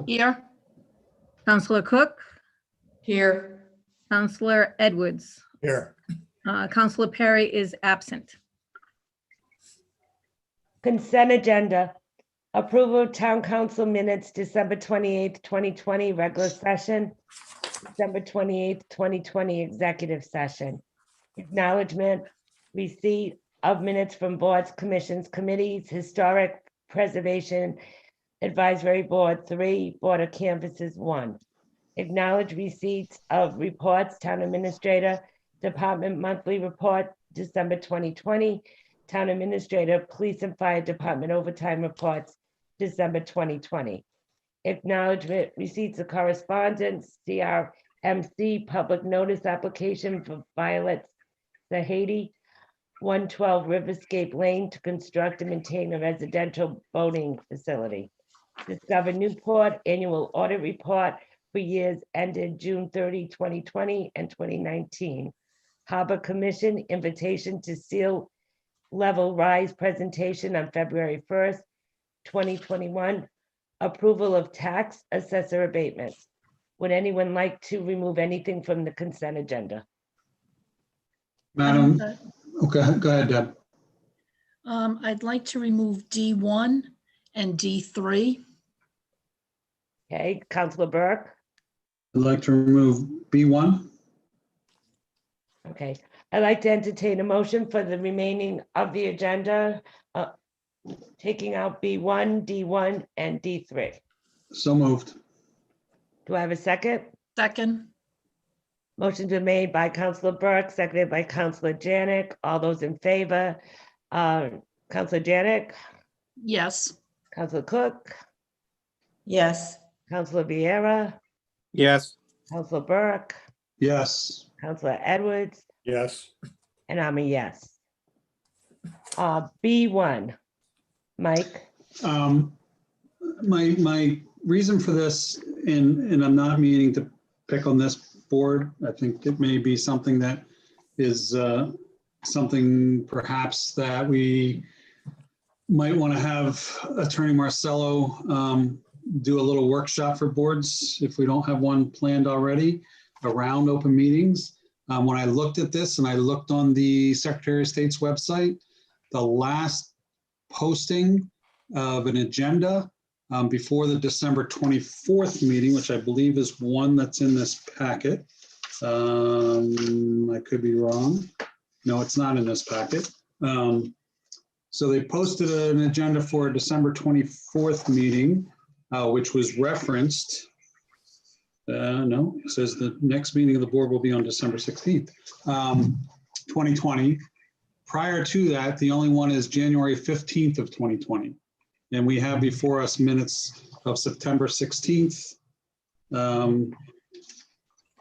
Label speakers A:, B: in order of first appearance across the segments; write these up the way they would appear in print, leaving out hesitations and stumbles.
A: Here.
B: Counselor Cook,
A: Here.
B: Counselor Edwards.
C: Here.
B: Counselor Perry is absent.
D: Consent agenda. Approval of town council minutes, December 28th, 2020, regular session, December 28th, 2020, executive session. Acknowledgement, receipt of minutes from boards, commissions, committees, historic preservation advisory board 3, board of canvases 1. Acknowledge receipts of reports, town administrator, department monthly report, December 2020, town administrator, police and fire department overtime reports, December 2020. Acknowledgement receipts of correspondence, CRMC public notice application for Violet Sahadi, 112 Riverscape Lane to construct and maintain a residential boating facility. Discover Newport annual audit report for years ended June 30, 2020 and 2019. Harbor Commission invitation to seal level rise presentation on February 1st, 2021. Approval of tax assessor abatements. Would anyone like to remove anything from the consent agenda?
C: Madam, okay, go ahead, Deb.
A: I'd like to remove D1 and D3.
D: Okay, Councilor Burke.
C: I'd like to remove B1.
D: Okay, I'd like to entertain a motion for the remaining of the agenda, taking out B1, D1, and D3.
C: So moved.
D: Do I have a second?
A: Second.
D: Motion's been made by Councilor Burke, seconded by Councilor Janick. All those in favor? Councilor Janick,
A: Yes.
D: Councilor Cook,
A: Yes.
D: Councilor Vieira,
E: Yes.
D: Councilor Burke,
C: Yes.
D: Councilor Edwards,
E: Yes.
D: and I'm a yes. B1, Mike.
C: My reason for this, and I'm not meaning to pick on this board. I think it may be something that is something perhaps that we might want to have Attorney Marcello do a little workshop for boards if we don't have one planned already around open meetings. When I looked at this and I looked on the Secretary of State's website, the last posting of an agenda before the December 24th meeting, which I believe is one that's in this packet. I could be wrong. No, it's not in this packet. So they posted an agenda for a December 24th meeting, which was referenced. No, it says the next meeting of the board will be on December 16th, 2020. Prior to that, the only one is January 15th of 2020. And we have before us minutes of September 16th,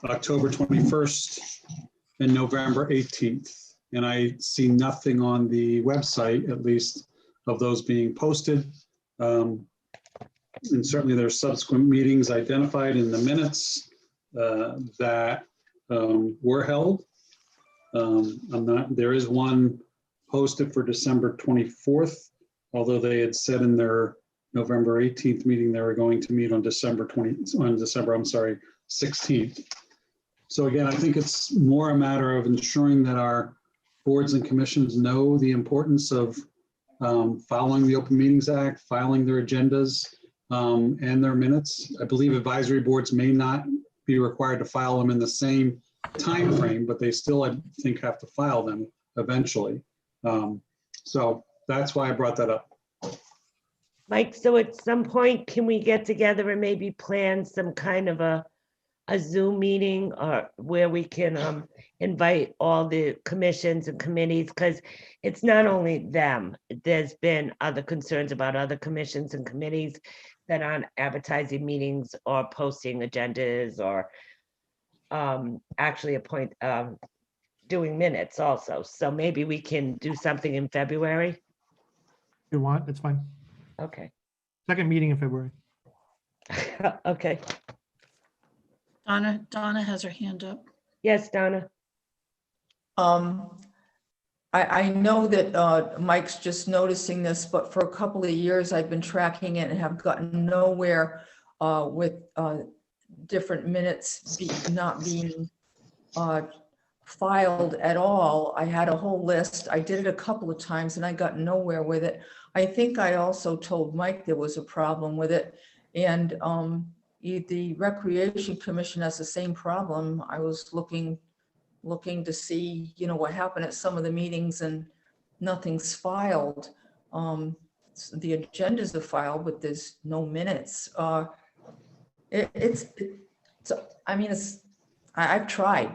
C: October 21st, and November 18th. And I see nothing on the website, at least, of those being posted. And certainly there's subsequent meetings identified in the minutes that were held. There is one posted for December 24th, although they had said in their November 18th meeting they were going to meet on December 16th. So again, I think it's more a matter of ensuring that our boards and commissions know the importance of following the Open Meetings Act, filing their agendas and their minutes. I believe advisory boards may not be required to file them in the same time frame, but they still, I think, have to file them eventually. So that's why I brought that up.
D: Mike, so at some point, can we get together and maybe plan some kind of a Zoom meeting or where we can invite all the commissions and committees? Because it's not only them. There's been other concerns about other commissions and committees that aren't advertising meetings or posting agendas or actually doing minutes also. So maybe we can do something in February.
F: If you want, it's fine.
D: Okay.
F: Second meeting in February.
D: Okay.
A: Donna has her hand up.
D: Yes, Donna.
G: I know that Mike's just noticing this, but for a couple of years I've been tracking it and have gotten nowhere with different minutes not being filed at all. I had a whole list. I did it a couple of times and I got nowhere with it. I think I also told Mike there was a problem with it. And the Recreation Commission has the same problem. I was looking to see, what happened at some of the meetings, and nothing's filed. The agendas are filed, but there's no minutes. I've tried.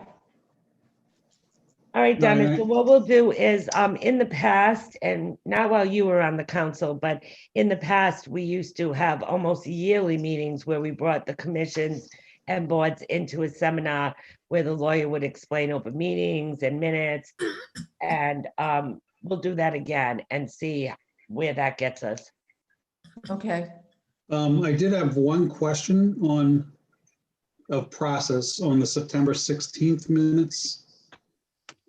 D: All right,
C: No,
D: Donna,
C: I-
D: so what we'll do is, in the past, and not while you were on the council, but in the past, we used to have almost yearly meetings where we brought the commissions and boards into a seminar where the lawyer would explain open meetings and minutes. And we'll do that again and see where that gets us.
G: Okay.
C: I did have one question of process on the September 16th minutes.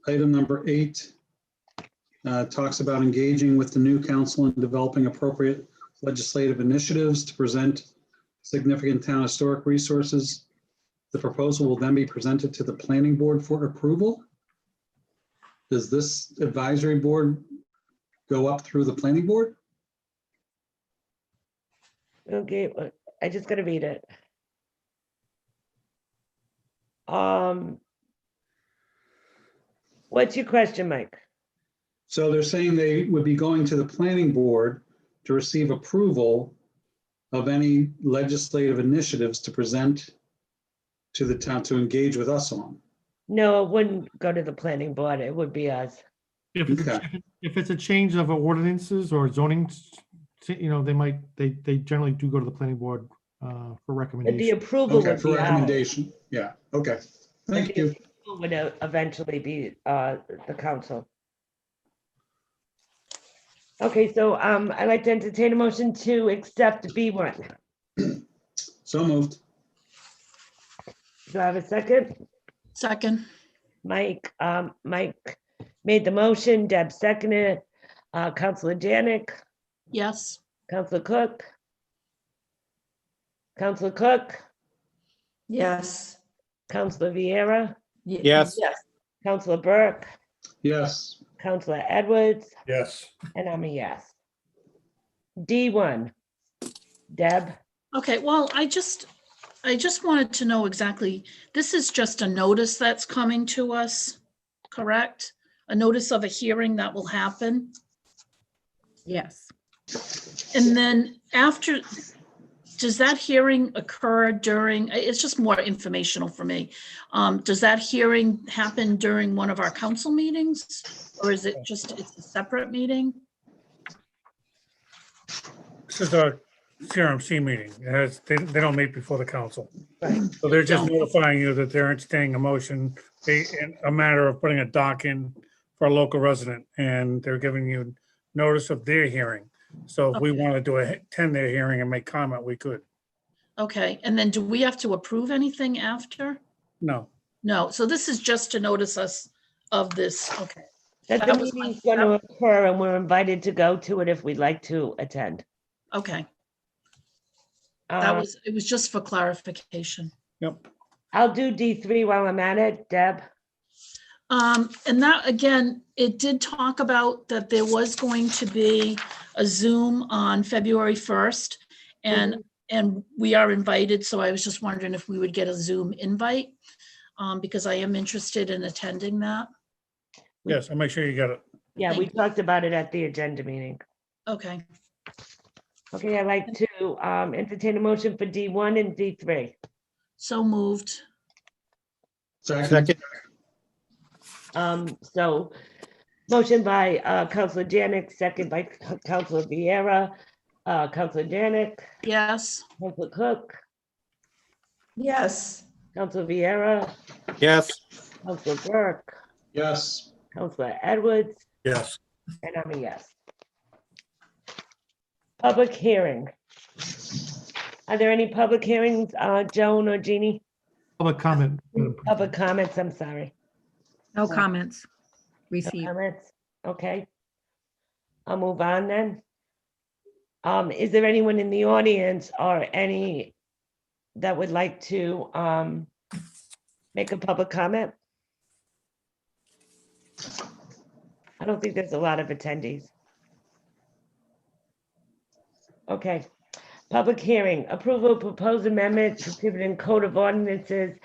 C: Item number 8 talks about engaging with the new council in developing appropriate legislative initiatives to present significant town historic resources. The proposal will then be presented to the planning board for approval. Does this advisory board go up through the planning board?
D: Okay, I just gotta read it. What's your question, Mike?
C: So they're saying they would be going to the planning board to receive approval of any legislative initiatives to present to the town to engage with us on.
D: No, it wouldn't go to the planning board. It would be us.
F: If
C: Okay.
F: it's a change of ordinances or zoning, they generally do go to the planning board for
D: The
F: recommendation.
D: approval
C: Okay,
D: would
C: for
D: be ours.
C: recommendation. Yeah, okay. Thank you.
D: Would eventually be the council. Okay, so I'd like to entertain a motion to accept B1.
C: So moved.
D: Do I have a second?
A: Second,
D: Mike made the motion, Deb seconded, Counselor Janick,
A: yes.
D: Counselor Cook. Counselor Cook,
G: Yes.
D: Counselor Vieira,
E: Yes.
G: Yes.
D: Counselor Burke,
C: Yes.
D: Counselor Edwards,
E: Yes.
D: and I'm a yes. D1, Deb,
A: Okay, well, I just wanted to know exactly, this is just a notice that's coming to us, correct? A notice of a hearing that will happen.
B: Yes.
A: And then after, does that hearing occur during, it's just more informational for me. Does that hearing happen during one of our council meetings? Or is it just, it's a separate meeting?
H: This is a CRMC meeting. They don't meet before the council.
D: Right.
H: So they're just
A: Don't.
H: notifying you that they're entertaining a motion, a matter of putting a dock in for a local resident, and they're giving you notice of their hearing. So if we wanted to attend their hearing and make comment, we could.
A: Okay, and then do we have to approve anything after?
H: No.
A: No, so this is just to notice us of this, okay.
D: that the
A: That was my-
D: meeting's going to occur and we're invited to go to it if we'd like to attend.
A: Okay,
D: Uh,
A: it was just for clarification.
H: Yep.
D: I'll do D3 while I'm at it, Deb.
A: And that, again, it did talk about that there was going to be a Zoom on February 1st. And we are invited, so I was just wondering if we would get a Zoom invite, because I am interested in attending that.
H: Yes, I'll make sure you get it.
D: Yeah, we
A: Thank
D: talked about it at the agenda meeting.
A: Okay,
D: Okay, I'd like to entertain a motion for D1 and D3.
A: so moved.
C: Second.
D: So motion by Counselor Janick, second by Counselor Vieira, Counselor Janick,
A: Yes,
D: Counselor Cook,
G: Yes.
D: Counselor Vieira,
E: Yes.
D: Counselor Burke,
C: Yes.
D: Counselor Edwards,
H: Yes.
D: and I'm a yes. Public hearing. Are there any public hearings, Joan or Jeannie?
F: Public comment.
D: Public comments, I'm sorry.
B: No comments
D: No
B: received.
D: comments? Okay. I'll move on then. Is there anyone in the audience or any that would like to make a public comment? I don't think there's a lot of attendees. Okay. Public hearing, approval of proposed amendment to Tiverton Code of Ordinances,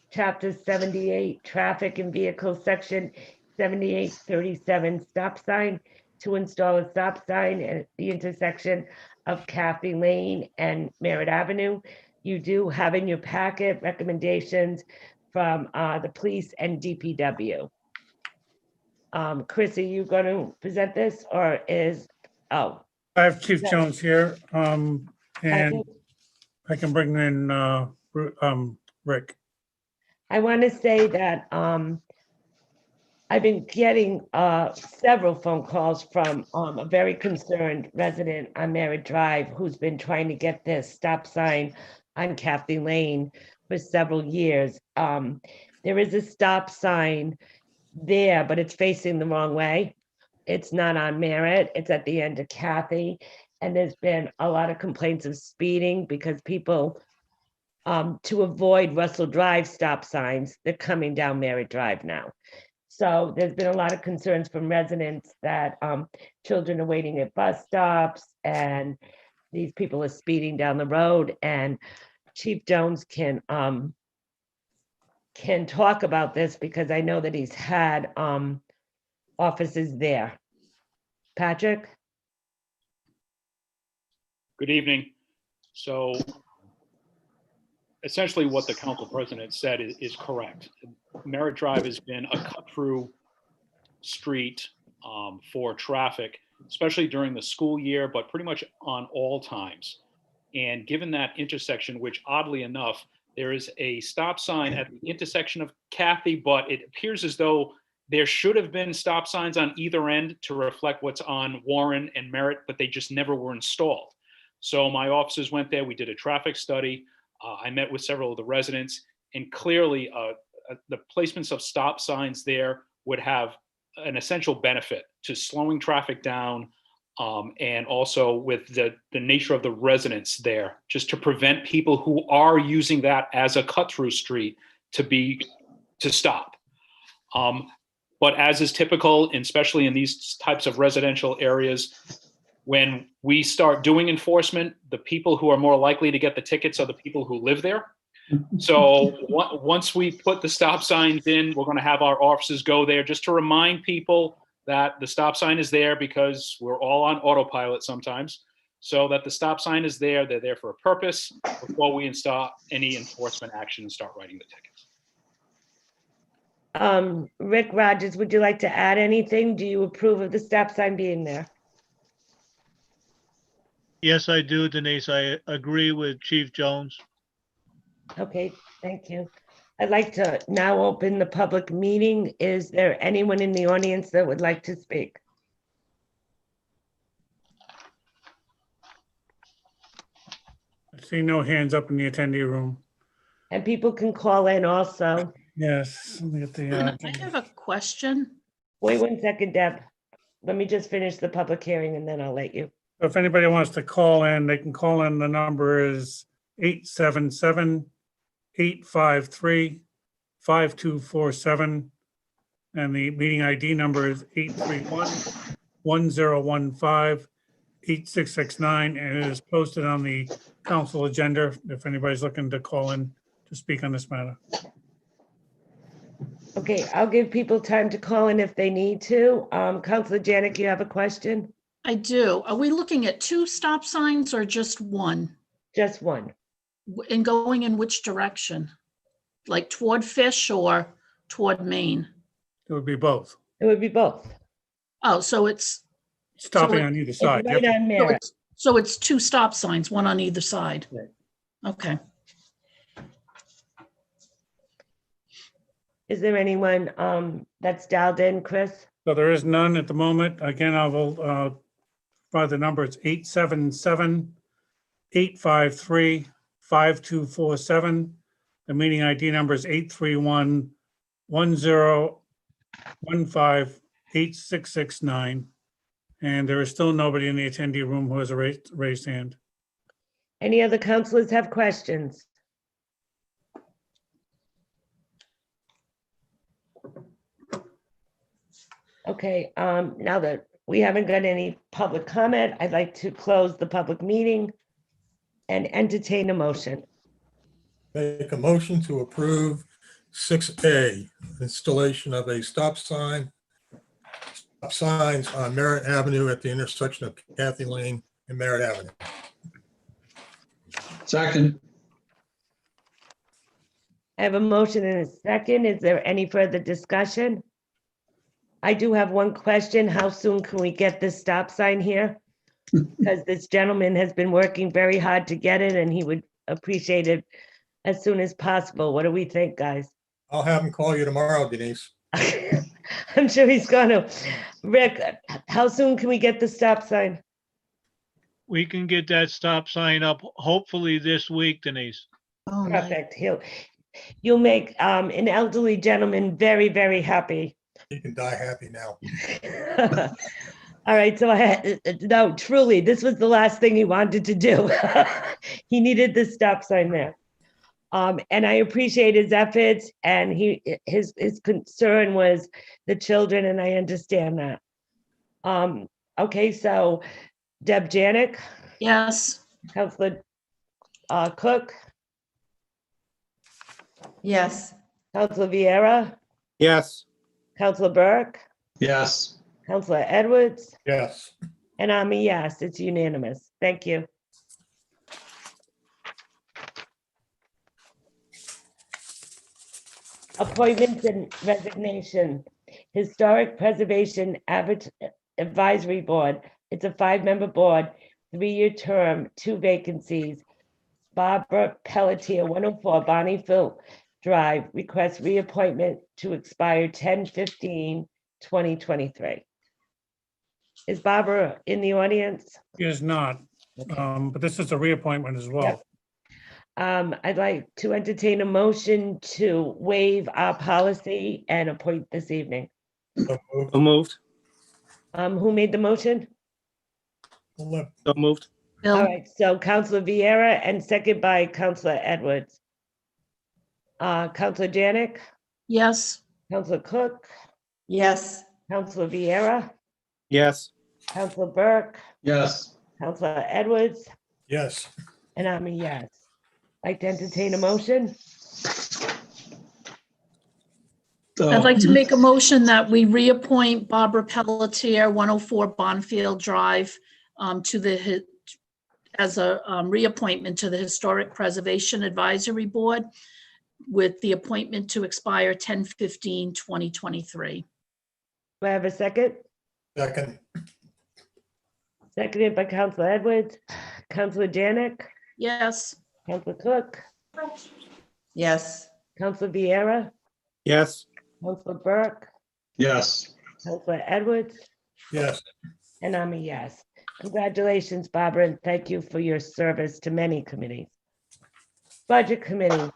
D: Chapter 78, Traffic and Vehicles, Section 7837, stop sign to install a stop sign at the intersection of Kathy Lane and Merritt Avenue. You do have in your packet recommendations from the police and DPW. Chris, are you going to present this or is, oh,
H: I have Chief Jones here, and
D: Patrick?
H: I can bring in Rick.
D: I want to say that I've been getting several phone calls from a very concerned resident on Merritt Drive who's been trying to get this stop sign on Kathy Lane for several years. There is a stop sign there, but it's facing the wrong way. It's not on Merritt, it's at the end of Kathy. And there's been a lot of complaints of speeding because people, to avoid Russell Drive stop signs, they're coming down Merritt Drive now. So there's been a lot of concerns from residents that children are waiting at bus stops and these people are speeding down the road, and Chief Jones can talk about this because I know that he's had offices there. Patrick?
E: Good evening. So essentially what the council president said is correct. Merritt Drive has been a cut-through street for traffic, especially during the school year, but pretty much on all times. And given that intersection, which oddly enough, there is a stop sign at the intersection of Kathy, but it appears as though there should have been stop signs on either end to reflect what's on Warren and Merritt, but they just never were installed. So my officers went there, we did a traffic study. I met with several of the residents, and clearly the placements of stop signs there would have an essential benefit to slowing traffic down, and also with the nature of the residents there, just to prevent people who are using that as a cut-through street to stop. But as is typical, and especially in these types of residential areas, when we start doing enforcement, the people who are more likely to get the tickets are the people who live there. So once we put the stop signs in, we're going to have our officers go there just to remind people that the stop sign is there, because we're all on autopilot sometimes. So that the stop sign is there, they're there for a purpose before we install any enforcement action and start writing the tickets.
D: Rick Rogers, would you like to add anything? Do you approve of the stop sign being there?
I: Yes, I do, Denise. I agree with Chief Jones.
D: Okay, thank you. I'd like to now open the public meeting. Is there anyone in the audience that would like to speak?
H: I see no hands up in the attendee room.
D: And people can call in also.
H: Yes, let me get the,
A: I have a question.
D: Wait 1 second, Deb. Let me just finish the public hearing and then I'll let you.
H: if anybody wants to call in, they can call in. The number is 877-853-5247. And the meeting ID number is 831-1015-8669. And it is posted on the council agenda if anybody's looking to call in to speak on this matter.
D: Okay, I'll give people time to call in if they need to. Councilor Janick, you have a question?
A: I do. Are we looking at 2 stop signs or just one?
D: Just one.
A: And going in which direction? Like toward Fish or toward Maine?
H: It would be both.
D: It would be both.
A: Oh, so it's,
H: Stopping on either
D: It's
H: side.
D: right on
A: so
D: Merritt.
A: it's 2 stop signs, one on either side.
H: Right.
A: Okay.
D: Is there anyone that's dialed in, Chris?
H: So there is none at the moment. Again, I will provide the number. It's 877-853-5247. The meeting ID number is 831-1015-8669. And there is still nobody in the attendee room who has a raised hand.
D: Any other councilors have questions? Okay, now that we haven't got any public comment, I'd like to close the public meeting and entertain a motion.
J: Make a motion to approve 6A, installation of a stop signs on Merritt Avenue at the intersection of Kathy Lane and Merritt Avenue.
C: Second,
D: I have a motion and a second. Is there any further discussion? I do have one question. How soon can we get this stop sign here? Because this gentleman has been working very hard to get it and he would appreciate it as soon as possible. What do we think, guys?
J: I'll have him call you tomorrow, Denise.
D: I'm sure he's gonna. Rick, how soon can we get the stop sign?
I: We can get that stop sign up hopefully this week, Denise.
A: Oh, nice.
D: Perfect. You'll make an elderly gentleman very, very happy.
J: You can die happy now.
D: All right, so no, truly, this was the last thing he wanted to do. He needed the stop sign there. And I appreciate his efforts and his concern was the children, and I understand that. Okay, so Janick,
A: Yes.
D: Counselor Cook,
G: Yes.
D: Counselor Vieira,
K: Yes.
D: Counselor Burk,
C: yes.
D: Counselor Edwards,
J: Yes.
D: and I'm a yes, it's unanimous. Thank you. Appointments and resignation. Historic Preservation Advisory Board. It's a 5-member board, 3-year term, 2 vacancies. Barbara Pelletier, 104 Bonniefield Drive, requests reappointment to expire 10/15/2023. Is Barbara in the audience?
H: He is not, but this is a reappointment as well.
D: I'd like to entertain a motion to waive our policy and appoint this evening.
J: So moved.
K: So moved.
D: Who made the motion?
K: So moved.
D: All
A: Bill,
D: right, so Counselor Vieira and second by Counselor Edwards. Counselor Janick,
A: yes.
D: Counselor Cook,
G: Yes.
D: Counselor Vieira,
K: Yes.
D: Counselor Burke,
C: Yes.
D: Counselor Edwards,
J: Yes.
D: and I'm a yes. Like to entertain a motion?
A: I'd like to make a motion that we reappoint Barbara Pelletier, 104 Bonfield Drive, as a reappointment to the Historic Preservation Advisory Board with the appointment to expire 10/15/2023.
D: Do I have a second?
J: Second.
D: Seconded by Counselor Edwards. Counselor Janick,
A: Yes.
D: Counselor Cook,
G: Yes.
D: Counselor Vieira,
K: Yes.
D: Counselor Burke,
C: Yes.
D: Counselor Edwards,
J: Yes.
D: and I'm a yes. Congratulations, Barbara, and thank you for your service to many committees. Budget Committee,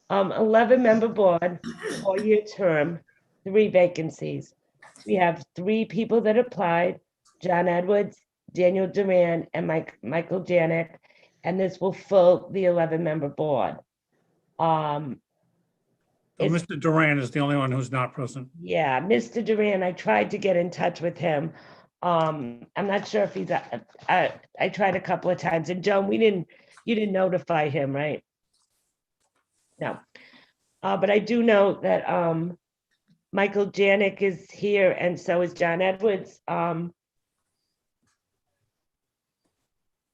D: 11-member board, 4-year term, 3 vacancies. We have 3 people that applied, John Edwards, Daniel Duran, and Michael Janick, and this will fill the 11-member board.
H: So Mr. Duran is the only one who's not present.
D: Yeah, Mr. Duran, I tried to get in touch with him. I'm not sure if he's, I tried a couple of times, and Joan, you didn't notify him, right? No. But I do know that Michael Janick is here, and so is John Edwards.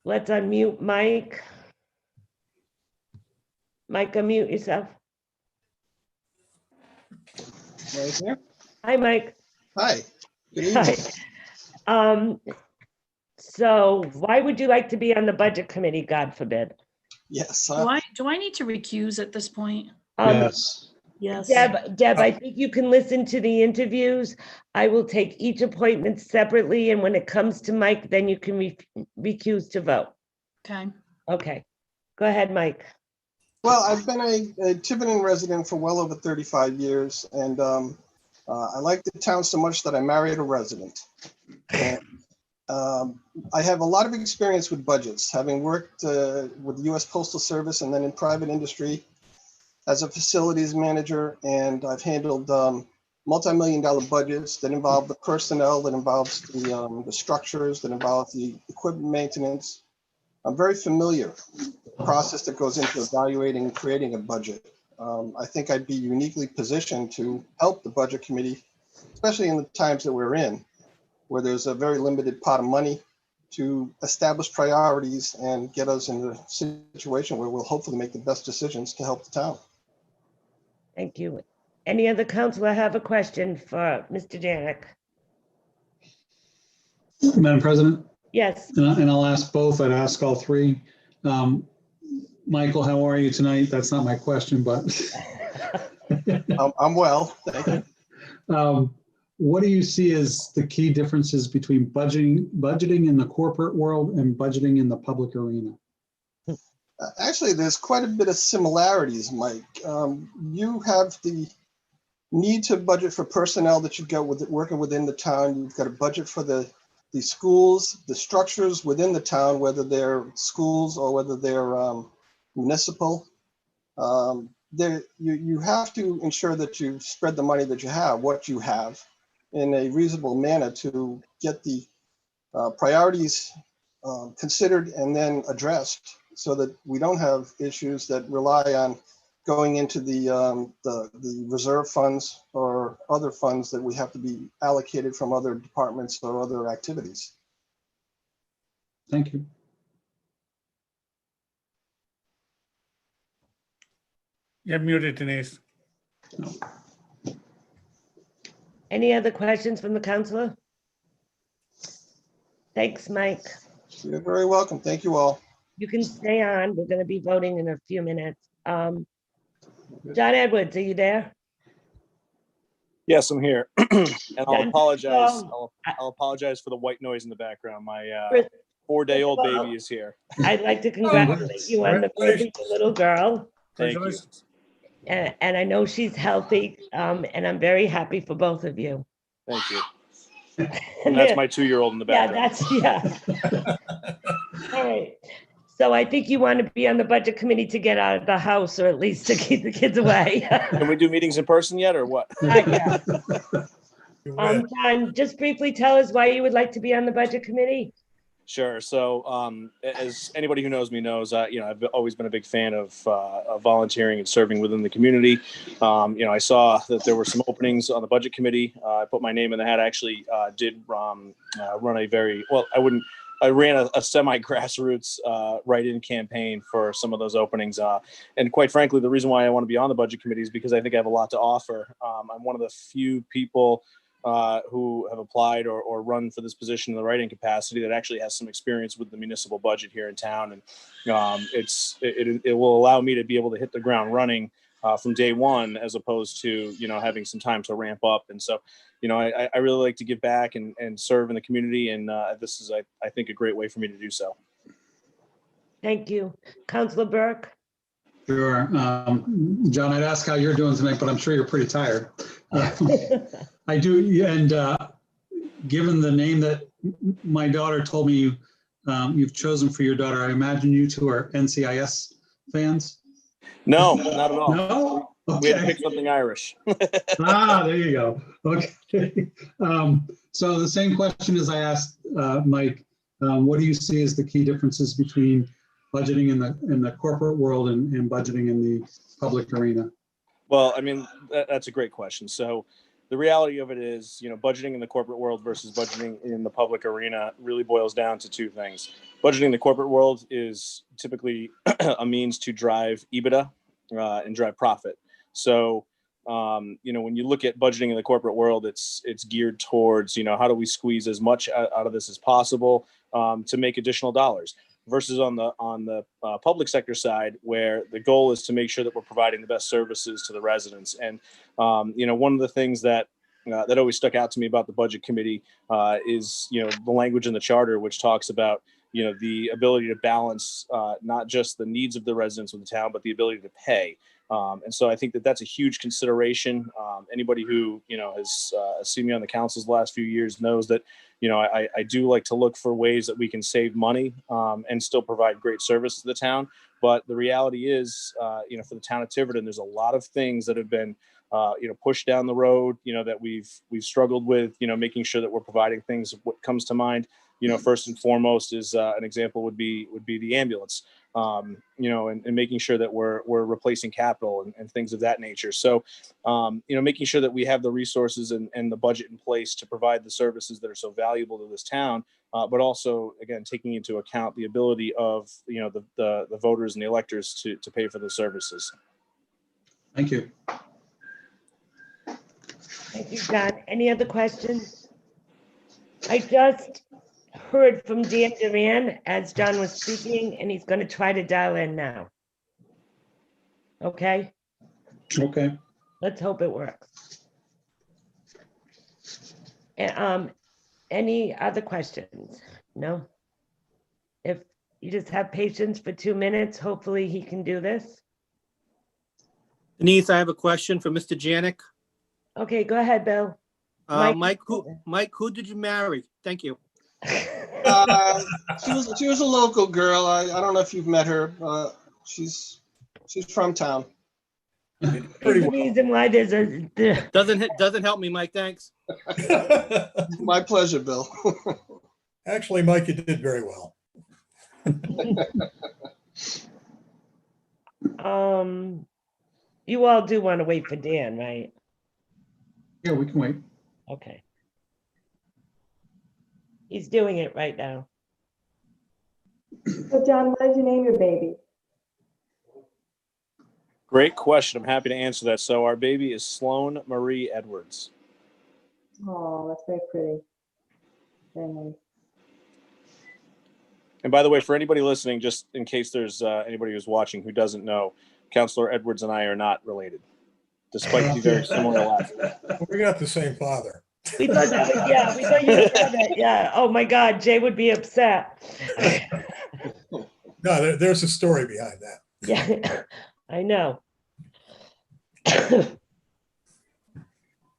D: Let's unmute Mike. Mike, unmute yourself.
K: Right here.
D: Hi, Mike.
K: Hi. Good
D: Hi.
K: evening.
D: So why would you like to be on the budget committee, God forbid?
K: Yes.
A: Do I need to recuse at this point?
C: Yes.
A: Yes.
D: Deb, I think you can listen to the interviews. I will take each appointment separately, and when it comes to Mike, then you can recuse to vote.
A: Okay.
D: Okay, go ahead, Mike.
K: Well, I've been a Tiverton resident for well over 35 years, and I like the town so much that I married a resident. And, I have a lot of experience with budgets, having worked with the U.S. Postal Service and then in private industry as a facilities manager, and I've handled multi-million-dollar budgets that involve the personnel, that involves the structures, that involve the equipment maintenance. I'm very familiar with the process that goes into evaluating and creating a budget. I think I'd be uniquely positioned to help the budget committee, especially in the times that we're in, where there's a very limited pot of money, to establish priorities and get us in a situation where we'll hopefully make the best decisions to help the town.
D: Thank you. Any other councilor have a question for Mr. Janick?
C: Madam President,
D: Yes,
C: and I'll ask both, I'd ask all three. Michael, how are you tonight? That's not my question, but.
K: I'm well, thank you.
C: What do you see as the key differences between budgeting in the corporate world and budgeting in the public arena?
K: Actually, there's quite a bit of similarities, Mike. You have the need to budget for personnel that you've got working within the town. You've got a budget for the schools, the structures within the town, whether they're schools or whether they're municipal. You have to ensure that you spread the money that you have, what you have, in a reasonable manner to get the priorities considered and then addressed, so that we don't have issues that rely on going into the reserve funds or other funds that we have to be allocated from other departments or other activities.
C: Thank you.
H: You're muted, Denise.
D: any other questions from the councilor? Thanks, Mike.
K: You're very welcome. Thank you all.
D: You can stay on. We're going to be voting in a few minutes. John Edwards, are you there?
L: Yes, I'm here. And I'll
D: Yeah.
L: apologize. I'll apologize for the white noise in the background. My 4-day-old baby is here.
D: I'd like to congratulate you on the birth of your little girl.
L: Thank you.
D: And I know she's healthy, and I'm very happy for both of you.
L: Thank you. And that's my 2-year-old in the
D: Yeah,
L: background.
D: All right. So I think you want to be on the budget committee to get out of the house, or at least to keep the kids away.
L: Can we do meetings in person yet, or what?
D: Yeah. John, just briefly tell us why you would like to be on the budget committee.
L: Sure. So, as anybody who knows me knows, I've always been a big fan of volunteering and serving within the community. I saw that there were some openings on the budget committee. I put my name in the hat. I actually did run a very well. I ran a semi-grassroots write-in campaign for some of those openings. And quite frankly, the reason why I want to be on the budget committee is because I think I have a lot to offer. I'm one of the few people who have applied or run for this position in the writing capacity that actually has some experience with the municipal budget here in town. And it will allow me to be able to hit the ground running from day one, as opposed to, having some time to ramp up. And so, I really like to give back and serve in the community. And this is, I think, a great way for me to do so.
D: Thank you. Councilor Burk?
C: Sure. John, I'd ask how you're doing tonight, but I'm sure you're pretty tired. I do. And given the name that my daughter told me you've chosen for your daughter, I imagine you two are NCIS fans?
L: No, not at all.
C: No? Okay.
L: We had to pick something Irish.
C: There you go. Okay. So the same question as I asked Mike, what do you see as the key differences between budgeting in the corporate world and budgeting in the public arena?
L: Well, I mean, that's a great question. So the reality of it is, budgeting in the corporate world versus budgeting in the public arena really boils down to two things. Budgeting in the corporate world is typically a means to drive EBITDA and drive profit. So, when you look at budgeting in the corporate world, it's geared towards, how do we squeeze as much out of this as possible to make additional dollars, versus on the public sector side, where the goal is to make sure that we're providing the best services to the residents. And, one of the things that always stuck out to me about the budget committee is, the language in the charter, which talks about, the ability to balance not just the needs of the residents of the town, but the ability to pay. And so I think that that's a huge consideration. Anybody who, has seen me on the councils the last few years knows that, I do like to look for ways that we can save money and still provide great service to the town. But the reality is, for the town of Tiverton, there's a lot of things that have been, pushed down the road, that we've struggled with, making sure that we're providing things. What comes to mind, first and foremost is an example would be the ambulance, and making sure that we're replacing capital and things of that nature. So, making sure that we have the resources and the budget in place to provide the services that are so valuable to this town, but also, again, taking into account the ability of, the voters and the electors to pay for the services.
C: Thank you.
D: Thank you, John. Any other questions? I just heard from Dan Duran as John was speaking, and he's going to try to dial in now. Okay,
C: Okay.
D: let's hope it works. And, any other questions? No? If you just have patience for 2 minutes, hopefully he can do this.
M: Denise, I have a question for Mr. Janick.
D: Okay, go ahead, Bill.
M: Mike, who did you marry? Thank you.
K: She was a local girl. I don't know if you've met her. She's from town.
D: There's a reason why there's a.
M: Doesn't help me, Mike. Thanks.
K: My pleasure, Bill.
J: Actually, Mike, you did very well.
D: You all do want to wait for Dan, right?
C: Yeah, we can wait.
D: Okay. He's doing it right now.
N: So John, what did you name your baby?
L: Great question. I'm happy to answer that. So our baby is Sloan Marie Edwards.
N: Oh, that's very pretty. Very nice.
L: And by the way, for anybody listening, just in case there's anybody who's watching who doesn't know, Councilor Edwards and I are not related, despite the very similar last name.
J: We got the same father.
D: We thought that was, yeah, we thought you said that. Yeah. Oh my God, Jay would be upset.
J: No, there's a story behind that.
D: Yeah, I know.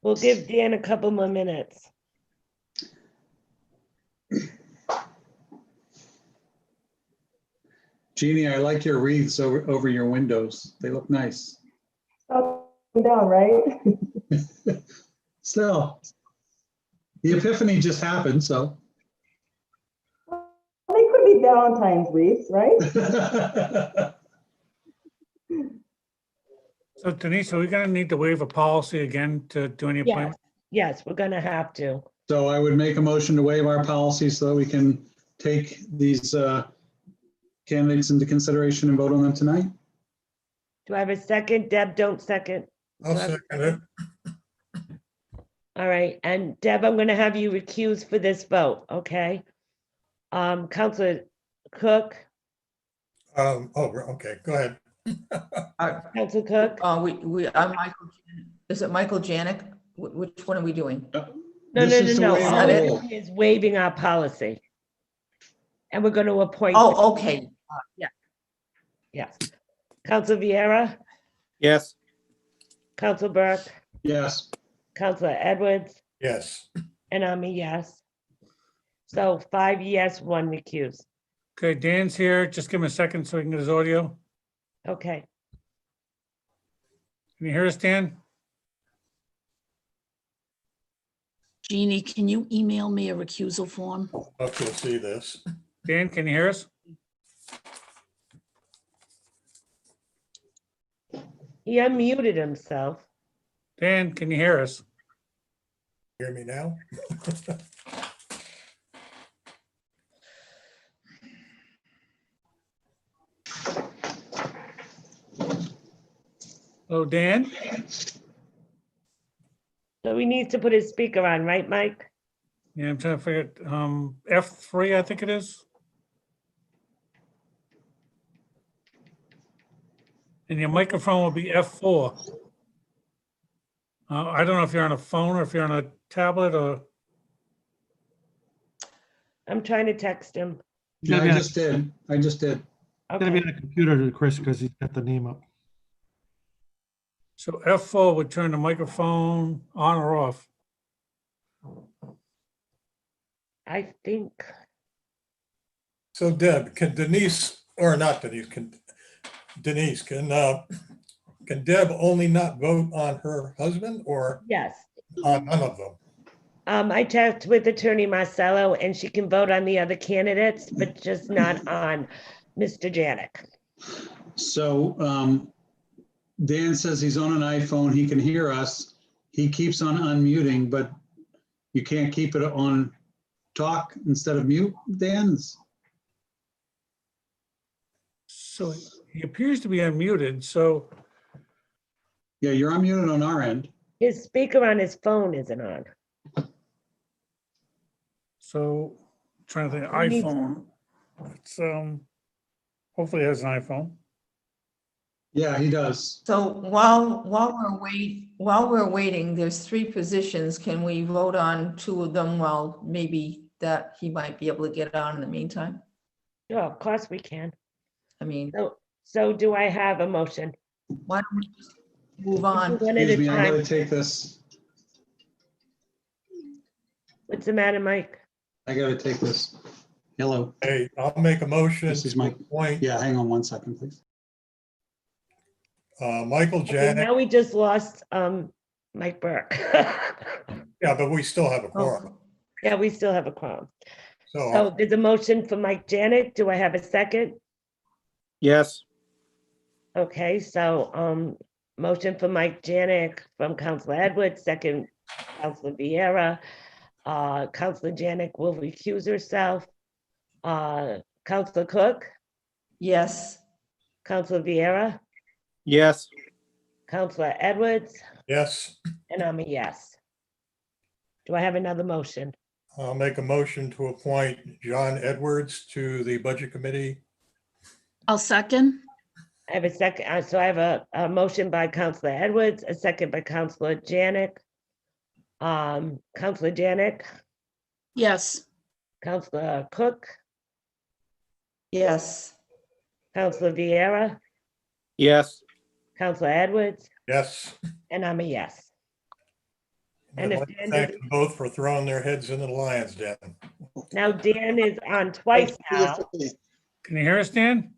D: We'll give Dan a couple more minutes.
C: Jeannie, I like your wreaths over your windows. They look nice.
N: Up and down, right?
C: Still, the epiphany just happened, so.
N: They could be Valentine's wreaths, right?
H: So Denise, are we gonna need to waive a policy again to do any
D: Yes,
H: appointment?
D: yes, we're gonna have to.
C: So I would make a motion to waive our policy so that we can take these candidates into consideration and vote on them tonight.
D: Do I have a second? Deb, don't second.
J: I'll second it.
D: All right, and Deb, I'm gonna have you recuse for this vote, okay? Counselor Cook,
J: Okay, go ahead.
D: Counselor Cook?
G: I'm Michael. Is it Michael Janick? Which one are we doing?
D: No,
C: This is to waive
D: All
C: our
D: we're
C: rule.
D: doing is waiving our policy. And we're gonna appoint.
G: Oh, okay. Yeah.
D: Yes. Counselor Vieira,
M: Yes.
D: Counselor Burk,
C: Yes.
D: Counselor Edwards,
J: Yes.
D: and I'm a yes. So 5 yes, 1 recuse.
H: Okay, Dan's here. Just give him a second so he can get his audio.
D: Okay.
H: Can you hear us, Dan?
A: Jeannie, can you email me a recusal form?
J: Okay, we'll see this.
H: Dan, can you hear us?
D: He unmuted himself.
H: Dan, can you hear us?
J: Hear me now?
H: Oh, Dan?
D: So he needs to put his speaker on, right, Mike?
H: Yeah, I'm trying to figure it. F3, I think it is. And your microphone will be F4. I don't know if you're on a phone or if you're on a tablet or,
D: I'm trying to text him.
F: He's
C: Yeah,
F: gotta
C: I
F: be
C: just did. I just did.
F: gotta be
D: Okay,
F: on the computer, Chris, because he's got the name up.
H: So F4 would turn the microphone on or off.
D: I think,
J: So Deb, can Denise, or not Denise, Denise, can Deb only not vote on her husband or
D: yes.
J: on none of them?
D: I checked with Attorney Marcello and she can vote on the other candidates, but just not on Mr. Janick.
C: So Dan says he's on an iPhone. He can hear us. He keeps on unmuting, but you can't keep it on talk instead of mute, Dan's.
H: So he appears to be unmuted, so
C: Yeah, you're unmuted on our end.
D: His speaker on his phone isn't on.
H: trying to think,
D: He needs-
H: iPhone. It's, hopefully it has an iPhone.
C: Yeah, he does.
G: So while we're waiting, there's 3 positions. Can we vote on 2 of them while maybe that he might be able to get on in the meantime?
D: Sure, of course we can.
G: I mean,
D: So do I have a motion?
G: why don't we just move on?
D: One at a
C: Excuse me, I gotta
D: time.
C: take this.
D: What's the matter, Mike?
C: I gotta take this. Hello.
J: Hey, I'll make a motion
C: This is
J: to
C: Mike.
J: appoint
C: Yeah, hang on one second, please.
J: Michael
D: Okay,
J: Janick.
D: now we just lost Mike Burk.
J: Yeah, but we still have a
G: Oh,
J: quorum.
D: Yeah, we still have a quorum.
J: So
D: So there's a motion for Mike Janick. Do I have a second?
M: Yes.
D: Okay, so motion for Mike Janick from Counselor Edwards, second Counselor Vieira. Counselor Janick will recuse herself. Counselor Cook,
G: yes.
D: Counselor Vieira,
M: Yes.
D: Counselor Edwards,
J: yes,
D: and I'm a yes. Do I have another motion?
J: I'll make a motion to appoint John Edwards to the Budget Committee.
A: I'll second.
D: I have a second, so I have a motion by Counselor Edwards, a second by Counselor Janick. Counselor Janick,
A: Yes.
D: Counselor Cook,
G: Yes.
D: Counselor Vieira,
M: Yes.
D: Counselor Edwards,
J: Yes.
D: and I'm a yes. And
J: I'd
D: if
J: like to
D: Dan
J: thank
D: doesn't-
J: them both for throwing their heads into the lion's den.
D: Now Dan is on twice now.
H: Can you hear us, Dan?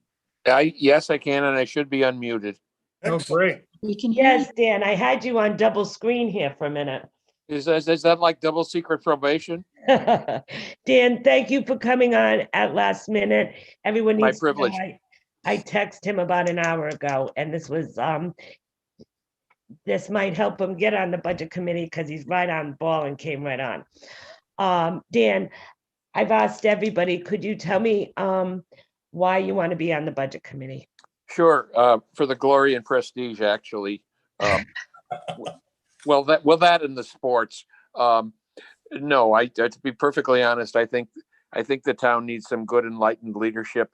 O: Yes, I can, and I should be unmuted.
H: Oh, great.
A: We can hear you.
D: Yes, Dan, I had you on double screen here for a minute.
O: Is that like double secret probation?
D: Dan, thank you for coming on at last minute. Everyone
O: My
D: needs to know
O: privilege.
D: I texted him about an hour ago, and this was, this might help him get on the budget committee because he's right on ball and came right on. Dan, I've asked everybody, could you tell me why you want to be on the budget committee?
O: Sure, for the glory and prestige, actually. Well, that and the sports. No, to be perfectly honest, I think the town needs some good, enlightened leadership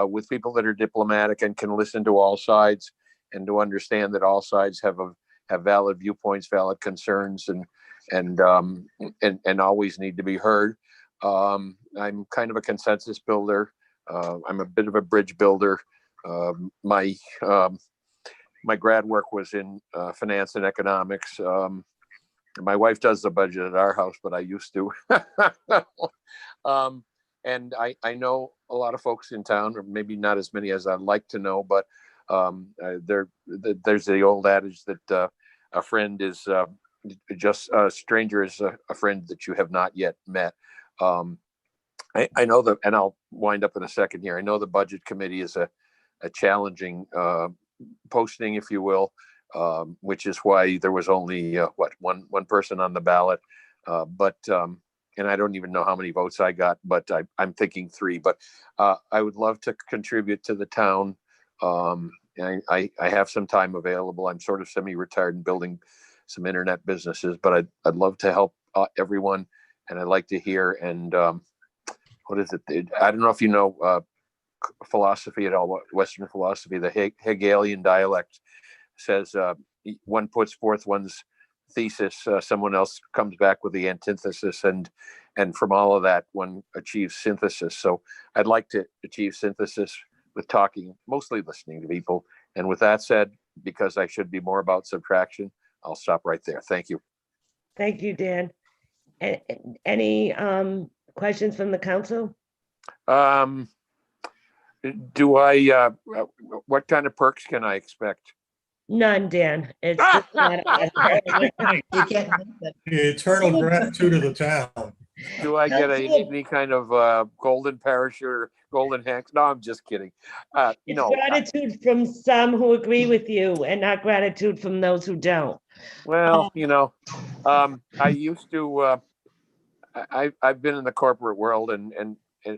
O: with people that are diplomatic and can listen to all sides and to understand that all sides have valid viewpoints, valid concerns, and always need to be heard. I'm kind of a consensus builder. I'm a bit of a bridge builder. My grad work was in finance and economics. My wife does the budget at our house, but I used to. And I know a lot of folks in town, or maybe not as many as I'd like to know, but there's the old adage that a friend is just a stranger is a friend that you have not yet met. I know that, and I'll wind up in a second here. I know the budget committee is a challenging posting, if you will, which is why there was only one person on the ballot. And I don't even know how many votes I got, but I'm thinking 3. But I would love to contribute to the town. I have some time available. I'm sort of semi-retired and building some internet businesses, but I'd love to help everyone, and I'd like to hear. And what is it? I don't know if you know philosophy at all, Western philosophy. The Hegelian dialect says one puts forth one's thesis, someone else comes back with the antithesis, and And from all of that, one achieves synthesis. So I'd like to achieve synthesis with talking, mostly listening to people. And with that said, because I should be more about subtraction, I'll stop right there. Thank you.
D: Thank you, Dan. Any questions from the council?
O: Do I, what kind of perks can I expect?
D: None, Dan. It's just not.
G: You can't miss it.
J: The eternal gratitude of the town.
O: Do I get any kind of golden parachute or golden hands? No, I'm just kidding.
D: It's gratitude from some who agree with you and not gratitude from those who don't.
O: Well, I used to, I've been in the corporate world and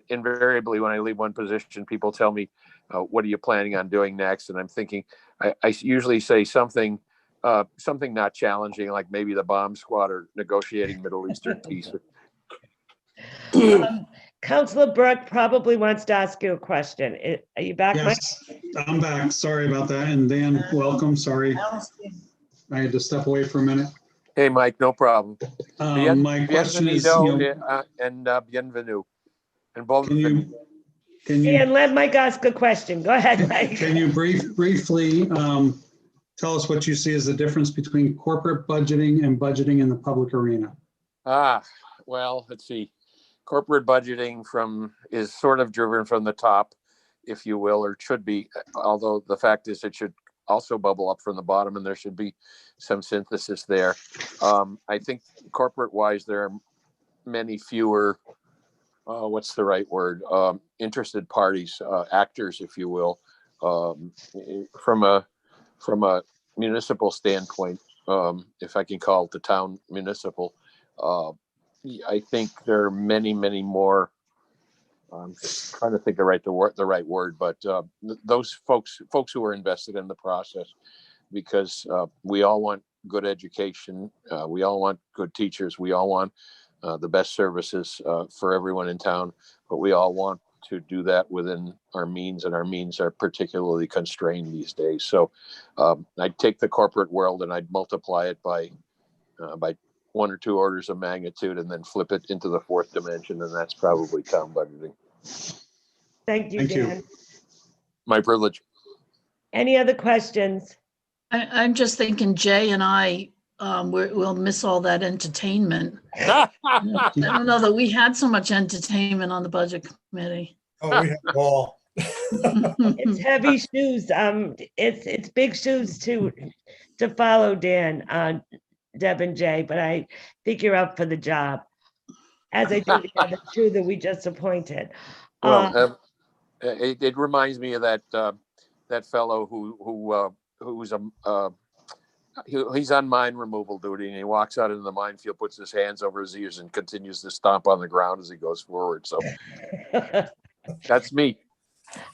O: invariably when I leave one position, people tell me, what are you planning on doing next? And I'm thinking, I usually say something not challenging, like maybe the bomb squad or negotiating Middle Eastern peace.
D: Councilor Burke probably wants to ask you a question. Are you back, Mike?
C: Yes, I'm back. Sorry about that. And Dan, welcome. Sorry. I had to step away for a minute.
O: Hey, Mike, no problem.
C: My question is,
O: and bienvenue. And both of them.
D: And let Mike ask a question. Go ahead, Mike.
C: Can you briefly tell us what you see as the difference between corporate budgeting and budgeting in the public arena?
O: Well, let's see. Corporate budgeting is sort of driven from the top, if you will, or it should be, although the fact is it should also bubble up from the bottom and there should be some synthesis there. I think corporate wise, there are many fewer, what's the right word? Interested parties, actors, if you will, from a municipal standpoint, if I can call it the town municipal. I think there are many, many more. I'm just trying to think the right word, but those folks who are invested in the process, because we all want good education, we all want good teachers, we all want the best services for everyone in town, but we all want to do that within our means, and our means are particularly constrained these days. So I'd take the corporate world and I'd multiply it by 1 or 2 orders of magnitude and then flip it into the 4th dimension, and that's probably town budgeting.
D: Thank you, Dan.
O: My privilege.
D: Any other questions?
A: I'm just thinking Jay and I, we'll miss all that entertainment. I don't know that we had so much entertainment on the budget committee.
J: Oh, we have all.
D: It's heavy shoes. It's big shoes to follow, Dan, Deb and Jay, but I think you're up for the job, as I do the other 2 that we just appointed.
O: Well, it reminds me of that fellow he's on mine removal duty, and he walks out into the minefield, puts his hands over his ears, and continues to stomp on the ground as he goes forward. So that's me.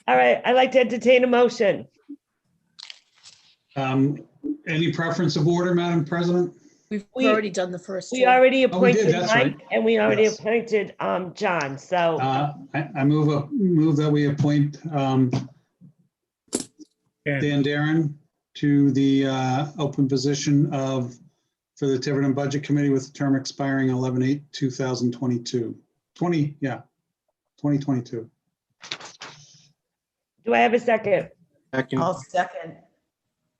D: All right, I'd like to entertain a motion.
C: Any preference of order, Madam President?
A: We've already done the first 2.
D: We already appointed
C: that's
D: Mike,
C: right.
D: and we already appointed John. So
C: I move that we appoint Dan Darren to the open position for the Tiverton Budget Committee with the term expiring 11/8/2022. 2022.
D: do I have a second?
G: I'll second.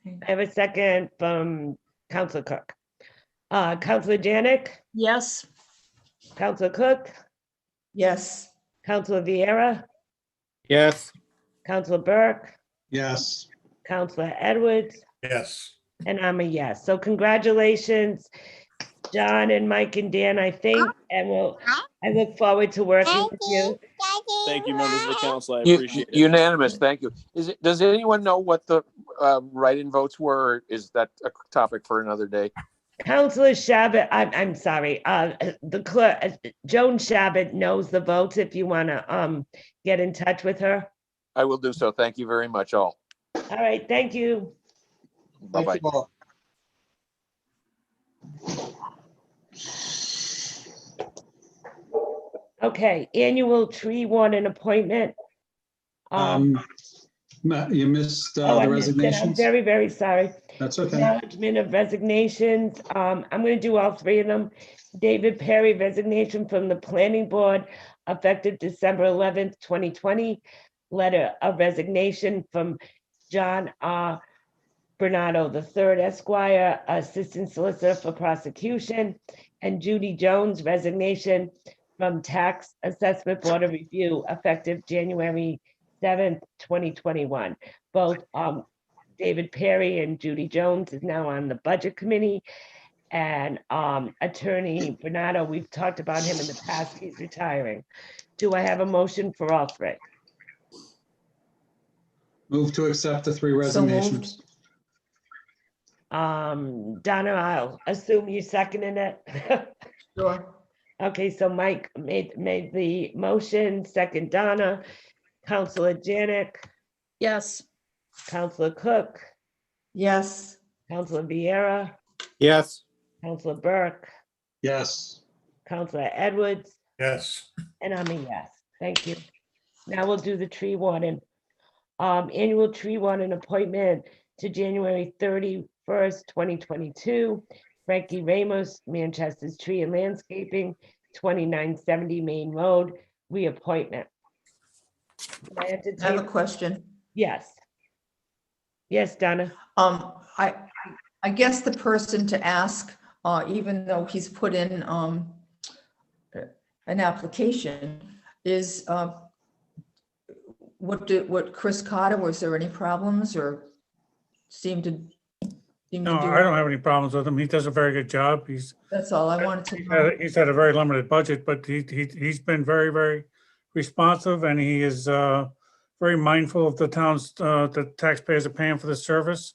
D: I have a second from Councilor Cook. Councilor Janick,
A: Yes.
D: Councilor Cook,
G: Yes.
D: Councilor Vieira,
M: Yes.
D: Councilor Burke,
C: Yes.
D: Councilor Edwards,
J: Yes.
D: and I'm a yes. So congratulations, John and Mike and Dan, I think, and I look forward to working with you.
L: Thank you, members of the council. I appreciate it.
O: Unanimous. Thank you. Does anyone know what the write-in votes were? Or is that a topic for another day?
D: Councilor Shabbat, I'm sorry, the clerk, Joan Shabbat knows the votes if you want to get in touch with her.
O: I will do so. Thank you very much, all.
D: All right, thank you.
O: Bye-bye.
K: Thank you all.
D: Okay, annual tree warden appointment.
C: You missed
D: Oh, I
C: the
D: missed it. I'm
C: resignations.
D: very, very sorry.
C: That's okay.
D: Acknowledgement of resignations. I'm going to do all three of them. David Perry, resignation from the planning board effective December 11th, 2020. Letter of resignation from John R. Bernardo III Esquire, Assistant Solicitor for Prosecution, and Judy Jones, resignation from Tax Assessment Board of Review effective January 7th, 2021. Both David Perry and Judy Jones is now on the Budget Committee. And Attorney Bernardo, we've talked about him in the past, he's retiring. Do I have a motion for all three?
C: Move to accept the 3
G: So moved.
C: resignations.
D: Donna, I'll assume you seconded it.
G: Sure.
D: Okay, so Mike made the motion, second Donna, Counselor Janick,
A: Yes.
D: Counselor Cook,
G: Yes.
D: Counselor Vieira,
M: Yes.
D: Counselor Burke,
C: Yes.
D: Counselor Edwards,
J: Yes.
D: and I'm a yes. Thank you. Now we'll do the tree warden. Annual tree warden appointment to January 31st, 2022. Frankie Ramos, Manchester's Tree and Landscaping, 2970 Main Road, reappointment.
G: I have a question.
D: Yes. Yes, Donna.
G: I guess the person to ask, even though he's put in an application, is what Chris Cotter, was there any problems or seemed to
H: No, I don't have any problems with him. He does a very good job.
G: That's all I wanted to know.
H: He's had a very limited budget, but he's been very, very responsive, and he is very mindful of the town's, the taxpayers are paying for the service.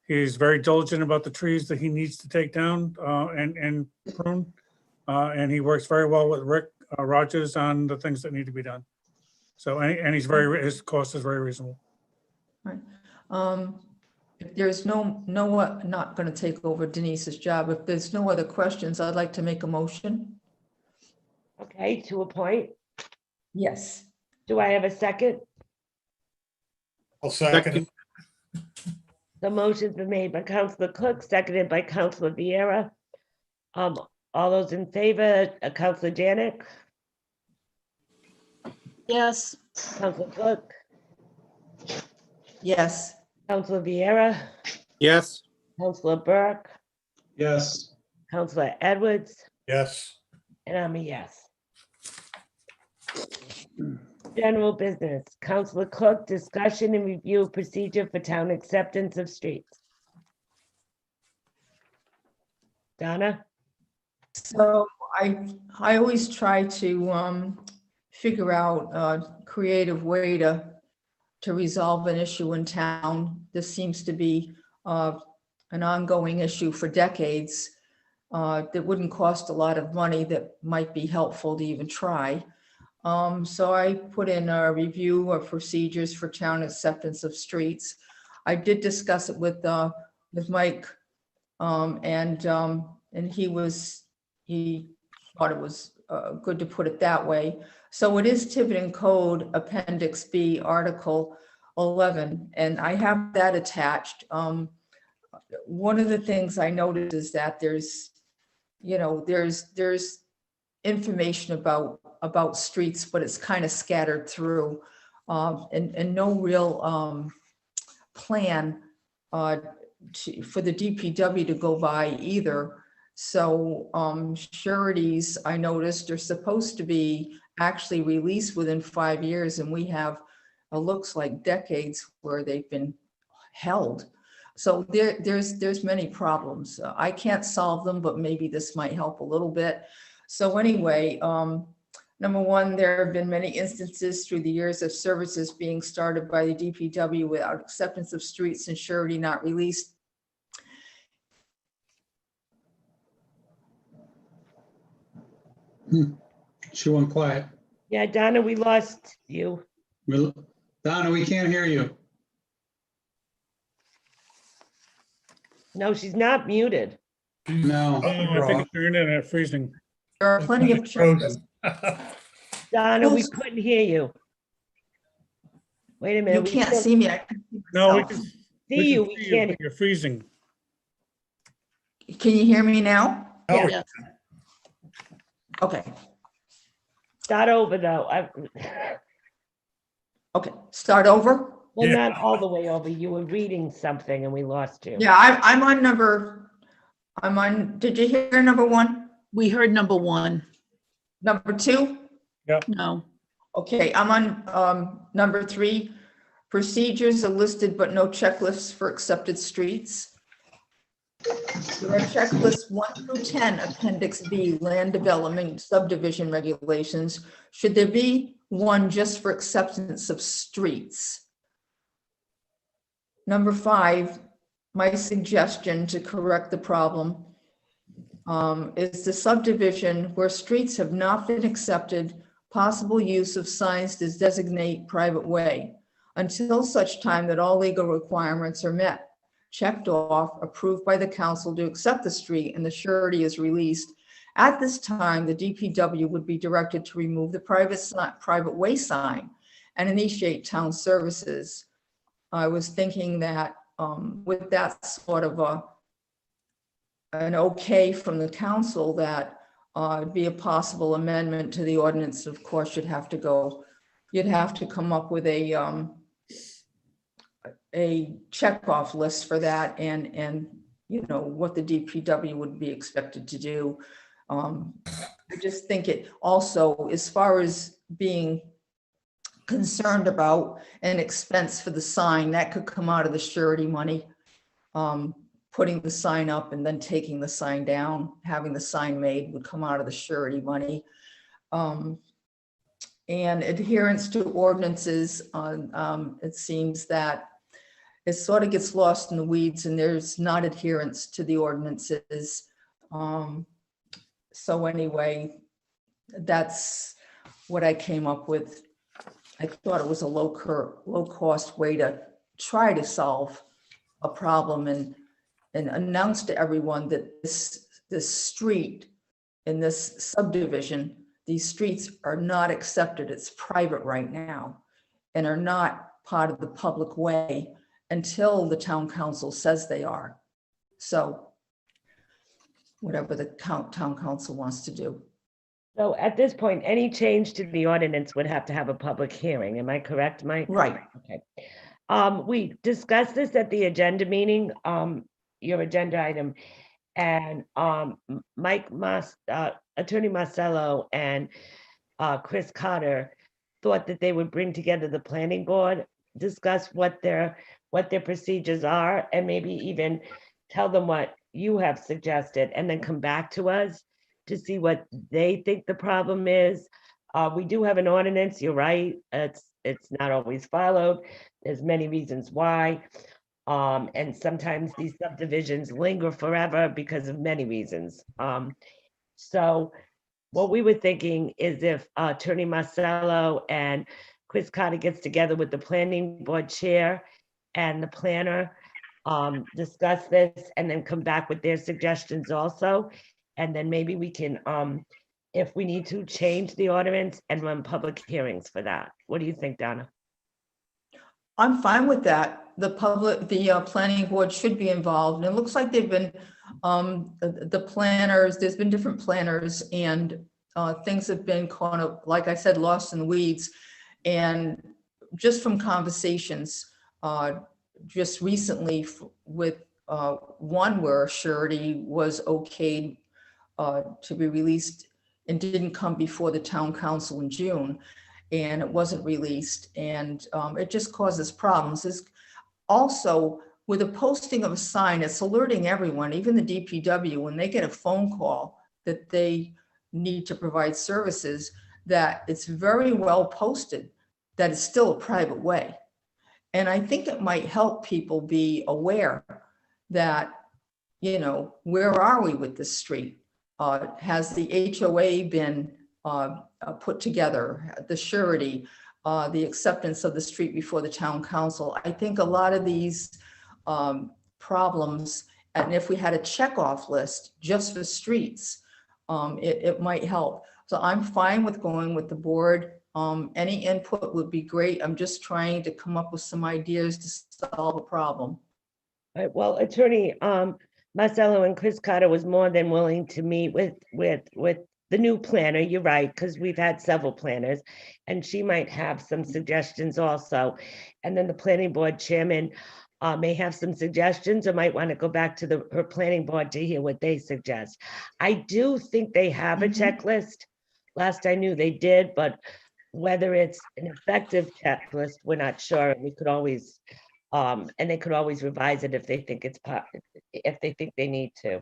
H: He's very diligent about the trees that he needs to take down and prune. And he works very well with Rick Rogers on the things that need to be done. So, and he's his cost is very reasonable.
G: Right. If there's not going to take over Denise's job. If there's no other questions, I'd like to make a motion.
D: Okay, to appoint.
G: Yes.
D: Do I have a second?
J: I'll second.
D: The motion's been made by Counselor Cook, seconded by Counselor Vieira. All those in favor, Counselor Janick,
A: Yes.
D: Counselor Cook,
G: Yes.
D: Counselor Vieira,
M: Yes.
D: Counselor Burke,
C: Yes.
D: Counselor Edwards,
J: Yes.
D: and I'm a yes. General business, Counselor Cook, discussion and review of procedure for town acceptance of streets. Donna?
G: So I always try to figure out a creative way to resolve an issue in town. This seems to be an ongoing issue for decades that wouldn't cost a lot of money, that might be helpful to even try. So I put in a review of procedures for town acceptance of streets. I did discuss it with Mike, and he thought it was good to put it that way. So it is Tiverton Code Appendix B, Article 11, and I have that attached. One of the things I noticed is that there's information about streets, but it's kind of scattered through, and no real plan for the DPW to go by either. So sureties, I noticed, are supposed to be actually released within 5 years, and we have looks like decades where they've been held. So there's many problems. I can't solve them, but maybe this might help a little bit. So anyway, number one, there have been many instances through the years of services being started by the DPW without acceptance of streets and surety not released.
C: She went quiet.
D: Yeah, Donna, we lost you.
C: Donna, we can't hear you.
D: No, she's not muted.
C: No.
H: I think it's your internet freezing.
G: There are plenty of choices.
D: Donna, we couldn't hear you. Wait a minute.
G: You can't see me. I can see
H: No, we
G: myself.
H: can
D: See you, we
H: see
D: can't.
H: but you're freezing.
G: Can you hear me now?
J: Oh,
A: Yes.
G: Okay,
D: Start over though.
G: okay, start over?
D: Well,
J: Yeah.
D: not all the way over. You were reading something and we lost you.
G: Yeah, I'm on did you hear number 1?
A: We heard number 1.
G: Number 2?
A: No.
G: Okay, I'm on number 3. Procedures are listed but no checklists for accepted streets. There are checklists 1 through 10, Appendix B, Land Development Subdivision Regulations. Should there be one just for acceptance of streets? Number 5, my suggestion to correct the problem is the subdivision where streets have not been accepted, possible use of signs to designate private way until such time that all legal requirements are met. Checked off, approved by the council to accept the street, and the surety is released. At this time, the DPW would be directed to remove the private way sign and initiate town services. I was thinking that with that sort of an okay from the council, that it'd be a possible amendment to the ordinance. Of course, you'd have to come up with a checkoff list for that, and you know what the DPW would be expected to do. I just think it also, as far as being concerned about an expense for the sign, that could come out of the surety money. Putting the sign up and then taking the sign down, having the sign made would come out of the surety money. And adherence to ordinances, it seems that it sort of gets lost in the weeds and there's not adherence to the ordinances. So anyway, that's what I came up with. I thought it was a low cost way to try to solve a problem and announce to everyone that this street in this subdivision, these streets are not accepted. It's private right now and are not part of the public way until the town council says they are. So whatever the town council wants to do.
D: So at this point, any change to the ordinance would have to have a public hearing. Am I correct, Mike?
G: Right.
D: Okay. We discussed this at the agenda meeting, your agenda item, and Attorney Marcello and Chris Carter thought that they would bring together the planning board, discuss what their procedures are, and maybe even tell them what you have suggested, and then come back to us to see what they think the problem is. We do have an ordinance, you're right, it's not always followed. There's many reasons why. And sometimes these subdivisions linger forever because of many reasons. So what we were thinking is if Attorney Marcello and Chris Carter gets together with the planning board chair and the planner, discuss this and then come back with their suggestions also. And then maybe we can, if we need to, change the ordinance and run public hearings for that. What do you think, Donna?
G: I'm fine with that. The planning board should be involved. And it looks like they've been, the planners, there's been different planners and things have been kind of, like I said, lost in the weeds. And just from conversations, just recently with one where surety was okayed to be released and didn't come before the town council in June, and it wasn't released, and it just causes problems. This also, with a posting of a sign, it's alerting everyone, even the DPW, when they get a phone call that they need to provide services, that it's very well posted, that it's still a private way. And I think it might help people be aware that, you know, where are we with this street? Has the HOA been put together, the surety, the acceptance of the street before the town council? I think a lot of these problems, and if we had a checkoff list just for streets, it might help. So I'm fine with going with the board. Any input would be great. I'm just trying to come up with some ideas to solve a problem.
D: All right, well, Attorney Marcelo and Chris Carter was more than willing to meet with the new planner. You're right, because we've had several planners, and she might have some suggestions also. And then the planning board chairman may have some suggestions or might want to go back to her planning board to hear what they suggest. I do think they have a checklist. Last I knew they did, but whether it's an effective checklist, we're not sure. And we could always, and they could always revise it if they think if they think they need to.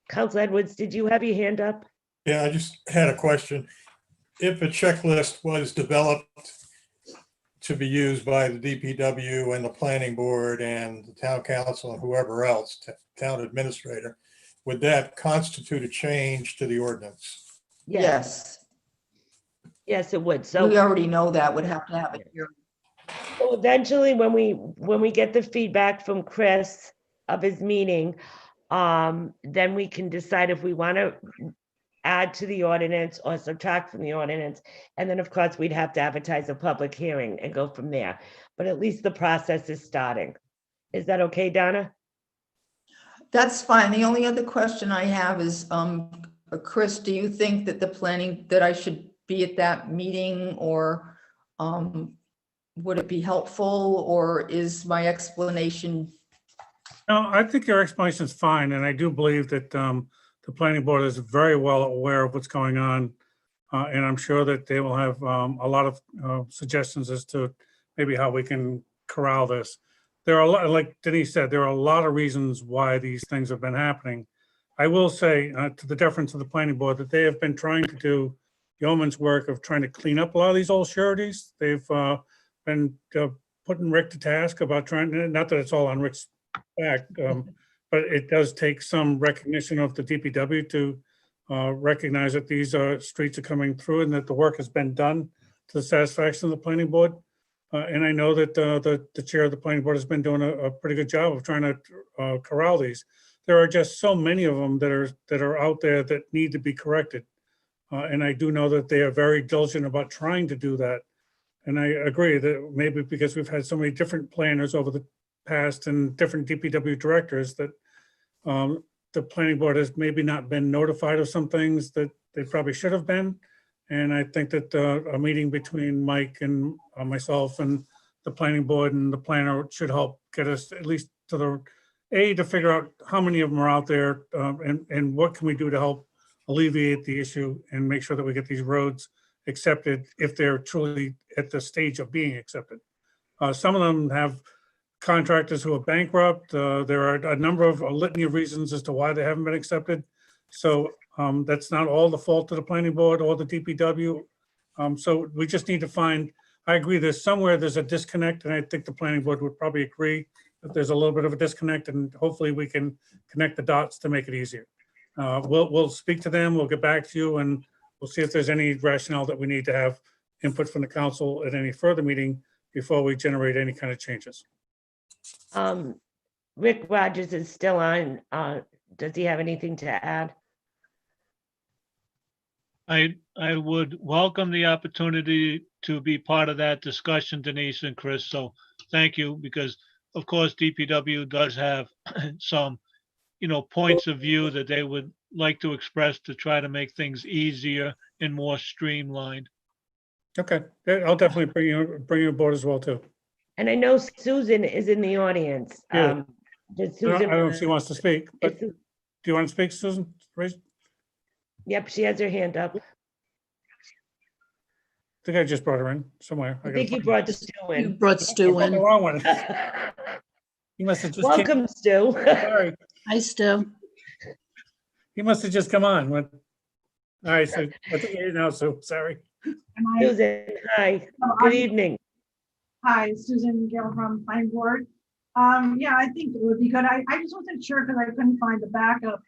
D: Council Edwards, did you have your hand up?
J: Yeah, I just had a question. If a checklist was developed to be used by the DPW and the planning board and the town council and whoever else, town administrator, would that constitute a change to the ordinance?
G: Yes,
D: Yes, it would. So
G: we already know that would have to have it here.
D: so eventually, when we get the feedback from Chris of his meeting, then we can decide if we want to add to the ordinance or subtract from the ordinance. And then, of course, we'd have to advertise a public hearing and go from there. But at least the process is starting. Is that okay, Donna?
G: That's fine. The only other question I have is, Chris, do you think that that I should be at that meeting, or would it be helpful, or is my explanation?
H: No, I think your explanation is fine, and I do believe that the planning board is very well aware of what's going on, and I'm sure that they will have a lot of suggestions as to maybe how we can corral this. There are a lot, like Denise said, there are a lot of reasons why these things have been happening. I will say, to the deference of the planning board, that they have been trying to do yeoman's work of trying to clean up a lot of these old sureties. They've been putting Rick to task about trying to, not that it's all on Rick's back, but it does take some recognition of the DPW to recognize that these streets are coming through and that the work has been done to the satisfaction of the planning board. And I know that the chair of the planning board has been doing a pretty good job of trying to corral these. There are just so many of them that are out there that need to be corrected. And I do know that they are very diligent about trying to do that. And I agree that maybe because we've had so many different planners over the past and different DPW directors that the planning board has maybe not been notified of some things that they probably should have been. And I think that a meeting between Mike and myself and the planning board and the planner should help get us at least to to figure out how many of them are out there and what can we do to help alleviate the issue and make sure that we get these roads accepted if they're truly at the stage of being accepted. Some of them have contractors who are bankrupt. There are a number of a litany of reasons as to why they haven't been accepted. So that's not all the fault of the planning board or the DPW. So we just need to find, I agree, there's a disconnect, and I think the planning board would probably agree that there's a little bit of a disconnect, and hopefully we can connect the dots to make it easier. We'll speak to them, we'll get back to you, and we'll see if there's any rationale that we need to have input from the council at any further meeting before we generate any kind of changes.
D: Rick Rogers is still on. Does he have anything to add?
I: I would welcome the opportunity to be part of that discussion, Denise and Chris. So thank you, because of course DPW does have some, points of view that they would like to express to try to make things easier and more streamlined.
H: Okay, I'll definitely bring you aboard as well too.
D: And I know Susan is in the audience.
H: Yeah.
D: Does
H: I don't
D: Susan
H: know if she wants to speak, but do you want to speak, Susan?
D: Yep, she has her hand up.
H: I think I just brought her in somewhere.
D: I think you brought Stu
A: You
D: in.
A: brought Stu in.
H: The wrong one. He must have just
D: Welcome, Stu.
H: Sorry.
A: Hi, Stu.
H: He must have just come on. All right, so I think you're now, so sorry.
D: Susan, hi. Good evening.
P: Hi, Susan Gill from Planning Board. Yeah, I think it would be good. I just wasn't sure because I couldn't find the backup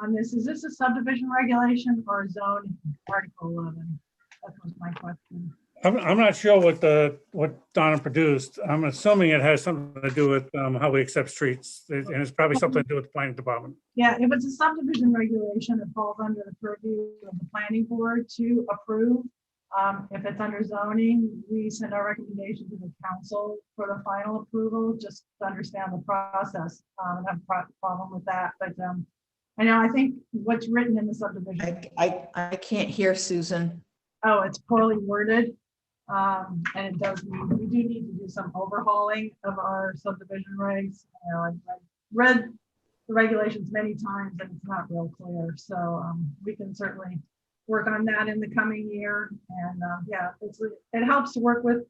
P: on this. Is this a subdivision regulation or a zone Article 11? That was my question.
H: I'm not sure what Donna produced. I'm assuming it has something to do with how we accept streets, and it's probably something to do with the planning department.
P: Yeah, if it's a subdivision regulation, it falls under the purview of the planning board to approve. If it's under zoning, we send our recommendation to the council for the final approval, just to understand the process. I have a problem with that, but I know, I think what's written in the subdivision.
G: I can't hear Susan.
P: Oh, it's poorly worded. And it does need, we do need to do some overhauling of our subdivision regs. You know, I've read the regulations many times and it's not real clear. So we can certainly work on that in the coming year. And yeah, it helps to work with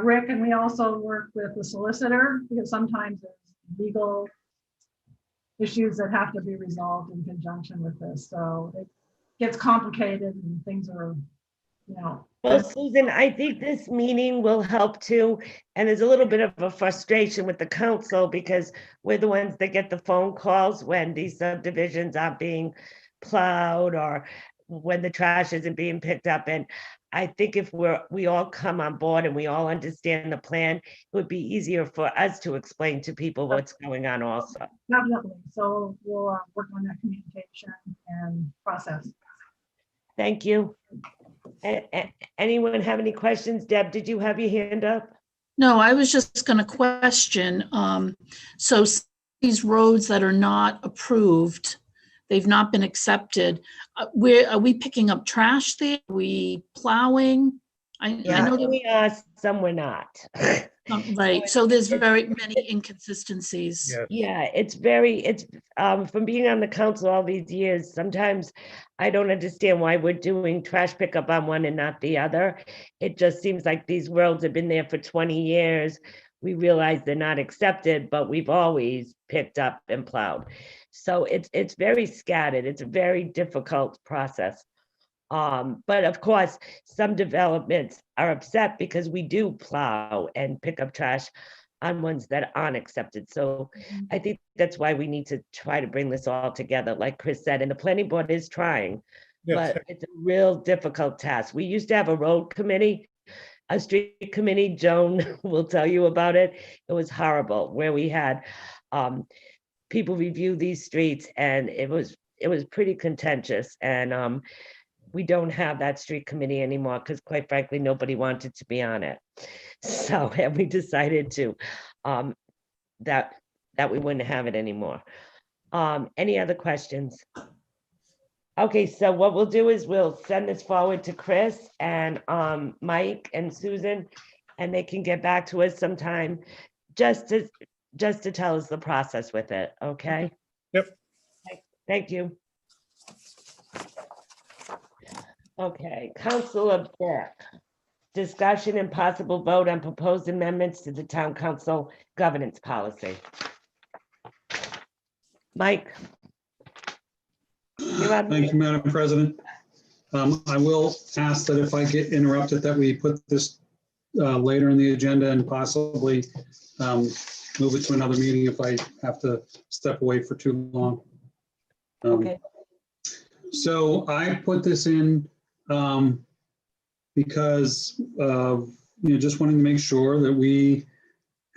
P: Rick, and we also work with the solicitor because sometimes there's legal issues that have to be resolved in conjunction with this. So it gets complicated and things are, you know.
D: Well, Susan, I think this meeting will help too. And there's a little bit of a frustration with the council because we're the ones that get the phone calls when these subdivisions aren't being plowed or when the trash isn't being picked up. And I think if we all come on board and we all understand the plan, it would be easier for us to explain to people what's going on also.
P: Definitely. So we'll work on that communication and process.
D: Thank you. Anyone have any questions? Deb, did you have your hand up?
A: No, I was just going to question, so these roads that are not approved, they've not been accepted, are we picking up trash there? Are we plowing? I know that
D: we are, some we're not.
A: Right, so there's very many inconsistencies.
D: Yeah, it's from being on the council all these years, sometimes I don't understand why we're doing trash pickup on one and not the other. It just seems like these roads have been there for 20 years. We realize they're not accepted, but we've always picked up and plowed. So it's very scattered. It's a very difficult process. But of course, some developments are upset because we do plow and pick up trash on ones that aren't accepted. So I think that's why we need to try to bring this all together, like Chris said, and the planning board is trying, but it's a real difficult task. We used to have a road committee, a street committee. Joan will tell you about it. It was horrible, where we had people review these streets, and it was pretty contentious. And we don't have that street committee anymore because, quite frankly, nobody wanted to be on it. So and we decided to that we wouldn't have it anymore. Any other questions? Okay, so what we'll do is we'll send this forward to Chris and Mike and Susan, and they can get back to us sometime just to tell us the process with it. Okay.
H: Yep.
D: Thank you. Okay, Councilor Burk, discussion and possible vote on proposed amendments to the town council governance policy. Mike.
C: Thank you, Madam President. I will ask that if I get interrupted, that we put this later in the agenda and possibly move it to another meeting if I have to step away for too long.
D: Okay.
C: So I put this in because just wanting to make sure that we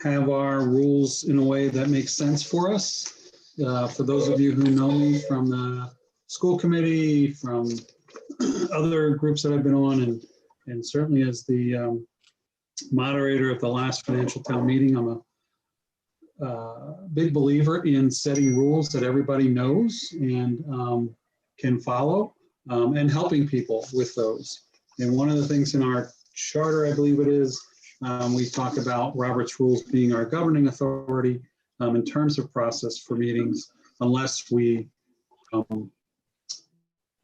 C: have our rules in a way that makes sense for us. For those of you who know me from the school committee, from other groups that I've been on, and certainly as the moderator of the last financial town meeting, I'm a big believer in setting rules that everybody knows and can follow. And helping people with those. And one of the things in our charter, I believe it is, we talk about Robert's rules being our governing authority in terms of process for meetings, unless we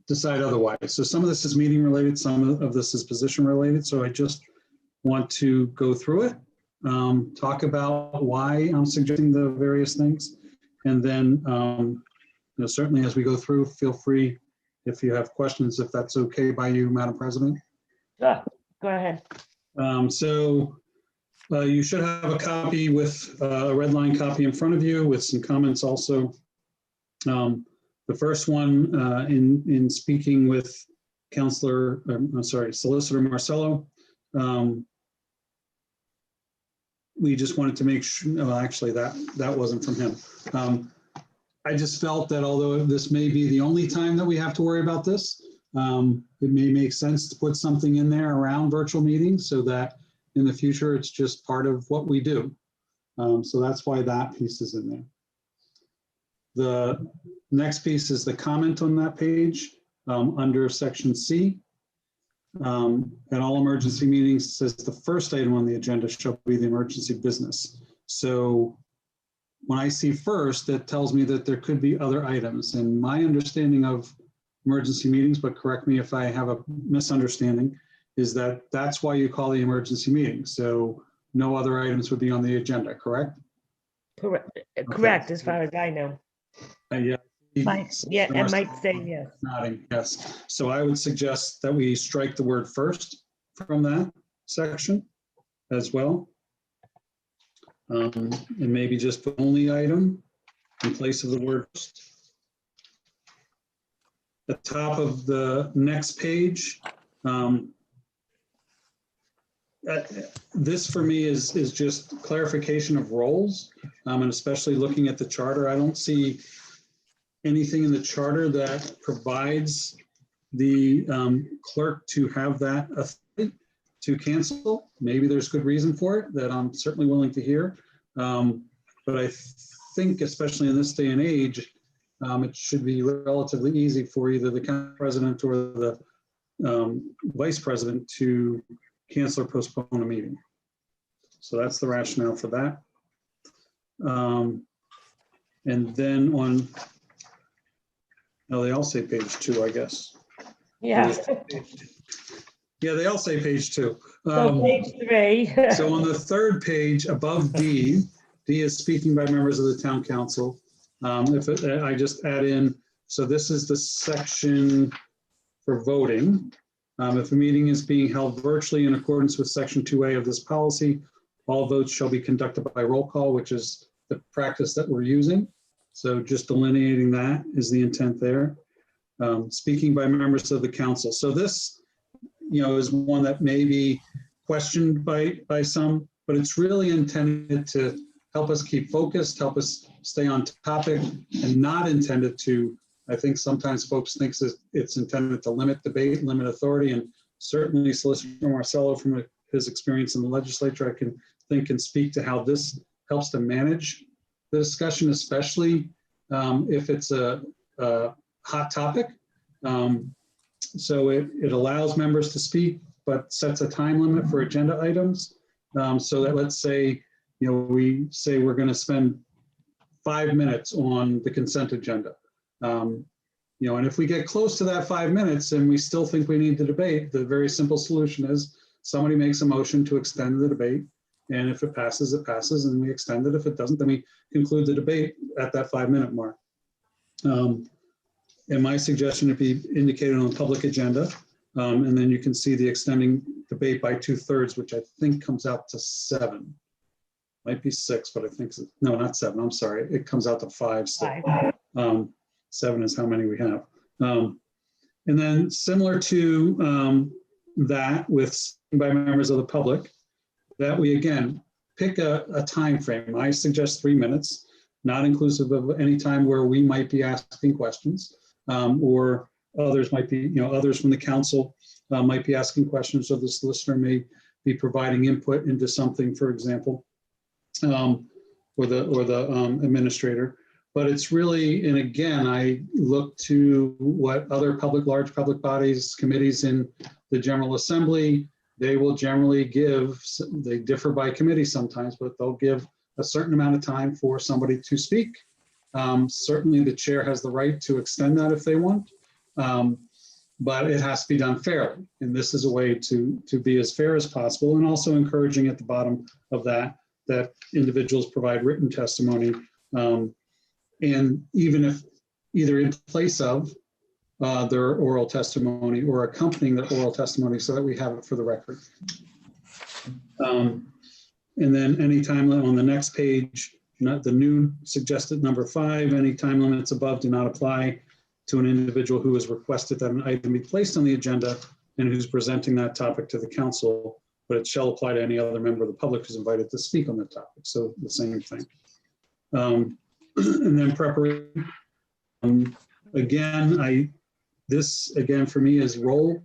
C: decide otherwise. So some of this is meeting related, some of this is position related. So I just want to go through it, talk about why I'm suggesting the various things. And then certainly as we go through, feel free if you have questions, if that's okay by you, Madam President.
D: Go ahead.
C: So you should have a copy with a red line copy in front of you with some comments also. The first one in speaking with Solicitor Marcello, we just wanted to make sure, no, actually that wasn't from him. I just felt that although this may be the only time that we have to worry about this, It may make sense to put something in there around virtual meetings so that in the future, it's just part of what we do. So that's why that piece is in there. The next piece is the comment on that page under section C. At all emergency meetings, says the first item on the agenda shall be the emergency business. So when I see first, that tells me that there could be other items. And my understanding of emergency meetings, but correct me if I have a misunderstanding, is that that's why you call the emergency meeting. So no other items would be on the agenda, correct?
D: Correct, as far as I know.
C: Yeah.
D: Yeah, and might say yes.
C: Nodding, yes. So I would suggest that we strike the word first from that section as well. And maybe just put only item in place of the word first. At the top of the next page, this for me is just clarification of roles, and especially looking at the charter. I don't see anything in the charter that provides the clerk to have that authority to cancel. Maybe there's good reason for it that I'm certainly willing to hear. But I think, especially in this day and age, it should be relatively easy for either the council president or the vice president to cancel or postpone a meeting. So that's the rationale for that. And then on, oh, they all say page 2, I guess.
D: Yeah.
C: Yeah, they all say page 2.
D: So page 3.
C: So on the third page above D, D is speaking by members of the town council. I just add in, so this is the section for voting. If a meeting is being held virtually in accordance with section 2A of this policy, all votes shall be conducted by roll call, which is the practice that we're using. So just delineating that is the intent there. Speaking by members of the council. So this, is one that may be questioned by some, but it's really intended to help us keep focused, help us stay on topic, and not intended to, I think sometimes folks think it's intended to limit debate, limit authority, and certainly Solicitor Marcello, from his experience in the legislature, I can think and speak to how this helps to manage the discussion, especially if it's a hot topic. So it allows members to speak, but sets a time limit for agenda items. So that, let's say, we say we're going to spend 5 minutes on the consent agenda. And if we get close to that 5 minutes and we still think we need to debate, the very simple solution is somebody makes a motion to extend the debate. And if it passes, and we extend it. If it doesn't, then we conclude the debate at that 5-minute mark. And my suggestion would be indicated on the public agenda. And then you can see the extending debate by 2/3, which I think comes out to 7. Might be 6, but I think, no, not 7, I'm sorry. It comes out to 5. So, 7 is how many we have. And then similar to that with by members of the public, that we again pick a time frame. I suggest 3 minutes, not inclusive of any time where we might be asking questions, or others might be, others from the council might be asking questions, or the solicitor may be providing input into something, for example, or the administrator. But it's really, and again, I look to what other large public bodies, committees in the General Assembly, they will generally give, they differ by committee sometimes, but they'll give a certain amount of time for somebody to speak. Certainly the chair has the right to extend that if they want, but it has to be done fairly. And this is a way to be as fair as possible, and also encouraging at the bottom of that individuals provide written testimony. And even if either in place of their oral testimony or accompanying their oral testimony, so that we have it for the record. And then any time limit on the next page, the new suggested number 5, any time limits above do not apply to an individual who has requested that an item be placed on the agenda and who's presenting that topic to the council, but it shall apply to any other member of the public who's invited to speak on the topic. So the same thing. And then preparation. Again, This, again, for me is role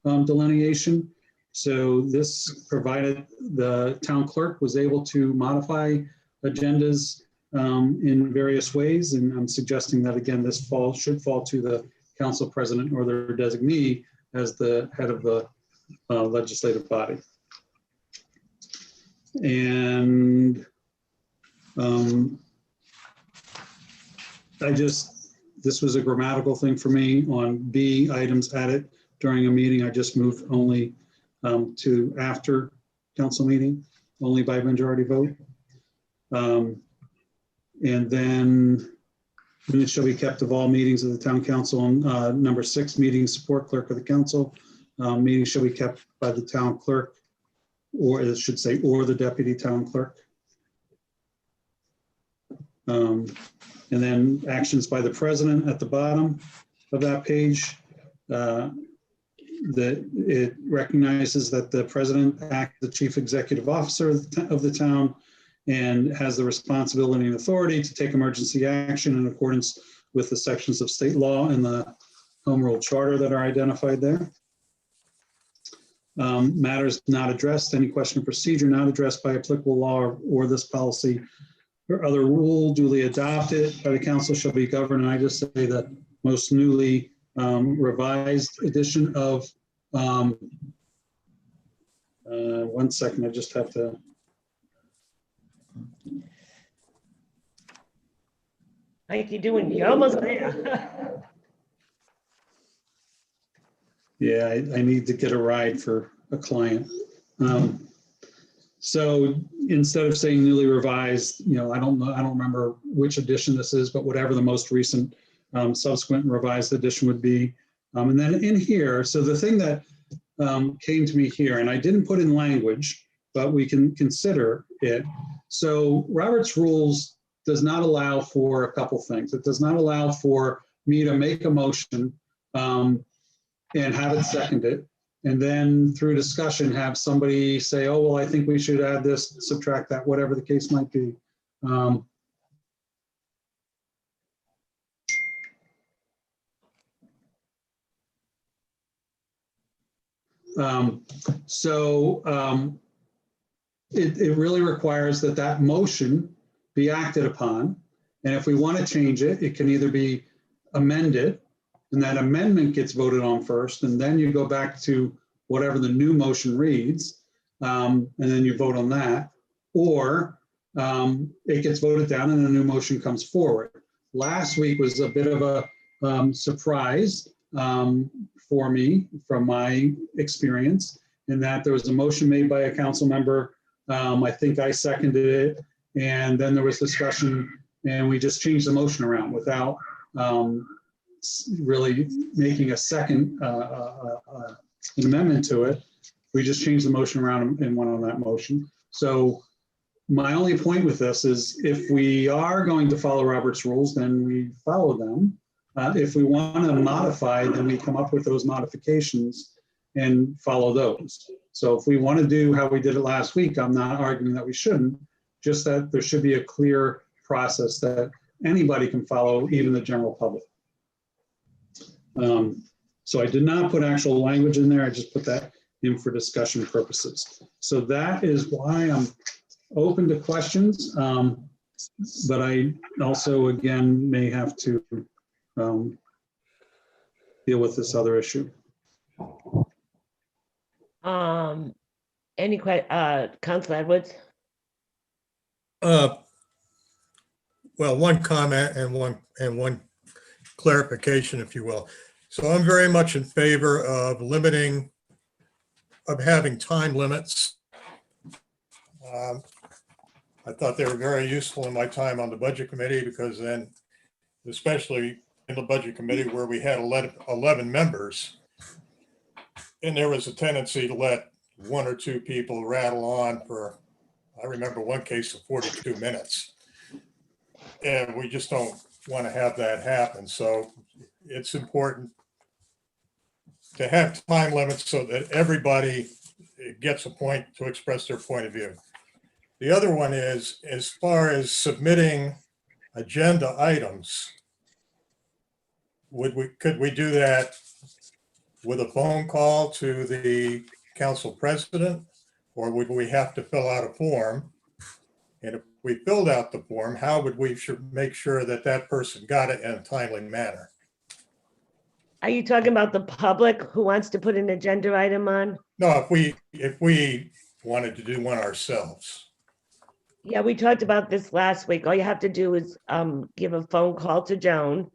C: delineation. So this provided the town clerk was able to modify agendas in various ways. And I'm suggesting that, again, this should fall to the council president or their designee as the head of the legislative body. And this was a grammatical thing for me on B, items added during a meeting. I just moved only to after council meeting, only by majority vote. And then minutes shall be kept of all meetings of the town council. On number 6, meeting support clerk of the council. Meetings shall be kept by the town clerk, or it should say, or the deputy town clerk. And then actions by the president at the bottom of that page. That it recognizes that the president acts the chief executive officer of the town and has the responsibility and authority to take emergency action in accordance with the sections of state law and the home rule charter that are identified there. Matters not addressed, any question of procedure not addressed by applicable law or this policy or other rule duly adopted by the council shall be governed. And I just say that most newly revised edition of, 1 second, I just have to.
D: Like you're almost there.
C: Yeah, I need to get a ride for a client. So instead of saying newly revised, I don't remember which edition this is, but whatever the most recent subsequent revised edition would be. And then in here, so the thing that came to me here, and I didn't put in language, but we can consider it. So Robert's rules does not allow for a couple things. It does not allow for me to make a motion and have it seconded, and then through discussion have somebody say, oh, well, I think we should add this, subtract that, whatever the case might be. It really requires that motion be acted upon. And if we want to change it, it can either be amended, and that amendment gets voted on first, and then you go back to whatever the new motion reads, and then you vote on that, or it gets voted down and a new motion comes forward. Last week was a bit of a surprise for me, from my experience, in that there was a motion made by a council member. I think I seconded it, and then there was discussion, and we just changed the motion around without really making a second an amendment to it. We just changed the motion around and went on that motion. So my only point with this is, if we are going to follow Robert's rules, then we follow them. If we want to modify, then we come up with those modifications and follow those. So if we want to do how we did it last week, I'm not arguing that we shouldn't, just that there should be a clear process that anybody can follow, even the general public. So I did not put actual language in there. I just put that in for discussion purposes. So that is why I'm open to questions. But I also, again, may have to deal with this other issue.
D: Any Councilor Edwards?
J: Well, one comment and one clarification, if you will. So I'm very much in favor of having time limits. I thought they were very useful in my time on the budget committee, because then, especially in the budget committee where we had 11 members, and there was a tendency to let one or two people rattle on for, I remember one case of 42 minutes. And we just don't want to have that happen. So it's important to have time limits so that everybody gets a point to express their point of view. The other one is, as far as submitting agenda items, could we do that with a phone call to the council president? Or would we have to fill out a form? And if we filled out the form, how would we make sure that that person got it in a timely manner?
D: Are you talking about the public who wants to put an agenda item on?
J: No, if we wanted to do one ourselves.
D: Yeah, we talked about this last week. All you have to do is give a phone call to Joan.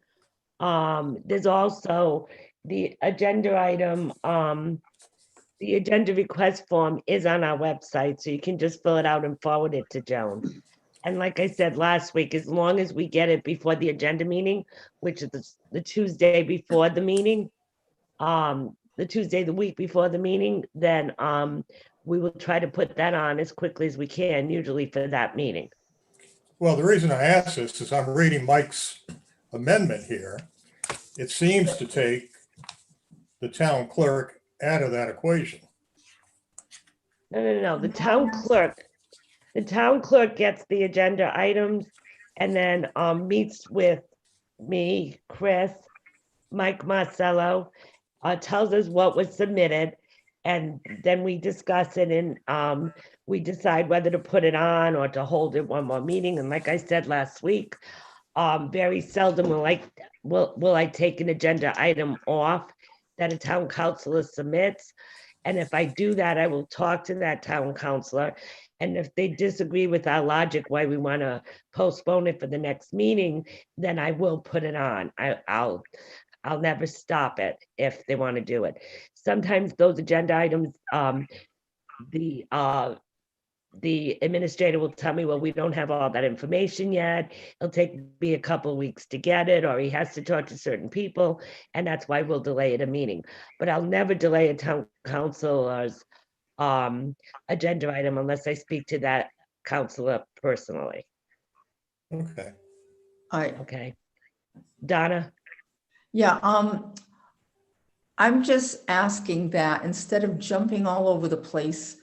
D: There's also the agenda item, the agenda request form is on our website, so you can just fill it out and forward it to Joan. And like I said last week, as long as we get it before the agenda meeting, which is the Tuesday before the meeting, the Tuesday, the week before the meeting, then we will try to put that on as quickly as we can, usually for that meeting.
J: Well, the reason I ask this is I'm reading Mike's amendment here. It seems to take the town clerk out of that equation.
D: No. The town clerk gets the agenda items and then meets with me, Chris, Mike Marcello, tells us what was submitted, and then we discuss it and we decide whether to put it on or to hold it one more meeting. And like I said last week, very seldom will I take an agenda item off that a town councilor submits. And if I do that, I will talk to that town councilor. And if they disagree with our logic why we want to postpone it for the next meeting, then I will put it on. I'll never stop it if they want to do it. Sometimes those agenda items, the administrator will tell me, well, we don't have all that information yet. It'll take me a couple of weeks to get it, or he has to talk to certain people, and that's why we'll delay it a meeting. But I'll never delay a town councilor's agenda item unless I speak to that councilor personally.
J: Okay.
D: Okay. Donna?
G: Yeah, I'm just asking that instead of jumping all over the place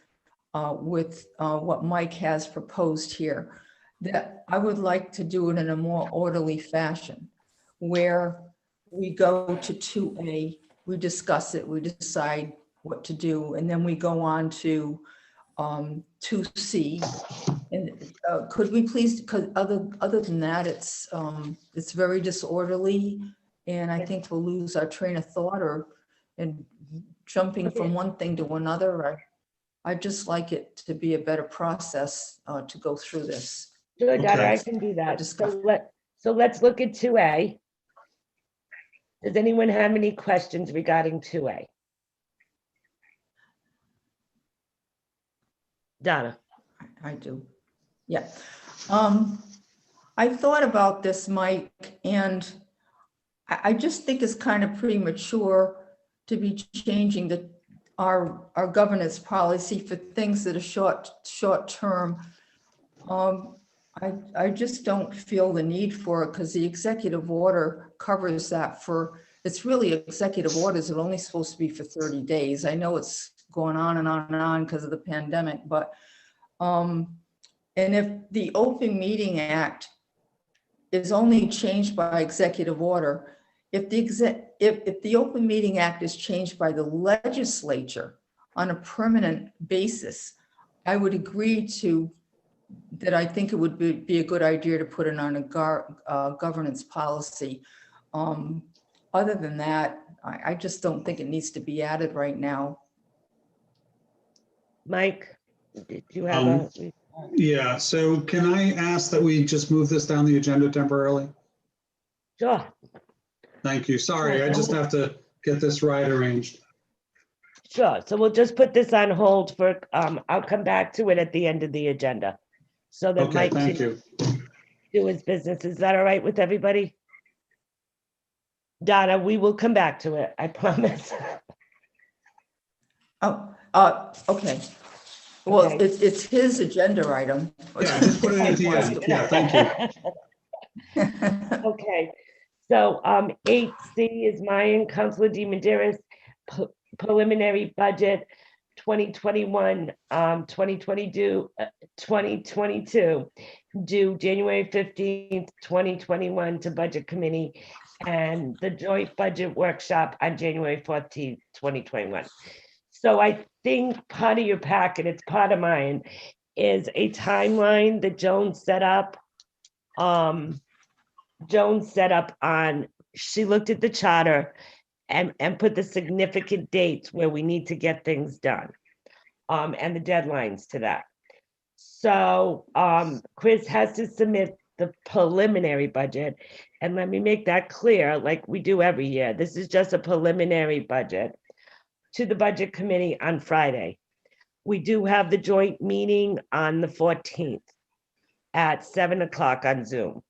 G: with what Mike has proposed here, that I would like to do it in a more orderly fashion, where we go to 2A, we discuss it, we decide what to do, and then we go on to 2C. And could we please, because other than that, it's very disorderly, and I think we'll lose our train of thought and jumping from one thing to another. I'd just like it to be a better process to go through this.
D: Sure, Donna, I can do that. So let's look at 2A. Does anyone have any questions regarding 2A? Donna?
G: I do. Yeah. I thought about this, Mike, and I just think it's kind of premature to be changing our governance policy for things that are short term. I just don't feel the need for it because the executive order covers that it's really executive orders are only supposed to be for 30 days. I know it's going on and on and on because of the pandemic, but and if the Open Meeting Act is only changed by executive order, if the Open Meeting Act is changed by the legislature on a permanent basis, I would agree to that. I think it would be a good idea to put it on a governance policy. Other than that, I just don't think it needs to be added right now.
D: Mike, did you have
C: Yeah, so can I ask that we just move this down the agenda temporarily?
D: Sure.
C: Thank you. Sorry, I just have to get this right arranged.
D: Sure. So we'll just put this on hold for, I'll come back to it at the end of the agenda. So that
C: Okay,
D: Mike
C: thank
D: can
C: you.
D: do his business. Is that all right with everybody? Donna, we will come back to it, I promise.
G: Okay. Well,
D: Okay.
G: it's his agenda item.
C: Yeah, just put it at the end. Yeah, thank you.
D: Okay, so 8C is mine, Councilor deMedeiros, preliminary budget 2021, 2022, due January 15th, 2021 to Budget Committee, and the joint budget workshop on January 14th, 2021. So I think part of your packet, it's part of mine, is a timeline that Joan set up. She looked at the charter and put the significant dates where we need to get things done, and the deadlines to that. So Chris has to submit the preliminary budget, and let me make that clear, like we do every year. This is just a preliminary budget to the Budget Committee on Friday. We do have the joint meeting on the 14th at 7 o'clock on Zoom.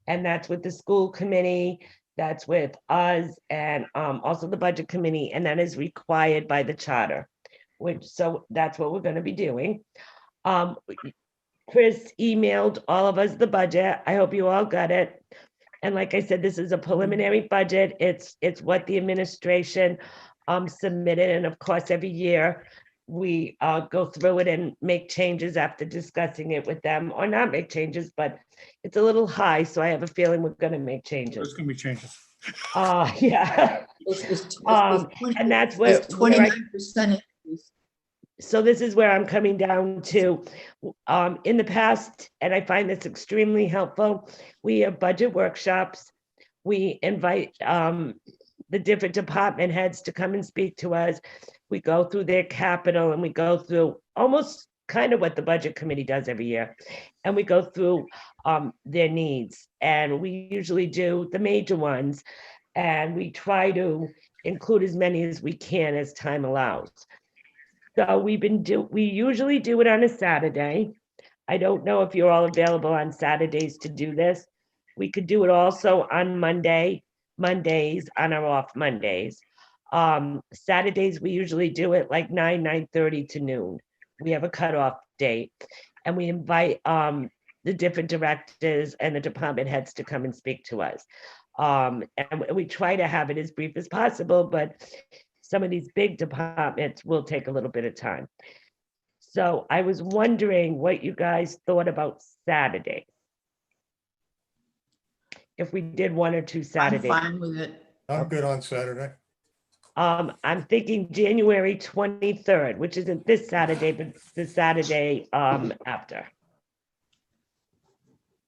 D: And that's with the school committee, that's with us, and also the Budget Committee, and that is required by the charter, so that's what we're gonna be doing. Chris emailed all of us the budget. I hope you all got it. And like I said, this is a preliminary budget. It's what the administration submitted, and of course, every year we go through it and make changes after discussing it with them, or not make changes, but it's a little high, so I have a feeling we're gonna make changes.
H: There's gonna be changes.
D: Yeah. And that's what
G: 29% increase.
D: So this is where I'm coming down to. In the past, and I find this extremely helpful, we have budget workshops. We invite the different department heads to come and speak to us. We go through their capital, and we go through almost kind of what the Budget Committee does every year. And we go through their needs, and we usually do the major ones, and we try to include as many as we can as time allows. So we usually do it on a Saturday. I don't know if you're all available on Saturdays to do this. We could do it also on Mondays on our off Mondays. Saturdays, we usually do it like 9:30 to noon. We have a cutoff date, and we invite the different directors and the department heads to come and speak to us. And we try to have it as brief as possible, but some of these big departments will take a little bit of time. So I was wondering what you guys thought about Saturday. If we did 1 or 2
G: I'm
D: Saturdays.
G: fine with it.
J: I'm good on Saturday.
D: I'm thinking January 23rd, which isn't this Saturday, but the Saturday after.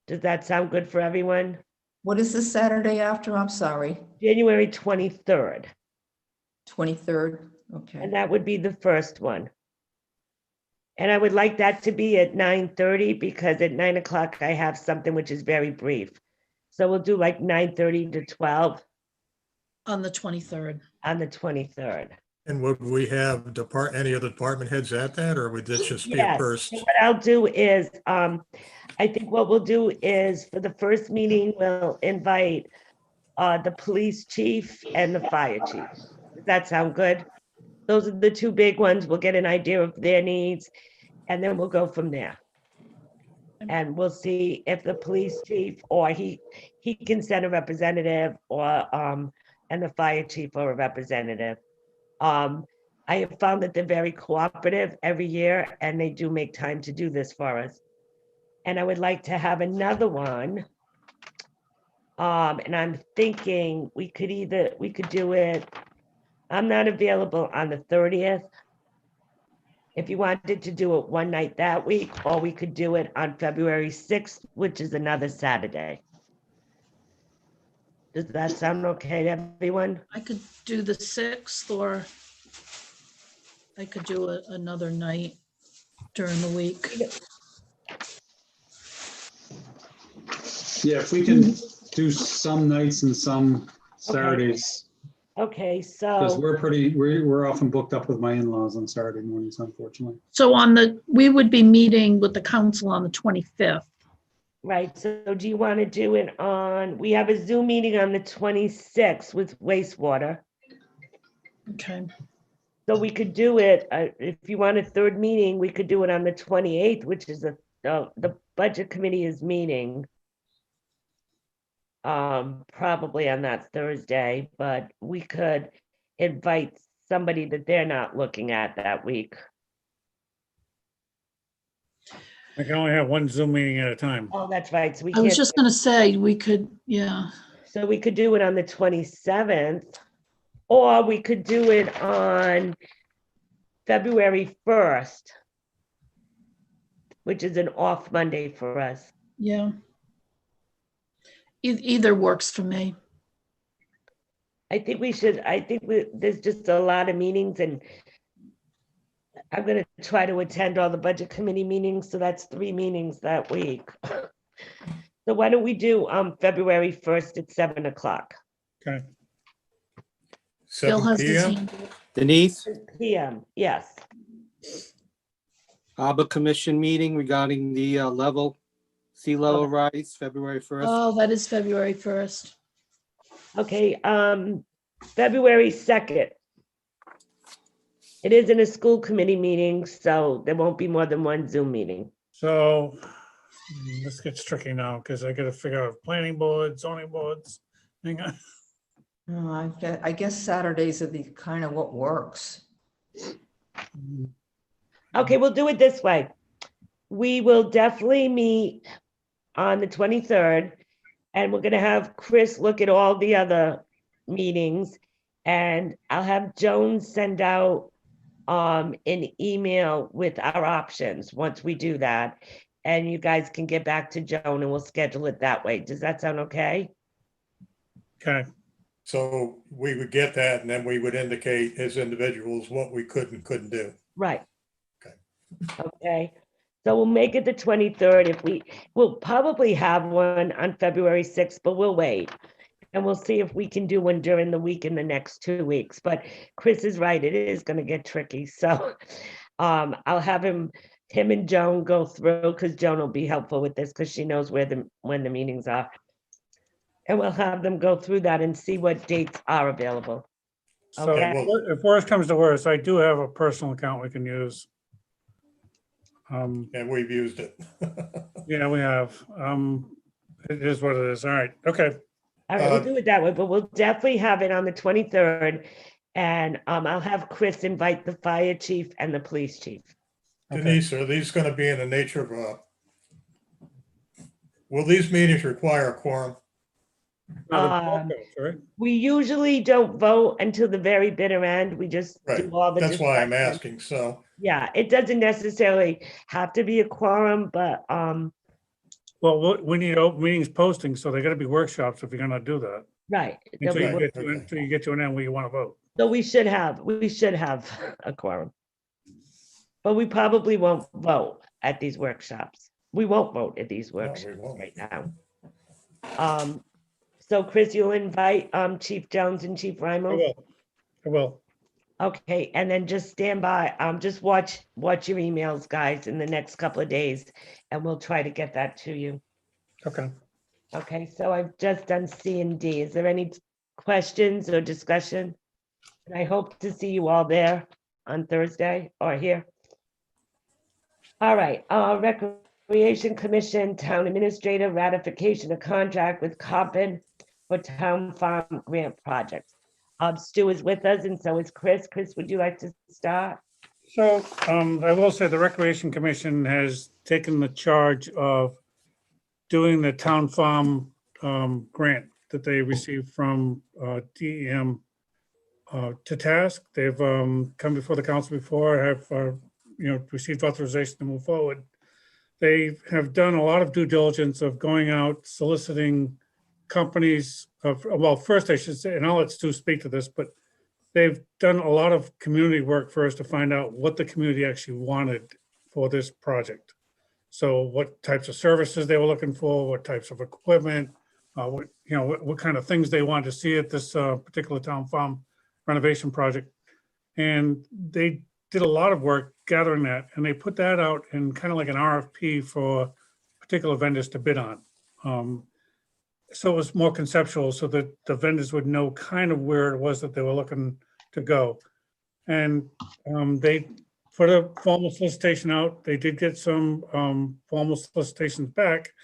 D: Does that sound good for everyone?
G: What is the Saturday after? I'm sorry.
D: January 23rd.
G: 23rd, okay.
D: And that would be the first one. And I would like that to be at 9:30, because at 9 o'clock I have something which is very brief. So we'll do like 9:30 to 12
A: On the 23rd.
D: on the 23rd.
J: And would we have any of the department heads at that, or would this just be a
D: Yes,
J: first?
D: so what I'll do is, I think what we'll do is, for the first meeting, we'll invite the police chief and the fire chief. Does that sound good? Those are the two big ones. We'll get an idea of their needs, and then we'll go from there. And we'll see if the police chief, or he can send a representative, or and the fire chief or a representative. I have found that they're very cooperative every year, and they do make time to do this for us. And I would like to have another one. And I'm thinking we could do it. I'm not available on the 30th. If you wanted to do it one night that week, or we could do it on February 6th, which is another Saturday. Does that sound okay to everyone?
A: I could do the 6th, or I could do it another night during the week.
C: Yeah, if we can do some nights and some Saturdays,
D: Okay,
C: because
D: so,
C: we're often booked up with my in-laws on Saturday mornings, unfortunately.
A: So we would be meeting with the council on the 25th.
D: right, so do you want to do it on, we have a Zoom meeting on the 26th with wastewater.
A: Okay.
D: So we could do it, if you want a third meeting, we could do it on the 28th, which is the budget committee is meeting. Probably on that Thursday, but we could invite somebody that they're not looking at that week.
H: I can only have one Zoom meeting at a time.
D: Oh, that's right. So we
A: I was
D: can't,
A: just gonna say, we could, yeah,
D: so we could do it on the 27th, or we could do it on February 1st, which is an off Monday for us.
A: yeah. Either works for me.
D: I think there's just a lot of meetings, and I'm gonna try to attend all the budget committee meetings, so that's 3 meetings that week. So why don't we do February 1st at 7 o'clock
H: Okay.
A: Bill
J: 7
A: has his
J: PM?
A: hand up.
M: Denise,
D: PM? Yes.
M: Harbor Commission meeting regarding the sea level rise, February 1st.
A: Oh, that is February 1st.
D: Okay, February 2nd. It isn't a school committee meeting, so there won't be more than one Zoom meeting.
H: So this gets tricky now because I got to figure out planning board, zoning boards. Hang on.
G: Oh, I guess Saturdays are the kind of what works.
D: Okay, we'll do it this way. We will definitely meet on the 23rd, and we're gonna have Chris look at all the other meetings, and I'll have Joan send out an email with our options once we do that. And you guys can get back to Joan and we'll schedule it that way. Does that sound okay?
H: Okay.
J: So we would get that and then we would indicate as individuals what we could and couldn't do.
D: Right.
J: Okay.
D: Okay, so we'll make it the 23rd. We'll probably have one on February 6th, but we'll wait. And we'll see if we can do one during the week in the next 2 weeks. But Chris is right, it is gonna get tricky. So I'll have him and Joan go through, because Joan will be helpful with this because she knows when the meetings are. And we'll have them go through that and see what dates are available.
H: So
D: Okay.
H: if worst comes to worst, I do have a personal account we can use.
J: And we've used it.
H: Yeah, we have. It is what it is. All right. Okay.
D: All right, we'll do it that way, but we'll definitely have it on the 23rd. And I'll have Chris invite the fire chief and the police chief.
J: Denise, are these going to be in the nature of will these meetings require a quorum?
D: We usually don't vote until the very bitter end. We just do all the.
J: That's why I'm
D: discussion.
J: asking. So
D: Yeah, it doesn't necessarily have to be a quorum, but
H: Well, we need open meetings posting, so they got to be workshops if you're going to do that.
D: right.
H: Until
D: there'll be
H: you get to an end where you want to vote.
D: So we should have a quorum. But we probably won't vote at these workshops. We won't vote at these workshops right now. So Chris, you'll invite Chief Jones and Chief Ramos?
H: I will.
D: Okay, and then just stand by, just watch your emails, guys, in the next couple of days, and we'll try to get that to you.
H: Okay.
D: Okay, so I've just done C and D. Is there any questions or discussion? And I hope to see you all there on Thursday or here. All right, Recreation Commission, Town Administrator, ratification of contract with Coppin for Town Farm Grant Project. Stu is with us and so is Chris. Chris, would you like to start?
H: So I will say the Recreation Commission has taken the charge of doing the town farm grant that they received from DEM to task. They've come before the council before, have received authorization to move forward. They have done a lot of due diligence of going out soliciting companies of, well, first I should say, and I'll let Stu speak to this, but they've done a lot of community work first to find out what the community actually wanted for this project. So what types of services they were looking for, what types of equipment, what kind of things they wanted to see at this particular town farm renovation project. And they did a lot of work gathering that, and they put that out in kind of like an RFP for particular vendors to bid on. So it was more conceptual so that the vendors would know kind of where it was that they were looking to go. And they put a formal solicitation out. They did get some formal solicitations back,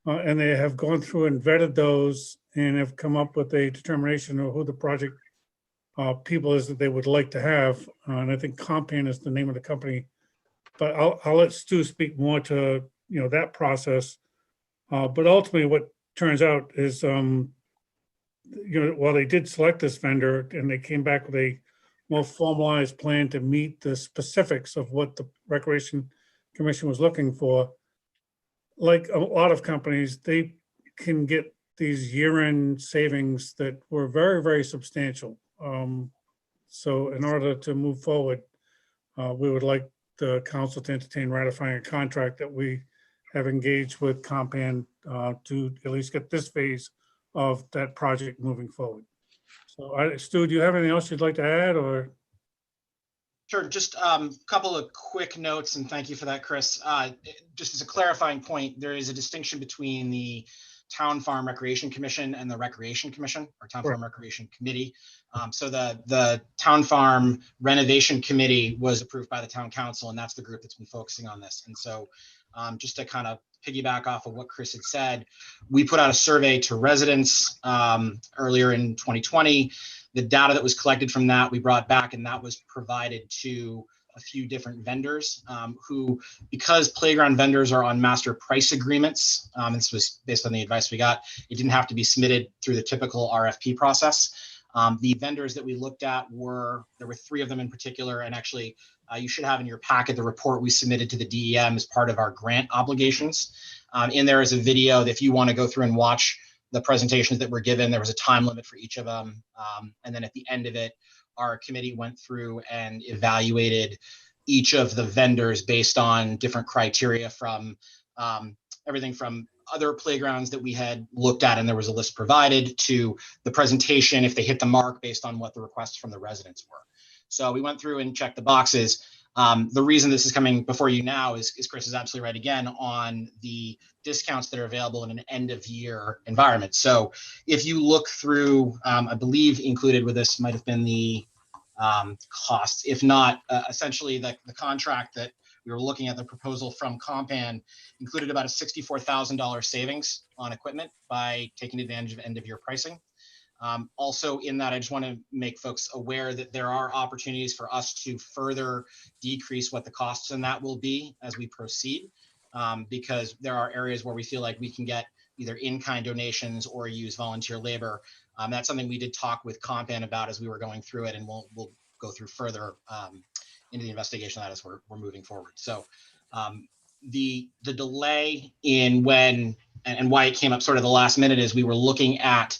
H: and they have gone through and vetted those and have come up with a determination of who the project people is that they would like to have. And I think Compan is the name of the company But I'll let Stu speak more to, that process. But ultimately what turns out is, while they did select this vendor and they came back with a more formalized plan to meet the specifics of what the Recreation Commission was looking for, like a lot of companies, they can get these year-end savings that were very, very substantial. So in order to move forward, we would like the council to entertain ratifying a contract that we have engaged with Compan to at least get this phase of that project moving forward. So Stu, do you have anything else you'd like to add, or?
Q: Sure, just a couple of quick notes, and thank you for that, Chris. Just as a clarifying point, there is a distinction between the Town Farm Recreation Commission and the Recreation Commission, or Town Farm Recreation Committee. So the Town Farm Renovation Committee was approved by the Town Council, and that's the group that's been focusing on this. And so just to kind of piggyback off of what Chris had said, we put out a survey to residents earlier in 2020. The data that was collected from that, we brought back, and that was provided to a few different vendors who, because playground vendors are on master price agreements, this was based on the advice we got, it didn't have to be submitted through the typical RFP process. The vendors that we looked at there were 3 of them in particular, and actually you should have in your packet the report we submitted to the DEM as part of our grant obligations. In there is a video that if you want to go through and watch the presentations that were given, there was a time limit for each of them. And then at the end of it, our committee went through and evaluated each of the vendors based on different criteria from everything from other playgrounds that we had looked at, and there was a list provided, to the presentation, if they hit the mark based on what the requests from the residents were. So we went through and checked the boxes. The reason this is coming before you now is Chris is absolutely right again on the discounts that are available in an end of year environment. So if you look through, I believe included with this might have been the costs. If not, essentially the contract that we were looking at, the proposal from Compan, included about a $64,000 savings on equipment by taking advantage of end of year pricing. Also in that, I just want to make folks aware that there are opportunities for us to further decrease what the costs in that will be as we proceed, because there are areas where we feel like we can get either in-kind donations or use volunteer labor. That's something we did talk with Compan about as we were going through it, and we'll go through further into the investigation of that as we're moving forward. So the delay in when and why it came up sort of the last minute is we were looking at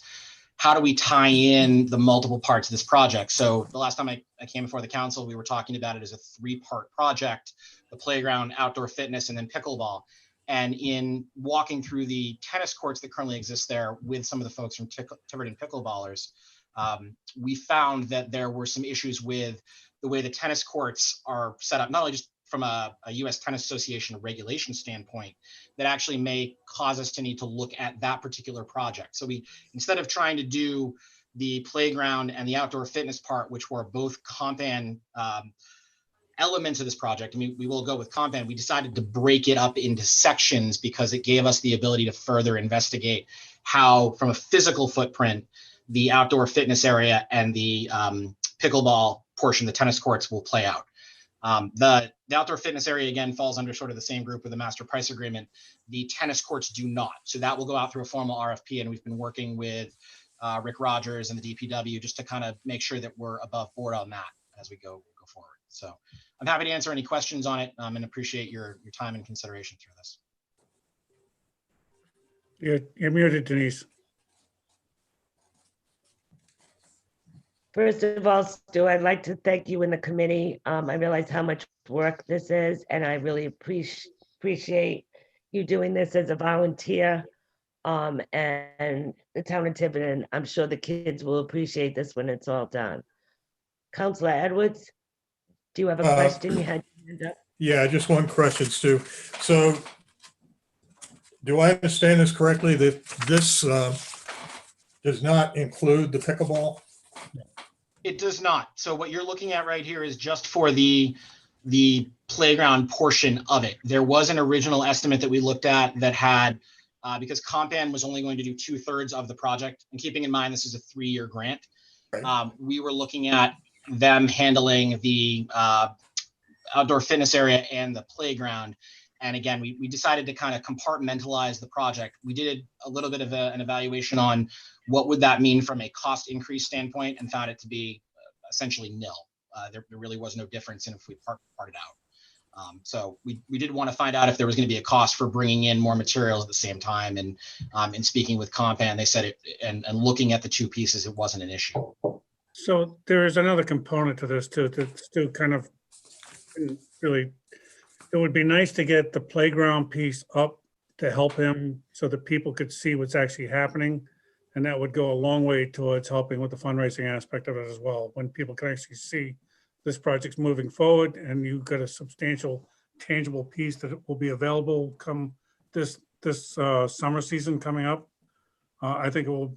Q: how do we tie in the multiple parts of this project. So the last time I came before the council, we were talking about it as a 3-part project: the playground, outdoor fitness, and then pickleball. And in walking through the tennis courts that currently exist there with some of the folks from Tiverton pickleballers, we found that there were some issues with the way the tennis courts are set up, not only just from a U.S. Tennis Association regulation standpoint, that actually may cause us to need to look at that particular project. So we, instead of trying to do the playground and the outdoor fitness part, which were both Compan elements of this project, I mean, we will go with Compan, we decided to break it up into sections because it gave us the ability to further investigate how, from a physical footprint, the outdoor fitness area and the pickleball portion, the tennis courts, will play out. The outdoor fitness area, again, falls under sort of the same group with the master price agreement. The tennis courts do not. So that will go out through a formal RFP, and we've been working with Rick Rogers and the DPW just to kind of make sure that we're above board on that as we go forward. So I'm happy to answer any questions on it, and appreciate your time and consideration through this.
H: You're muted, Denise.
D: First of all, Stu, I'd like to thank you and the committee. I realize how much work this is, and I really appreciate you doing this as a volunteer. And the town of Tiverton, I'm sure the kids will appreciate this when it's all done. Councilor Edwards, do you have a question? You had your hand up.
J: Yeah, just one question, Stu. So do I understand this correctly, that this does not include the pickleball?
Q: It does not. So what you're looking at right here is just for the playground portion of it. There was an original estimate that we looked at that had, because Compan was only going to do 2/3 of the project, and keeping in mind this is a 3-year grant, we were looking at them handling the outdoor fitness area and the playground. And again, we decided to kind of compartmentalize the project. We did a little bit of an evaluation on what would that mean from a cost increase standpoint, and found it to be essentially nil. There really was no difference in if we parted out. So we did want to find out if there was going to be a cost for bringing in more materials at the same time. And in speaking with Compan, they said it, and looking at the two pieces, it wasn't an issue.
H: So there is another component to this too, that's still kind of really, it would be nice to get the playground piece up to help him so that people could see what's actually happening. And that would go a long way towards helping with the fundraising aspect of it as well. When people can actually see this project's moving forward and you've got a substantial, tangible piece that will be available come this summer season coming up. I think it will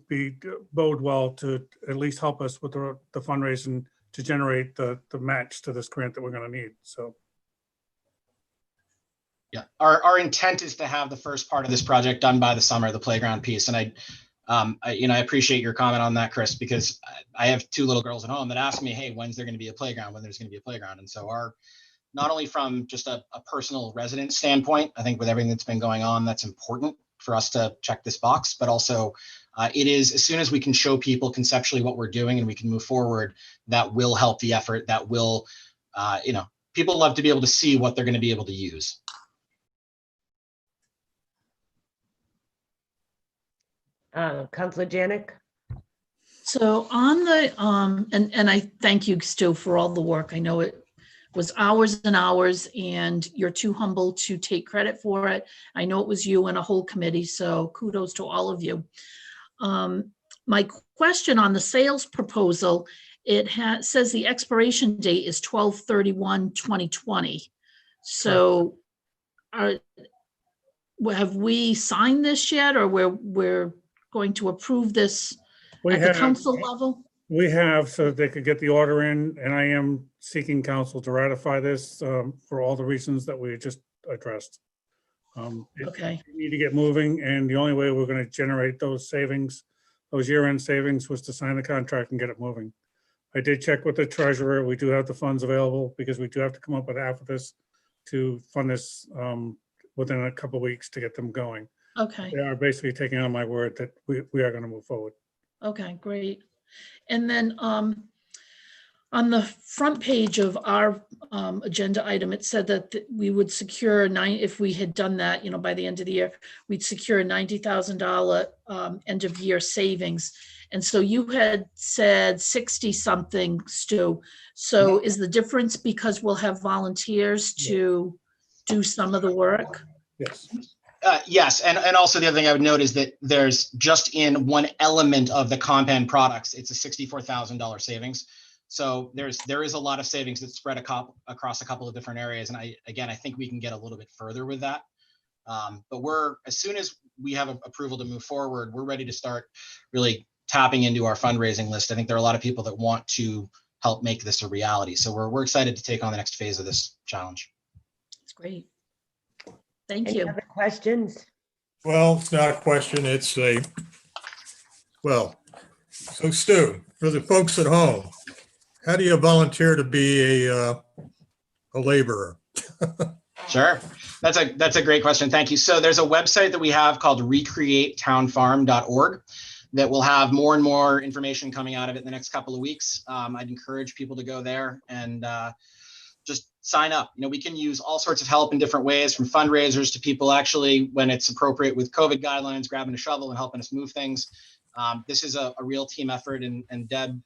H: bode well to at least help us with the fundraising to generate the match to this grant that we're going to need. So.
Q: Yeah, our intent is to have the first part of this project done by the summer, the playground piece. And I appreciate your comment on that, Chris, because I have two little girls at home that ask me, hey, when's there going to be a playground, when there's going to be a playground. And so not only from just a personal resident standpoint, I think with everything that's been going on, that's important for us to check this box, but also it is, as soon as we can show people conceptually what we're doing and we can move forward, that will help the effort. That will, people love to be able to see what they're going to be able to use.
D: Councilor Janick?
A: So on the, and I thank you, Stu, for all the work. I know it was hours and hours, and you're too humble to take credit for it. I know it was you and a whole committee, so kudos to all of you. My question on the sales proposal, it says the expiration date is 12/31/2020. So have we signed this yet, or we're going to approve this at the council level?
H: We have, so that they could get the order in, and I am seeking council to ratify this for all the reasons that we just addressed.
A: Okay.
H: We need to get moving, and the only way we're going to generate those savings, those year-end savings, was to sign the contract and get it moving. I did check with the treasurer. We do have the funds available because we do have to come up with half of this to fund this within a couple of weeks to get them going.
A: Okay.
H: They are basically taking on my word that we are going to move forward.
A: Okay, great. And then on the front page of our agenda item, it said that we would secure if we had done that, by the end of the year, we'd secure a $90,000 end of year savings. And so you had said 60 something, Stu. So is the difference because we'll have volunteers to do some of the work?
H: Yes.
Q: Yes, and also the other thing I would note is that there's just in one element of the Compan products, it's a $64,000 savings. So there is a lot of savings that spread across a couple of different areas. And I think we can get a little bit further with that. But as soon as we have approval to move forward, we're ready to start really tapping into our fundraising list. I think there are a lot of people that want to help make this a reality. So we're excited to take on the next phase of this challenge.
A: That's great. Thank
D: Any
A: you.
D: other questions?
J: Well, it's not a question, it's so Stu, for the folks at home, how do you volunteer to be a laborer?
Q: Sure, that's a great question. Thank you. So there's a website that we have called recreatetownfarm.org that will have more and more information coming out of it in the next couple of weeks. I'd encourage people to go there and just sign up. We can use all sorts of help in different ways, from fundraisers to people actually, when it's appropriate with COVID guidelines, grabbing a shovel and helping us move things. This is a real team effort, and Deb,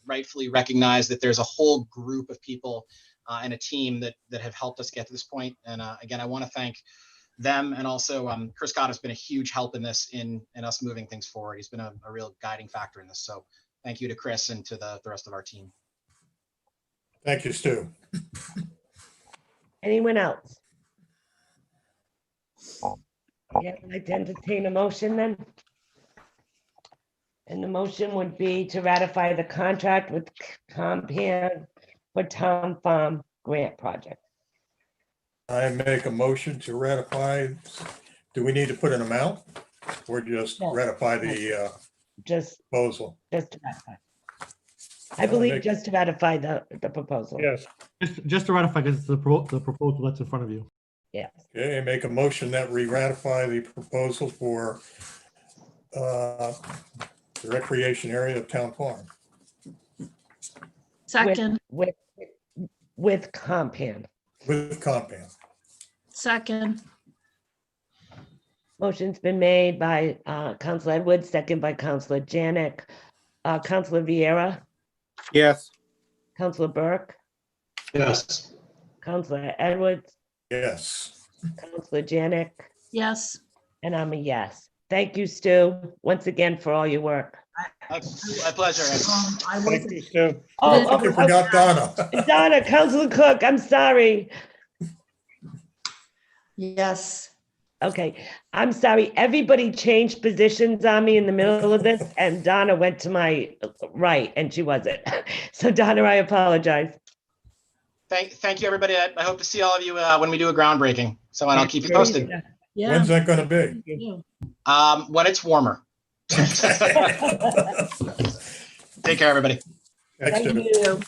Q: rightfully recognized that there's a whole group of people and a team that have helped us get to this point. And again, I want to thank them, and also Chris Scott has been a huge help in this, in us moving things forward. He's been a real guiding factor in this. So thank you to Chris and to the rest of our team.
J: Thank you, Stu.
D: Anyone else? Yeah, I'd like to entertain a motion then. And the motion would be to ratify the contract with Compan for Town Farm Grant Project.
J: I make a motion to ratify. Do we need to put an amount or just ratify the
D: Just
J: proposal?
D: to ratify. I believe just to ratify the proposal.
H: Yes.
F: Just to ratify, because it's the proposal that's in front of you.
D: Yes.
J: Okay, make a motion that we ratify the proposal for the recreation area of Town Farm.
A: Second,
D: With compound.
J: With compound.
A: second,
D: Motion's been made by Counselor Edwards, second by Counselor Janick. Counselor Vieira,
M: Yes.
D: Counselor Burk,
C: Yes.
D: Counselor Edwards,
J: Yes.
D: Counselor Janick,
A: yes.
D: and I'm a yes. Thank you, Stu, once again for all your work.
Q: My pleasure.
N: I
H: Thank
N: wasn't,
H: you, Stu.
J: Oh, you forgot Donna.
D: Donna, Counselor Cook, I'm sorry.
G: Yes.
D: Okay, I'm sorry. Everybody changed positions on me in the middle of this, and Donna went to my right, and she wasn't. So Donna, I apologize.
Q: Thank you, everybody. I hope to see all of you when we do a groundbreaking. So and I'll keep you posted.
A: Yeah.
J: When's that going to be?
Q: When it's warmer. Take care, everybody.
D: Thank you.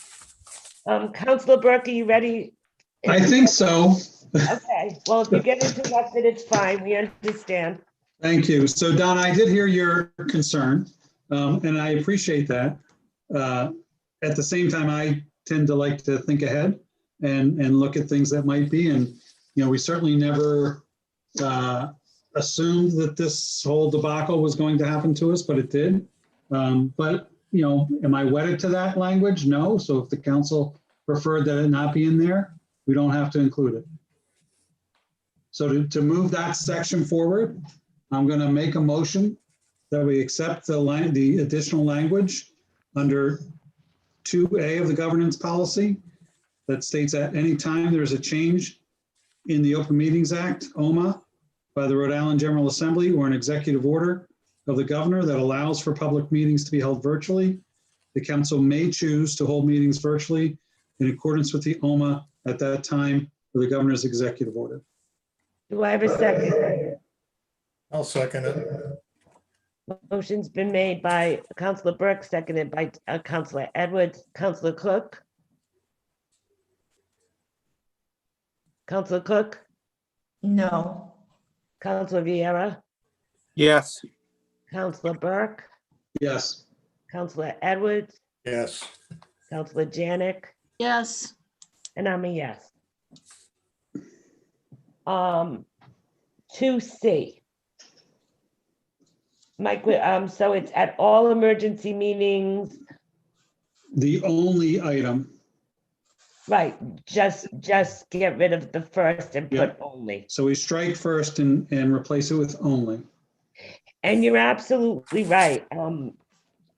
D: Counselor Burke, are you ready?
C: I think so.
D: Okay, well, if you get interrupted, it's fine. We understand.
C: Thank you. So Donna, I did hear your concern, and I appreciate that. At the same time, I tend to like to think ahead and look at things that might be. And, you know, we certainly never assumed that this whole debacle was going to happen to us, but it did. But, you know, am I wedded to that language? No. So if the council preferred that it not be in there, we don't have to include it. So to move that section forward, I'm going to make a motion that we accept the additional language under 2A of the governance policy that states at any time there is a change in the Open Meetings Act, OMA, by the Rhode Island General Assembly or an executive order of the governor that allows for public meetings to be held virtually, the council may choose to hold meetings virtually in accordance with the OMA at that time for the governor's executive order.
D: Do I have a second?
J: I'll second it.
D: Motion's been made by Counselor Burke, seconded by Counselor Edwards. Counselor Cook? Counselor Cook?
G: No.
D: Counselor Vieira?
M: Yes.
D: Counselor Burke?
C: Yes.
D: Counselor Edwards?
J: Yes.
D: Counselor Janick?
A: Yes.
D: And I'm a yes. 2C. Mike, so it's at all emergency meetings,
C: The only item,
D: right? Just get rid of the first and put only.
C: so we strike first and replace it with only.
D: And you're absolutely right.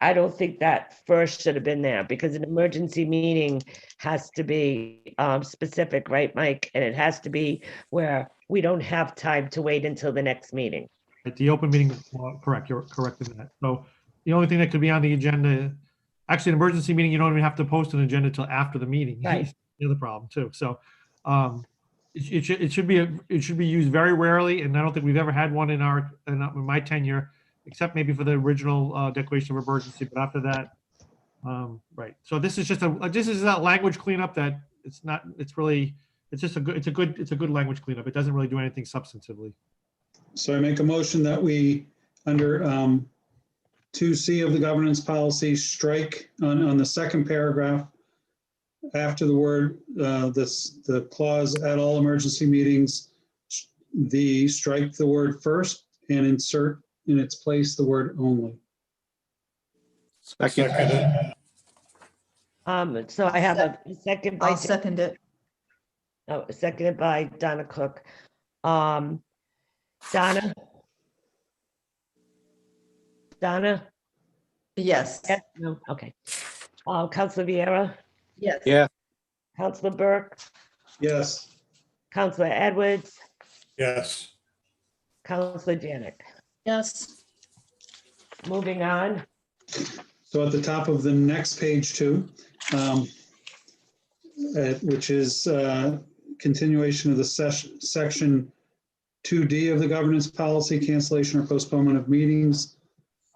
D: I don't think that first should have been there because an emergency meeting has to be specific, right, Mike? And it has to be where we don't have time to wait until the next meeting.
F: At the open meeting, correct, you're correct in that. So the only thing that could be on the agenda, actually, an emergency meeting, you don't even have to post an agenda till after the meeting.
D: Right.
F: The other problem too. So it should be used very rarely, and I don't think we've ever had one in my tenure, except maybe for the original declaration of emergency. But after that, right. So this is just that language cleanup that it's just a good language cleanup. It doesn't really do anything substantively.
C: So I make a motion that we, under 2C of the governance policy, strike on the second paragraph, after the word, the clause at all emergency meetings, strike the word first and insert in its place the word only.
J: Second it.
D: So I have a second by
G: I'll second it.
D: seconded by Donna Cook. Donna?
G: Yes.
D: Yes, no, okay. Counselor Vieira?
G: Yes.
M: Yeah.
D: Counselor Burke?
C: Yes.
D: Counselor Edwards?
J: Yes.
D: Counselor Janick?
A: Yes.
D: Moving on.
C: So at the top of the next page 2, which is continuation of the section 2D of the governance policy, cancellation or postponement of meetings.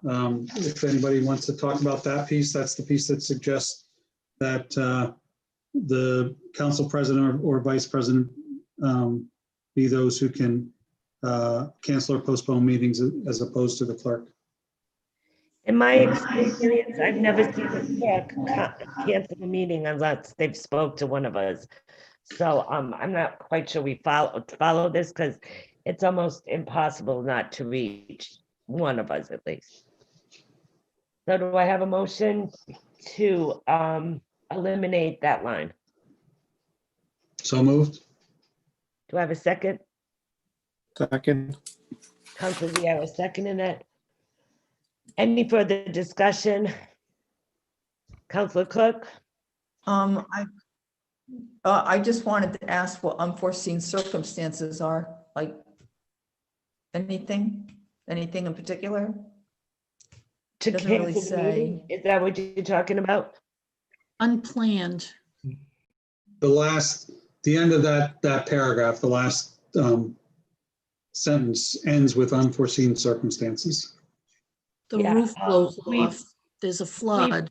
C: If anybody wants to talk about that piece, that's the piece that suggests that the council president or vice president be those who can cancel or postpone meetings as opposed to the clerk.
D: In my experience, I've never seen the clerk cancel a meeting unless they've spoke to one of us. So I'm not quite sure we follow this because it's almost impossible not to reach one of us at least. So do I have a motion to eliminate that line?
C: So moved.
D: Do I have a second?
M: Second.
D: Councilor Vieira seconding it. Any further discussion? Councilor Cook?
G: I just wanted to ask what unforeseen circumstances are, like anything in particular?
D: To
G: Doesn't really
D: cancel the meeting?
G: say.
D: Is that what you're talking about?
A: Unplanned.
C: The end of that paragraph, the last sentence ends with unforeseen circumstances.
A: The
D: Yeah,
A: roof blows
D: we've-
A: off. There's a flood.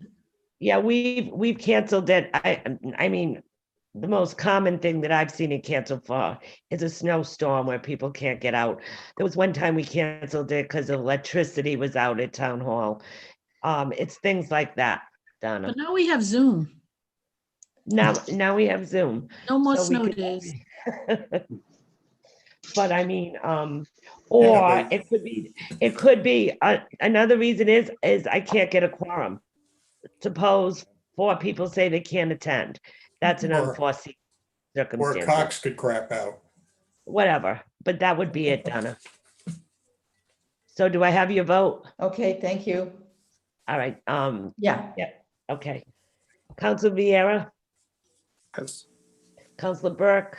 D: Yeah, we've canceled it. I mean, the most common thing that I've seen it canceled for is a snowstorm where people can't get out. There was one time we canceled it because electricity was out at town hall. It's things like that, Donna.
A: But now we have Zoom.
D: Now we have Zoom.
A: No more
D: So we
A: snow
D: could-
A: days.
D: But I mean, or it could be another reason is I can't get a quorum. Suppose 4 people say they can't attend. That's an
J: Or-
D: unforeseen
J: Or
D: circumstance.
J: Cox could crap out.
D: Whatever, but that would be it, Donna. So do I have your vote?
G: Okay, thank you.
D: All right,
G: Yeah,
D: okay. Councilor Vieira,
M: Yes.
D: Councilor Burke,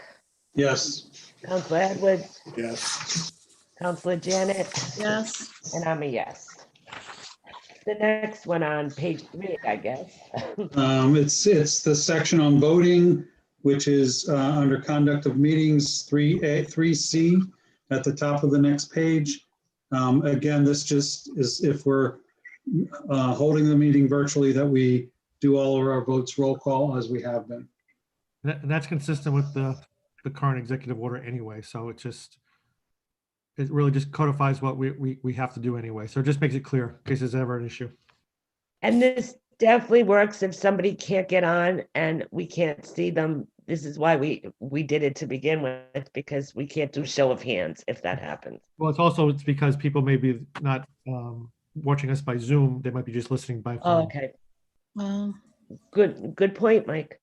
C: Yes.
D: Councilor Edwards,
J: Yes.
D: Councilor Janick,
A: Yes.
D: and I'm a yes. The next one on page 3, I guess.
C: It's the section on voting, which is under conduct of meetings 3C at the top of the next page. Again, this just is if we're holding the meeting virtually, that we do all of our votes roll call as we have been.
F: And that's consistent with the current executive order anyway, so it really just codifies what we have to do anyway. So it just makes it clear in case there's ever an issue.
D: And this definitely works if somebody can't get on and we can't see them. This is why we did it to begin with, because we can't do show of hands if that happens.
F: Well, it's because people may be not watching us by Zoom. They might be just listening by
D: Oh,
F: phone.
D: okay,
A: Well,
D: good point, Mike.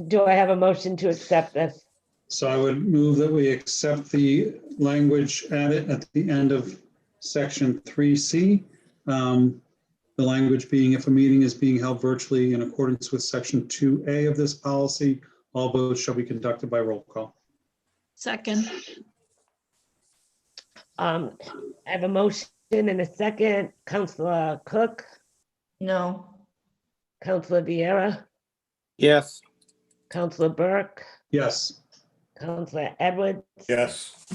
D: Do I have a motion to accept this?
C: So I would move that we accept the language added at the end of section 3C. The language being, if a meeting is being held virtually in accordance with section 2A of this policy, all votes shall be conducted by roll call.
A: second.
D: I have a motion and a second. Councilor Cook,
G: no,
D: Councilor Vieira,
M: Yes.
D: Councilor Burke,
C: Yes.
D: Councilor Edwards,
J: Yes.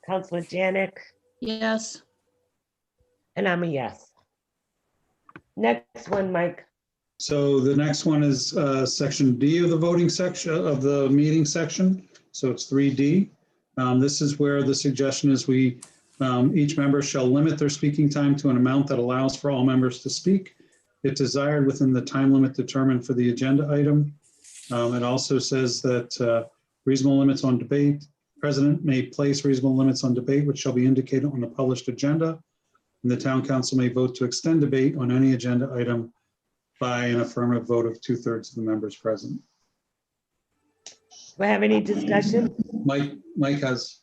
D: Councilor Janick,
A: Yes.
D: and I'm a yes. Next one, Mike.
C: So the next one is section D of the voting section of the meeting section. So it's 3D. This is where the suggestion is each member shall limit their speaking time to an amount that allows for all members to speak, if desired, within the time limit determined for the agenda item. It also says that reasonable limits on debate, President may place reasonable limits on debate, which shall be indicated on the published agenda. And the town council may vote to extend debate on any agenda item by an affirmative vote of 2/3 of the members present.
D: Do I have any discussion?
C: Mike has.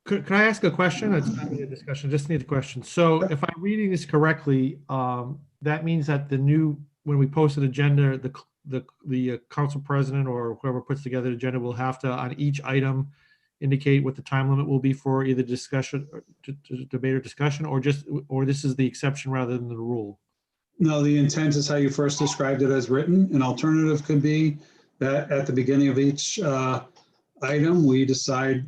F: Could I ask a question? It's not really a discussion, just need a question. So if I'm reading this correctly, that means that when we post an agenda, the council president or whoever puts together the agenda will have to, on each item, indicate what the time limit will be for either discussion, or debate or discussion, or this is the exception rather than the rule?
C: No, the intent is how you first described it as written. An alternative could be that at the beginning of each item, we decide,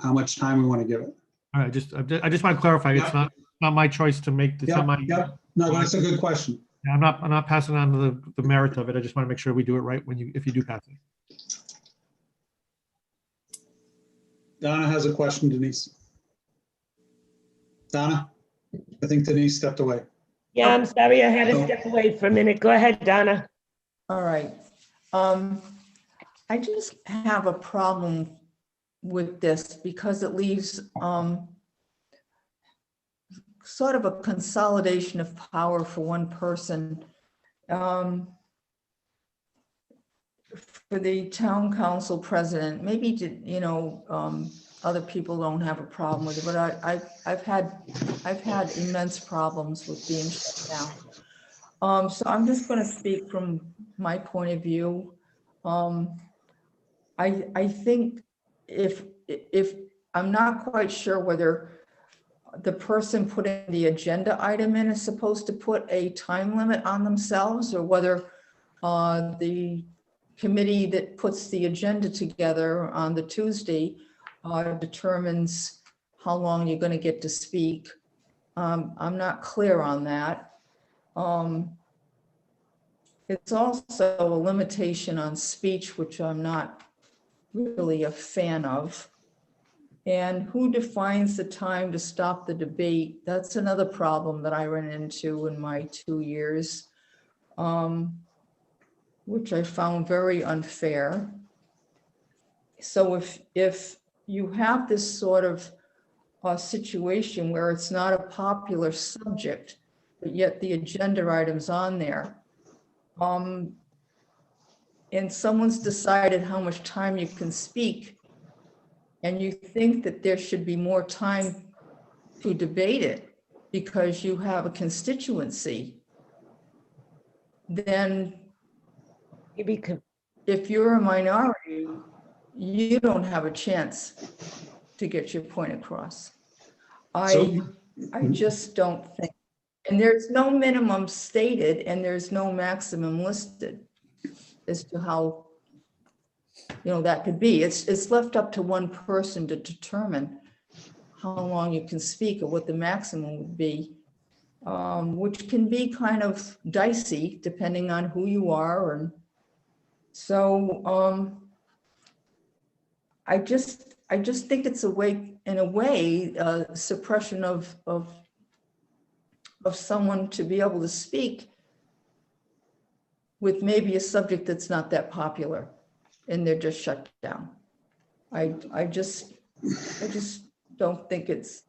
C: how much time we want to give it.
F: All right, I just want to clarify, it's not my choice to make this.
C: Yep. No, that's a good question.
F: I'm not passing on the merits of it. I just want to make sure we do it right if you do pass it.
C: Donna has a question, Denise. Donna? I think Denise stepped away.
D: Yeah, I'm sorry, I had to step away for a minute. Go ahead, Donna.
G: All right. I just have a problem with this because it leaves sort of a consolidation of power for one person. For the town council president, maybe, you know, other people don't have a problem with it, but I've had immense problems with being shut down. So I'm just going to speak from my point of view. I think if I'm not quite sure whether the person putting the agenda item in is supposed to put a time limit on themselves, or whether the committee that puts the agenda together on the Tuesday determines how long you're going to get to speak. I'm not clear on that. It's also a limitation on speech, which I'm not really a fan of. And who defines the time to stop the debate? That's another problem that I ran into in my 2 years, which I found very unfair. So if you have this sort of situation where it's not a popular subject, but yet the agenda item's on there, and someone's decided how much time you can speak, and you think that there should be more time to debate it because you have a constituency, then if you're a minority, you don't have a chance to get your point across. I just don't think, and there's no minimum stated and there's no maximum listed as to how, you know, that could be. It's left up to one person to determine how long you can speak or what the maximum would be, which can be kind of dicey depending on who you are. And so I just think it's a way, in a way, suppression of someone to be able to speak with maybe a subject that's not that popular, and they're just shut down. I just don't think it's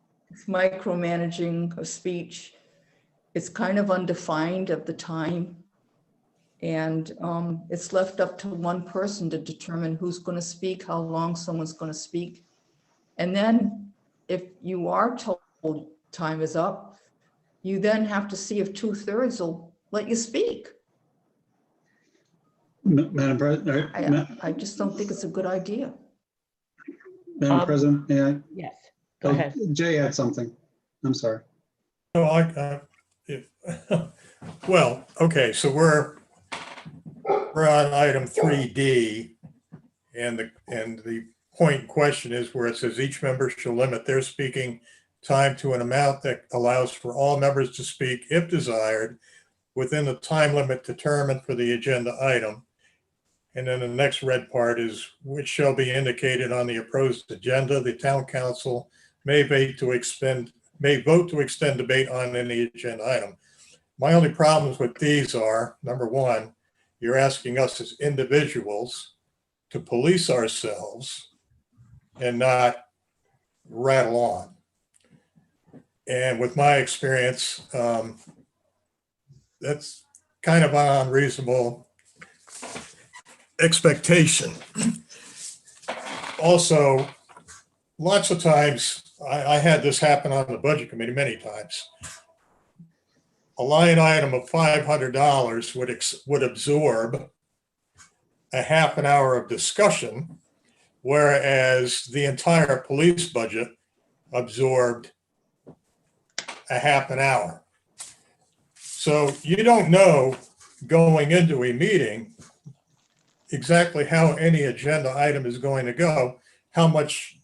G: micromanaging of speech. It's kind of undefined of the time. And it's left up to one person to determine who's going to speak, how long someone's going to speak. And then if you are told time is up, you then have to see if 2/3 will let you speak.
C: Madam President.
G: I just don't think it's a good idea.
C: Madam President, may I?
D: Yes, go ahead.
C: Jay had something. I'm sorry.
J: No, well, okay, so we're on item 3D, and the point in question is where it says each member shall limit their speaking time to an amount that allows for all members to speak, if desired, within the time limit determined for the agenda item. And then the next red part is which shall be indicated on the opposed agenda. The town council may vote to extend debate on any agenda item. My only problems with these are, number one, you're asking us as individuals to police ourselves and not rattle on. And with my experience, that's kind of an unreasonable expectation. Also, lots of times, I had this happen on the budget committee many times. A line item of $500 would absorb a half an hour of discussion, whereas the entire police budget absorbed a half an hour. So you don't know going into a meeting exactly how any agenda item is going to go, how much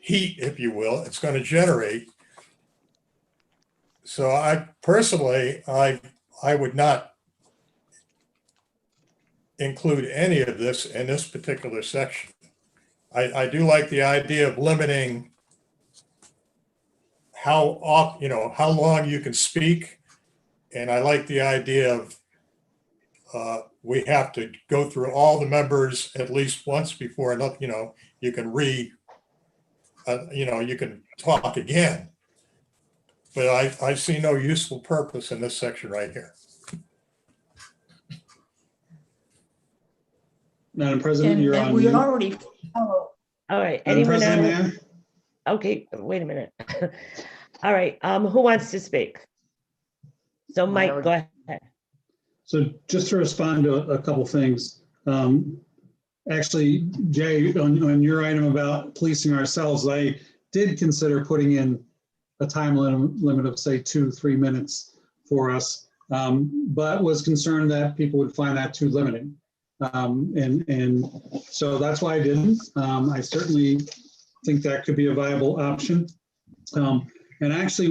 J: heat, if you will, it's going to generate. So I personally, I would not include any of this in this particular section. I do like the idea of limiting how off, how long you can speak. And I like the idea of we have to go through all the members at least once before, you can you can talk again. But I see no useful purpose in this section right here.
C: Madam President,
G: And,
C: you're
G: and
C: on
G: we
C: mute.
G: already follow.
D: All right,
C: Madam
D: anyone
C: President,
D: else?
C: may
D: Okay, wait a minute. All right, who wants to speak? So Mike, go ahead.
C: So just to respond to a couple things, actually, Jay, on your item about policing ourselves, I did consider putting in a time limit of say 2-3 minutes for us, but was concerned that people would find that too limiting. And so that's why I didn't. I certainly think that could be a viable option. And actually,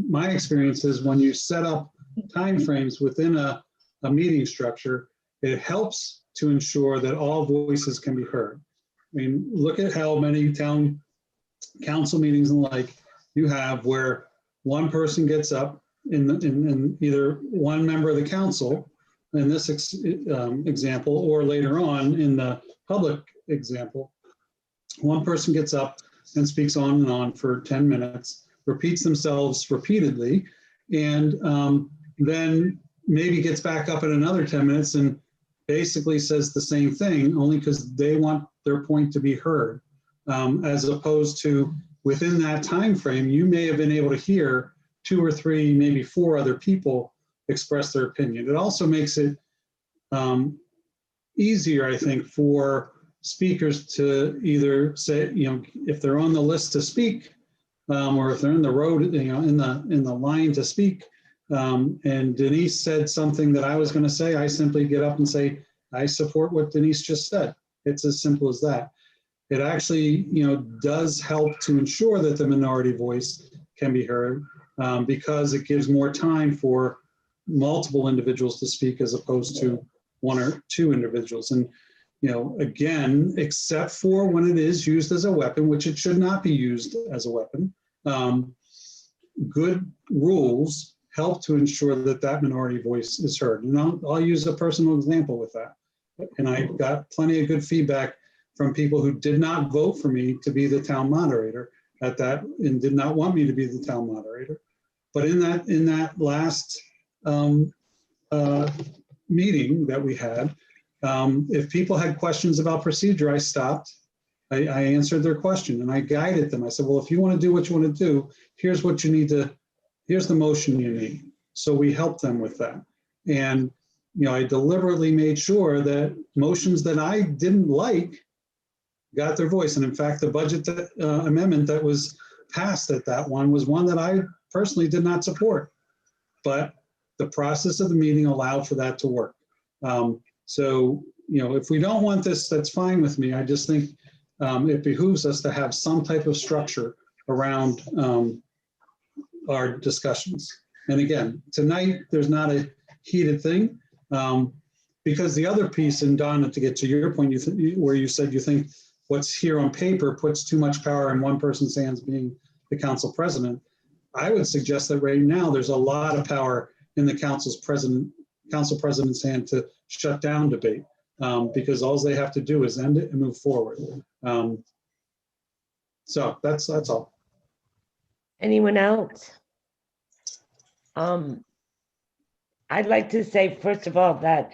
C: my experience is when you set up timeframes within a meeting structure, it helps to ensure that all voices can be heard. I mean, look at how many town council meetings and like you have where one person gets up in either one member of the council in this example, or later on in the public example, one person gets up and speaks on and on for 10 minutes, repeats themselves repeatedly, and then maybe gets back up in another 10 minutes and basically says the same thing, only because they want their point to be heard, as opposed to within that time frame, you may have been able to hear 2 or 3, maybe 4 other people express their opinion. It also makes it easier, I think, for speakers to either say, if they're on the list to speak, or if they're in the road, in the line to speak, and Denise said something that I was going to say, I simply get up and say, I support what Denise just said. It's as simple as that. It actually, does help to ensure that the minority voice can be heard, because it gives more time for multiple individuals to speak as opposed to 1 or 2 individuals. And, again, except for when it is used as a weapon, which it should not be used as a weapon, good rules help to ensure that that minority voice is heard. And I'll use a personal example with that. And I got plenty of good feedback from people who did not vote for me to be the town moderator at that, and did not want me to be the town moderator. But in that last meeting that we had, if people had questions about procedure, I stopped, I answered their question and I guided them. I said, well, if you want to do what you want to do, here's what you need to, here's the motion you need. So we helped them with that. And, I deliberately made sure that motions that I didn't like got their voice. And in fact, the budget amendment that was passed at that one was one that I personally did not support. But the process of the meeting allowed for that to work. So, if we don't want this, that's fine with me. I just think it behooves us to have some type of structure around our discussions. And again, tonight, there's not a heated thing, because the other piece, and Donna, to get to your point, where you said you think what's here on paper puts too much power in one person's hands, being the council president. I would suggest that right now there's a lot of power in the council president's hand to shut down debate, because all they have to do is end it and move forward. So that's all.
D: Anyone else? I'd like to say, first of all, that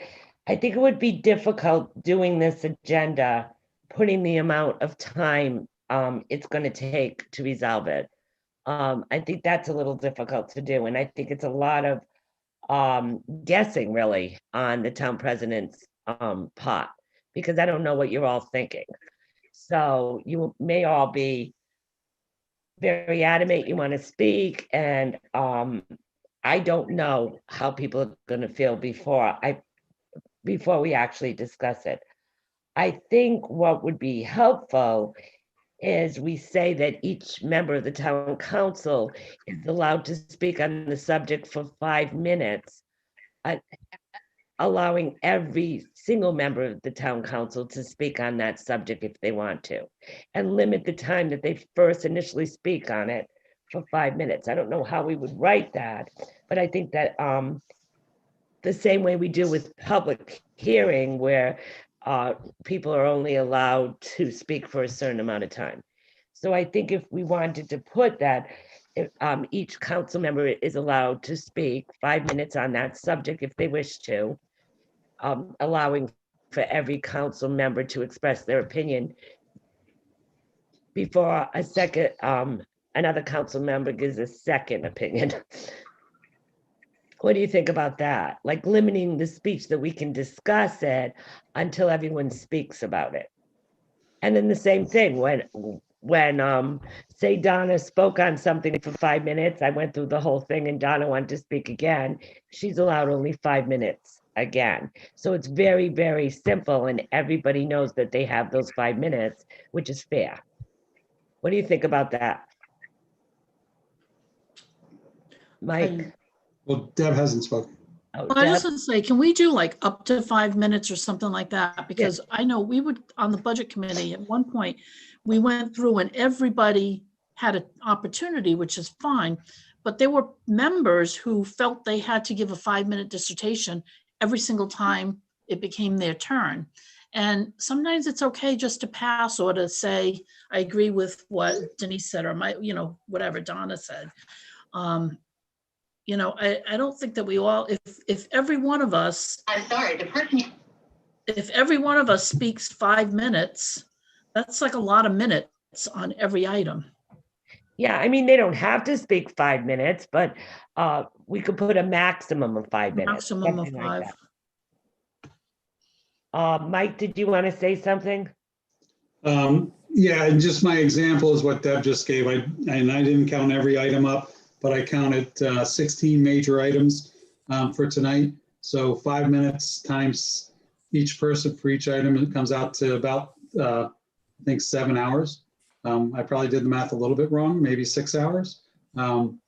D: I think it would be difficult doing this agenda, putting the amount of time it's going to take to resolve it. I think that's a little difficult to do. And I think it's a lot of guessing, really, on the town president's part, because I don't know what you're all thinking. So you may all be very adamant you want to speak, and I don't know how people are going to feel before we actually discuss it. I think what would be helpful is we say that each member of the town council is allowed to speak on the subject for 5 minutes, allowing every single member of the town council to speak on that subject if they want to, and limit the time that they first initially speak on it for 5 minutes. I don't know how we would write that, but I think that the same way we do with public hearing, where people are only allowed to speak for a certain amount of time. So I think if we wanted to put that, each council member is allowed to speak 5 minutes on that subject if they wish to, allowing for every council member to express their opinion before a second, another council member gives a second opinion. What do you think about that? Like limiting the speech that we can discuss it until everyone speaks about it. And then the same thing when say Donna spoke on something for 5 minutes, I went through the whole thing and Donna wanted to speak again, she's allowed only 5 minutes again. So it's very, very simple and everybody knows that they have those 5 minutes, which is fair. What do you think about that? Mike?
C: Well, Deb hasn't spoken.
D: Oh,
A: Well, I
D: Deb?
A: was gonna say, can we do like up to 5 minutes or something like that? Because I know we would, on the budget committee, at one point, we went through and everybody had an opportunity, which is fine. But there were members who felt they had to give a 5-minute dissertation every single time it became their turn. And sometimes it's okay just to pass or to say, I agree with what Denise said, or whatever Donna said. I don't think that we all, if every one of us, if every one of us speaks 5 minutes, that's like a lot of minutes on every item.
D: Yeah, I mean, they don't have to speak 5 minutes, but we could put a maximum of 5 minutes.
A: Maximum of
D: something like
A: 5.
D: that. Mike, did you want to say something?
C: Yeah, and just my example is what Deb just gave. I didn't count every item up, but I counted 16 major items for tonight. So 5 minutes times each person for each item, it comes out to about, I think 7 hours. I probably did the math a little bit wrong, maybe 6 hours. And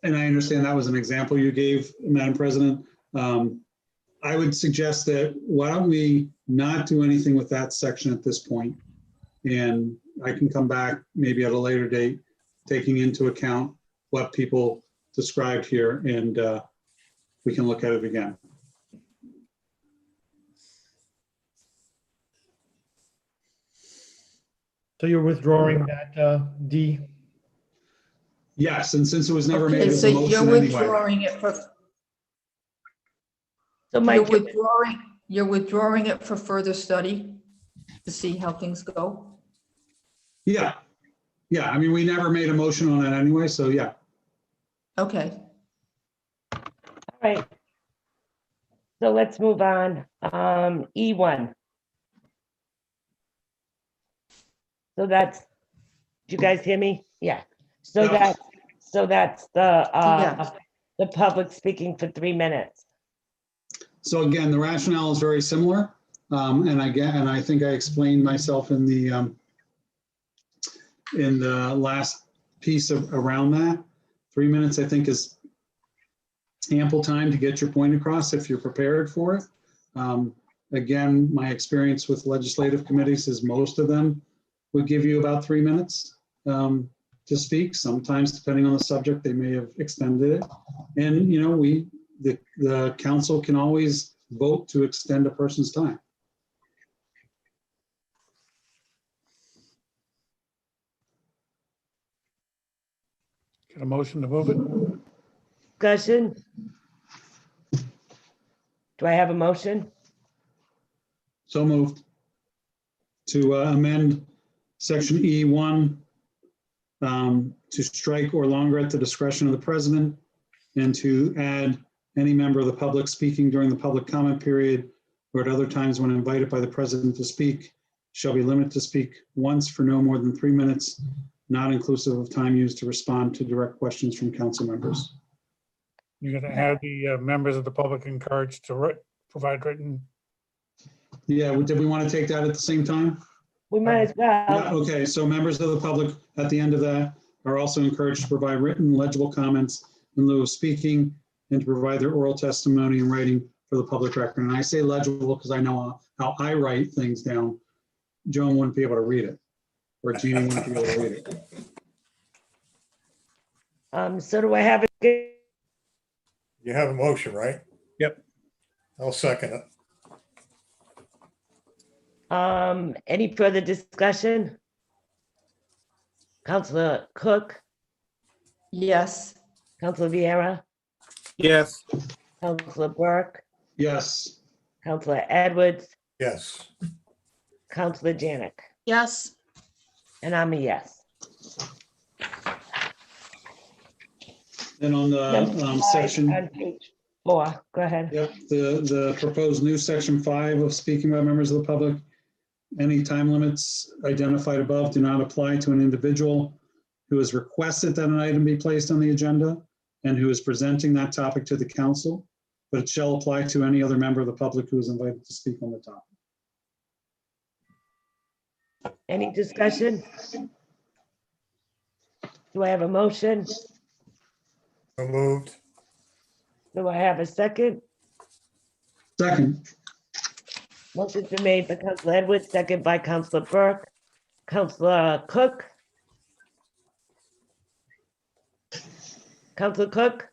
C: I understand that was an example you gave, Madam President. I would suggest that why don't we not do anything with that section at this point? And I can come back maybe at a later date, taking into account what people described here, and we can look at it again.
F: So you're withdrawing that D?
C: Yes, and since it was never made
G: Okay,
C: as
G: so
C: a
G: you're
C: motion anyway.
G: withdrawing it for,
D: So Mike,
G: you're withdrawing it for further study to see how things go?
C: Yeah, I mean, we never made a motion on it anyway, so yeah.
G: Okay.
D: all right. So let's move on. E1. So that's, did you guys hear me? Yeah. So
C: Yeah.
D: that's
G: Yeah.
D: the public speaking for 3 minutes.
C: So again, the rationale is very similar. And I think I explained myself in the last piece around that. 3 minutes, I think, is ample time to get your point across if you're prepared for it. Again, my experience with legislative committees is most of them would give you about 3 minutes to speak. Sometimes, depending on the subject, they may have extended it. And, the council can always vote to extend a person's time.
H: Get a motion to move it?
D: Discussion? Do I have a motion?
C: So moved. To amend section E1 to strike or longer at the discretion of the president, and to add any member of the public speaking during the public comment period or at other times when invited by the president to speak shall be limited to speak once for no more than 3 minutes, not inclusive of time used to respond to direct questions from council members.
H: You're going to add the members of the public encouraged to provide written.
C: Yeah, did we want to take that at the same time?
D: We might as
C: Yeah,
D: well.
C: okay, so members of the public at the end of that are also encouraged to provide written legible comments in lieu of speaking and to provide their oral testimony in writing for the public record. And I say legible because I know how I write things down. Joan wouldn't be able to read it, or Jeannie wouldn't be able to read it.
D: So do I have a,
J: You have a motion, right?
H: Yep.
J: I'll second it.
D: any further discussion? Counselor Cook,
G: Yes.
D: Counselor Vieira,
M: Yes.
D: Counselor Burke,
C: Yes,
D: Counselor Edwards,
J: Yes.
D: Counselor Janick,
A: Yes,
D: and I'm a yes.
C: then on
D: Number
C: the
D: five
C: section,
D: on page 4, go ahead.
C: yep, the proposed new section 5 of speaking by members of the public. Any time limits identified above do not apply to an individual who has requested that an item be placed on the agenda and who is presenting that topic to the council, but it shall apply to any other member of the public who is invited to speak on the topic.
D: Any discussion? Do I have a motion?
J: So moved.
D: Do I have a second?
C: Second,
D: Motion's been made by Counselor Edwards, second by Counselor Burke. Counselor Cook? Counselor Cook?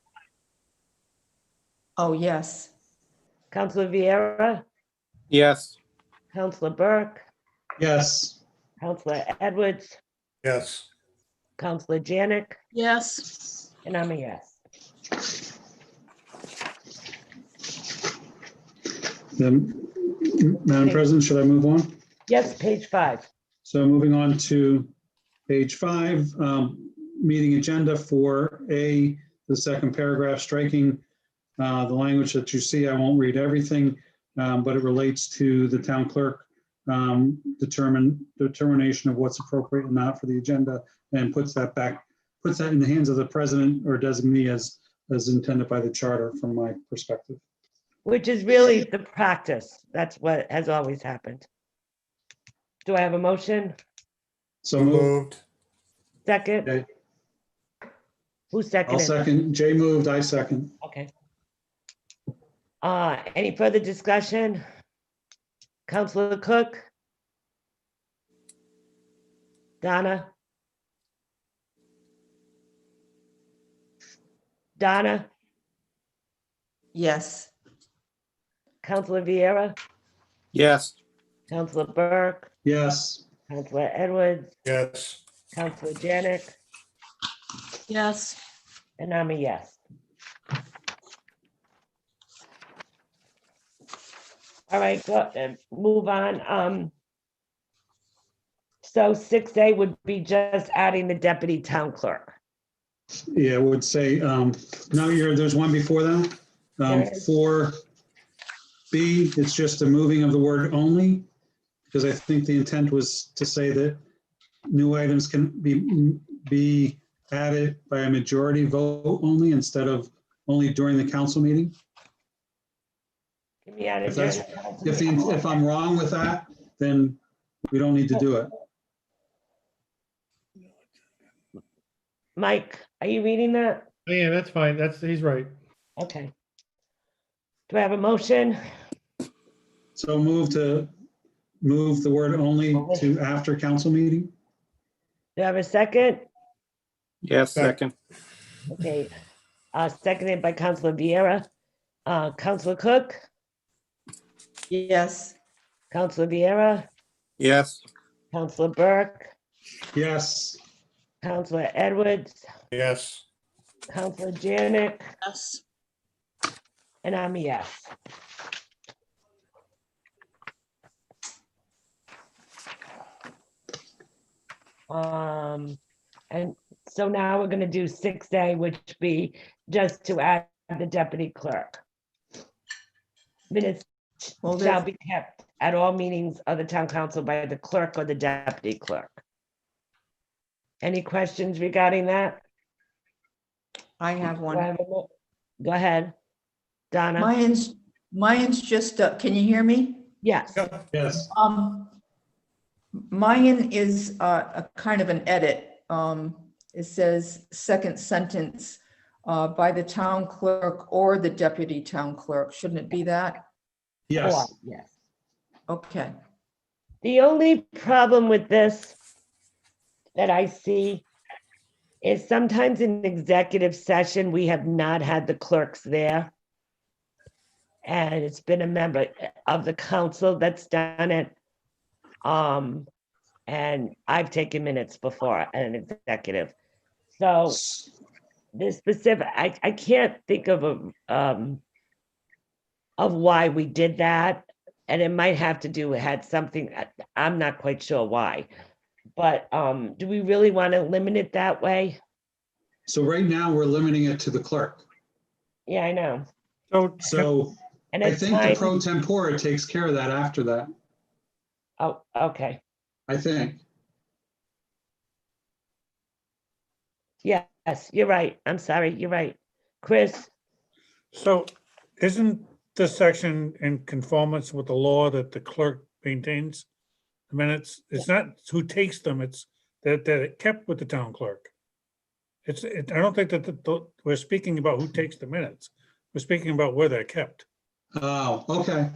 G: Oh, yes.
D: Counselor Vieira?
M: Yes.
D: Counselor Burke?
C: yes,
D: Counselor Edwards?
J: Yes.
D: Counselor Janick?
A: yes,
D: And I'm a yes.
C: then, Madam President, should I move on?
D: Yes, page 5.
C: So moving on to page 5, meeting agenda for the second paragraph, striking the language that you see. I won't read everything, but it relates to the town clerk determination of what's appropriate and not for the agenda, and puts that in the hands of the president or designee as intended by the charter from my perspective.
D: Which is really the practice. That's what has always happened. Do I have a motion?
C: So moved.
D: Second?
C: Okay.
D: Who
C: I'll
D: seconded?
C: second. Jay moved, I second.
D: Okay. Any further discussion? Counselor Cook? Donna? Donna?
G: Yes.
D: Counselor Vieira?
M: Yes.
D: Counselor Burke?
C: Yes,
D: Counselor Edwards?
J: Yes.
D: Counselor Janick?
A: yes,
D: And I'm a yes. All right, move on. So 6A would be just adding the deputy town clerk.
C: yeah, I would say, no, there's one before that.
D: There is.
C: 4B, it's just a moving of the word only, because I think the intent was to say that new items can be added by a majority vote only instead of only during the council meeting.
D: Can we add it
C: If that's,
D: during the council meeting?
C: if I'm wrong with that, then we don't need to do it.
D: Mike, are you reading that?
F: Yeah, that's fine. He's right.
D: Okay. Do I have a motion?
C: So move the word only to after council meeting.
D: Do I have a second?
M: Yes, second.
D: Okay, seconded by Counselor Vieira. Counselor Cook,
G: Yes.
D: Counselor Vieira,
M: Yes.
D: Counselor Burke,
C: Yes,
D: Counselor Edwards,
J: Yes.
D: Counselor Janick,
A: yes,
D: and I'm a yes. And so now we're gonna do 6A, which be just to add the deputy clerk. Minutes
G: Well,
D: shall
G: there's,
D: be kept at all meetings of the town council by the clerk or the deputy clerk. Any questions regarding that?
G: I have
D: Do I
G: one.
D: have Go ahead, Donna.
G: Mine's just, can you hear me?
D: Yes,
C: yes,
G: Mine is a kind of an edit. It says second sentence by the town clerk or the deputy town clerk. Shouldn't it be that?
C: Yes.
D: Yes.
G: Okay.
D: The only problem with this that I see is sometimes in executive session, we have not had the clerks there. And it's been a member of the council that's done it. And I've taken minutes before at an executive. So this specific, I can't think of why we did that. And it might have to do, it had something, I'm not quite sure why. But do we really want to limit it that way?
C: So right now, we're limiting it to the clerk.
D: Yeah, I know.
C: So
D: And
C: I
D: it's
C: think the
D: time-
C: pro tempore takes care of that after that,
D: Oh, okay.
C: I think.
D: Yes, you're right. I'm sorry, you're right. Chris,
H: So isn't this section in conformance with the law that the clerk maintains the minutes? It's not who takes them, it's that it kept with the town clerk. I don't think that we're speaking about who takes the minutes. We're speaking about where they're kept.
C: Oh, okay.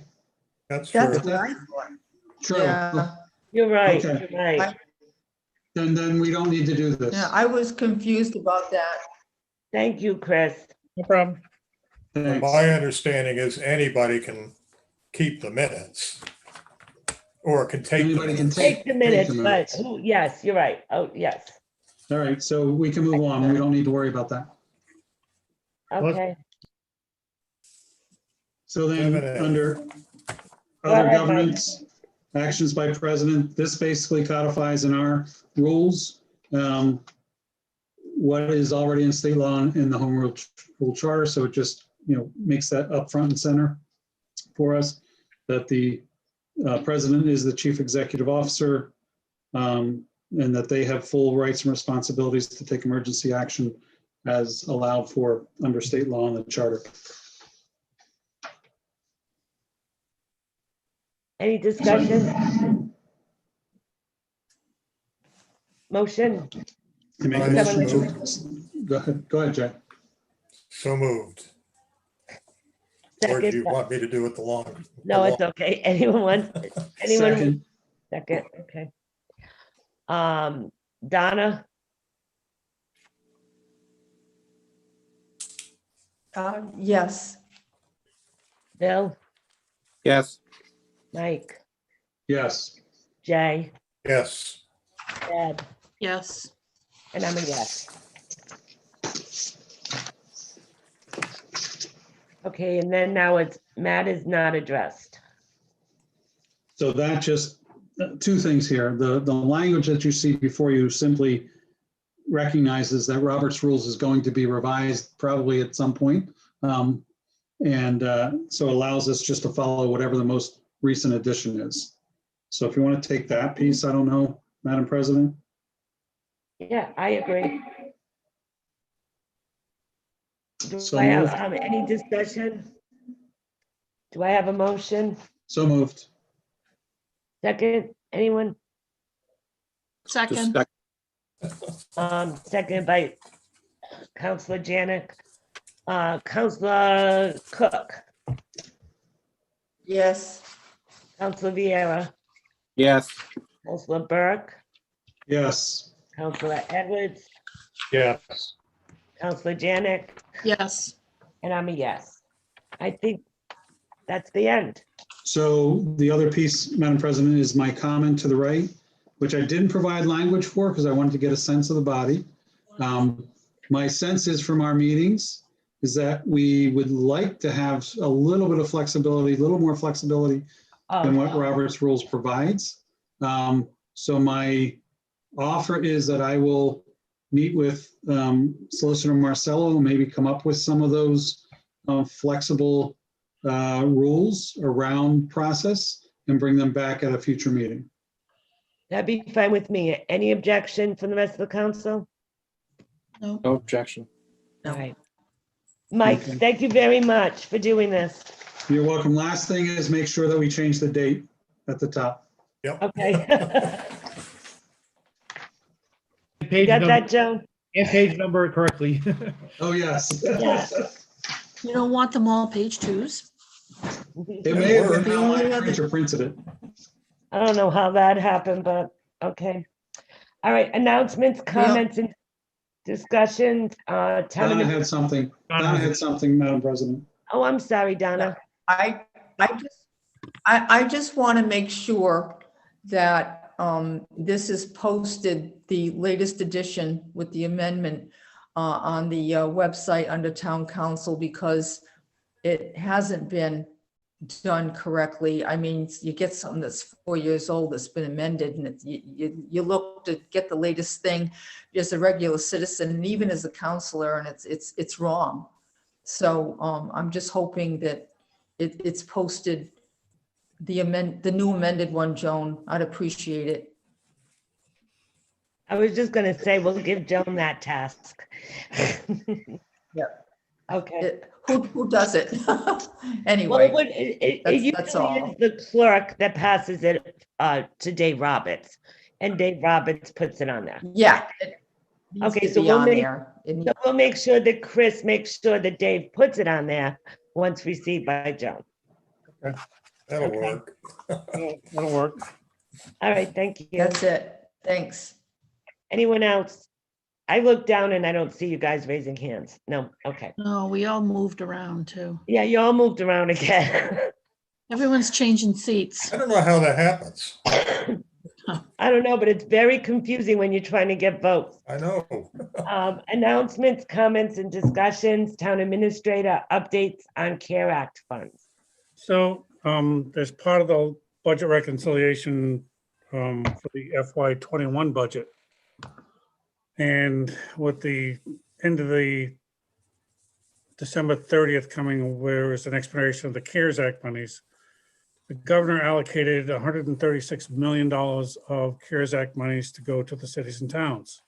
J: That's
G: That's
J: true.
G: what I thought.
C: True.
G: Yeah.
D: you're right,
C: Okay.
D: you're right.
C: Then we don't need to do this.
G: Yeah, I was confused about that.
D: Thank you, Chris.
H: No problem.
C: Thanks.
J: My understanding is anybody can keep the minutes or can take the
C: Anybody can
J: minutes.
D: Take the minutes, but
C: minutes.
D: who, yes, you're right. Oh, yes.
C: All right, so we can move on. We don't need to worry about that.
D: Okay.
C: So then,
J: Limited.
C: under
D: Go
C: other
D: ahead, Mike.
C: governments, actions by president, this basically codifies in our rules what is already in state law in the home rule charter. So it just, makes that up front and center for us, that the president is the chief executive officer, and that they have full rights and responsibilities to take emergency action as allowed for under state law and the charter.
D: Any discussion? Motion?
C: To make a motion to, go ahead, Jay.
J: So moved. Or do you
D: Second.
J: want me to do it the long?
D: No, it's okay. Anyone wants, anyone?
C: Second.
D: Second, okay. Donna,
G: Yes.
D: Bill,
M: Yes.
D: Mike,
C: Yes.
D: Jay,
J: Yes.
D: Deb,
A: Yes.
D: and I'm a yes. Okay, and then now it's, Matt is not addressed.
C: So that just, two things here. The language that you see before you simply recognizes that Robert's Rules is going to be revised probably at some point. And so allows us just to follow whatever the most recent addition is. So if you want to take that piece, I don't know, Madam President.
D: Yeah, I agree. Do
C: So
D: I have
C: moved.
D: any discussion? Do I have a motion?
C: So moved.
D: Second, anyone?
A: Second.
D: Second by Counselor Janick. Counselor Cook,
G: Yes.
D: Counselor Vieira,
M: Yes.
D: Counselor Burk,
C: Yes.
D: Counselor Edwards,
H: Yes.
D: Counselor Janick,
A: Yes.
D: and I'm a yes. I think that's the end.
C: So the other piece, Madam President, is my comment to the right, which I didn't provide language for because I wanted to get a sense of the body. My sense is from our meetings is that we would like to have a little bit of flexibility, a little more flexibility than what Robert's Rules provides. So my offer is that I will meet with Solicitor Marcello and maybe come up with some of those flexible rules around process and bring them back at a future meeting.
D: That'd be fine with me. Any objection from the rest of the council?
A: No.
M: No objection.
D: All right. Mike,
C: Okay.
D: thank you very much for doing this.
C: You're welcome. Last thing is make sure that we change the date at the top.
J: Yep.
D: Okay.
F: Page
D: Got
F: number,
D: that, Joan?
F: and page number correctly.
C: Oh, yes.
D: Yeah.
A: You don't want them all page twos?
C: It may have been how my printer printed it.
D: I don't know how that happened, but okay. All right, announcements, comments, and discussions. Town
C: Donna
D: admin-
C: had something. Donna had something, Madam President.
D: Oh, I'm sorry, Donna.
G: I just want to make sure that this is posted, the latest edition with the amendment on the website under town council, because it hasn't been done correctly. I mean, you get something that's 4 years old that's been amended, and you look to get the latest thing as a regular citizen and even as a counselor, and it's wrong. So I'm just hoping that it's posted, the new amended one, Joan. I'd appreciate it.
D: I was just gonna say, we'll give Joan that task.
G: Yep.
D: Okay.
G: Who does it?
D: Well,
G: Anyway,
D: it
G: that's
D: usually
G: all.
D: is the clerk that passes it to Dave Roberts, and Dave Roberts puts it on there.
G: Yeah. it needs
D: Okay,
G: to
D: so
G: be
D: we'll
G: on
D: make,
G: there. It
D: so we'll make sure that Chris makes sure that Dave puts it on there once received by Joan.
J: That'll
D: Okay.
J: work.
H: That'll work.
D: All right, thank you.
G: That's it. Thanks.
D: Anyone else? I look down and I don't see you guys raising hands. No, okay.
A: No, we all moved around too.
D: Yeah, you all moved around again.
A: Everyone's changing seats.
J: I don't know how that happens.
D: I don't know, but it's very confusing when you're trying to get votes.
J: I know.
D: Announcements, comments, and discussions, town administrator updates on CARE Act funds.
H: So as part of the budget reconciliation for the FY21 budget, and with the end of the December 30th coming, where is an expiration of the CARES Act monies, the governor allocated $136 million of CARES Act monies to go to the cities and towns.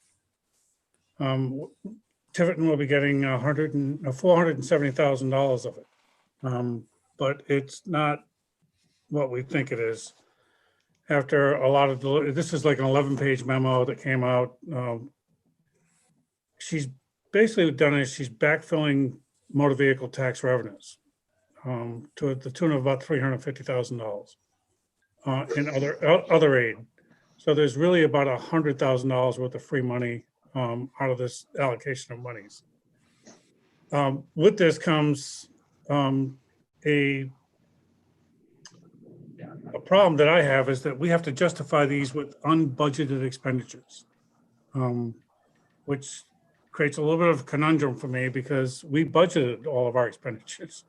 H: Tiverton will be getting $470,000 of it, but it's not what we think it is. After a lot of, this is like an 11-page memo that came out. She's basically done is she's backfilling motor vehicle tax revenues to the tune of about $350,000 in other aid. So there's really about $100,000 worth of free money out of this allocation of monies. With this comes a problem that I have is that we have to justify these with unbudgeted expenditures, which creates a little bit of a conundrum for me because we budgeted all of our expenditures.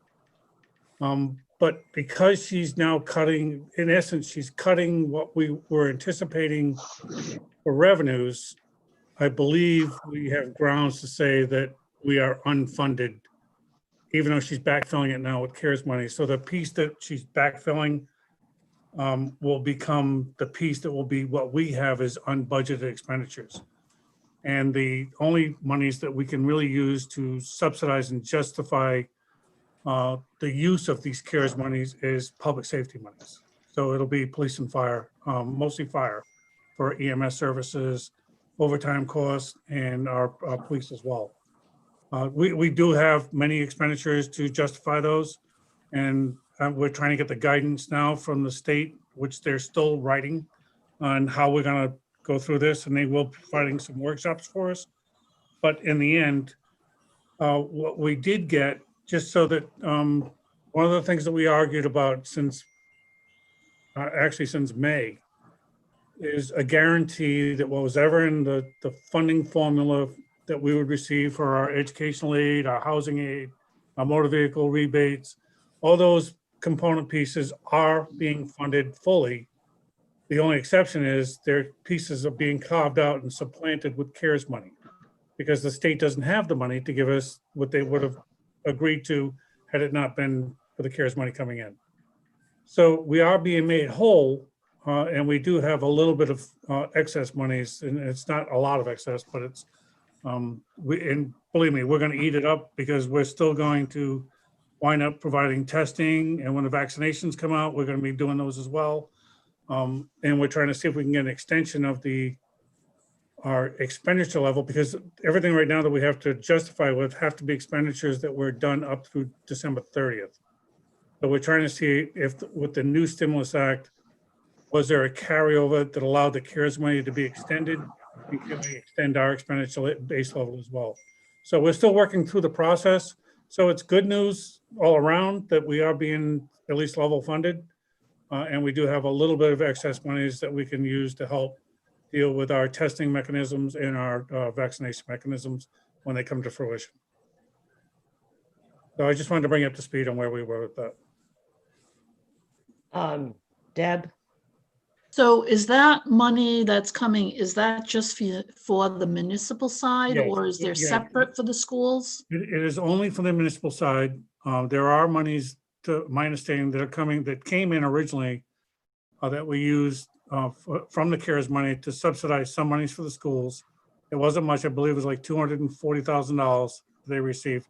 H: But because she's now cutting, in essence, she's cutting what we were anticipating for revenues, I believe we have grounds to say that we are unfunded, even though she's backfilling it now with CARES money. So the piece that she's backfilling will become the piece that will be what we have as unbudgeted expenditures. And the only monies that we can really use to subsidize and justify the use of these CARES monies is public safety monies. So it'll be police and fire, mostly fire for EMS services, overtime costs, and our police as well. We do have many expenditures to justify those. And we're trying to get the guidance now from the state, which they're still writing on how we're going to go through this, and they will be providing some workshops for us. But in the end, what we did get, just so that one of the things that we argued about since actually since May is a guarantee that what was ever in the funding formula that we would receive for our educational aid, our housing aid, our motor vehicle rebates, all those component pieces are being funded fully. The only exception is their pieces are being carved out and supplanted with CARES money because the state doesn't have the money to give us what they would have agreed to had it not been for the CARES money coming in. So we are being made whole, and we do have a little bit of excess monies, and it's not a lot of excess, but it's, and believe me, we're going to eat it up because we're still going to wind up providing testing, and when the vaccinations come out, we're going to be doing those as well. And we're trying to see if we can get an extension of our expenditure level, because everything right now that we have to justify with have to be expenditures that were done up through December 30th. So we're trying to see if with the new stimulus act, was there a carryover that allowed the CARES money to be extended? And can we extend our expenditure base level as well? So we're still working through the process. So it's good news all around that we are being at least level funded. And we do have a little bit of excess monies that we can use to help deal with our testing mechanisms and our vaccination mechanisms when they come to fruition. So I just wanted to bring you up to speed on where we were with that.
D: Deb?
A: So is that money that's coming, is that just for the municipal side,
H: Yes,
A: or is there
H: yeah.
A: separate for the schools?
H: It is only for the municipal side. There are monies, to my understanding, that came in originally that we used from the CARES money to subsidize some monies for the schools. It wasn't much. I believe it was like $240,000 they received.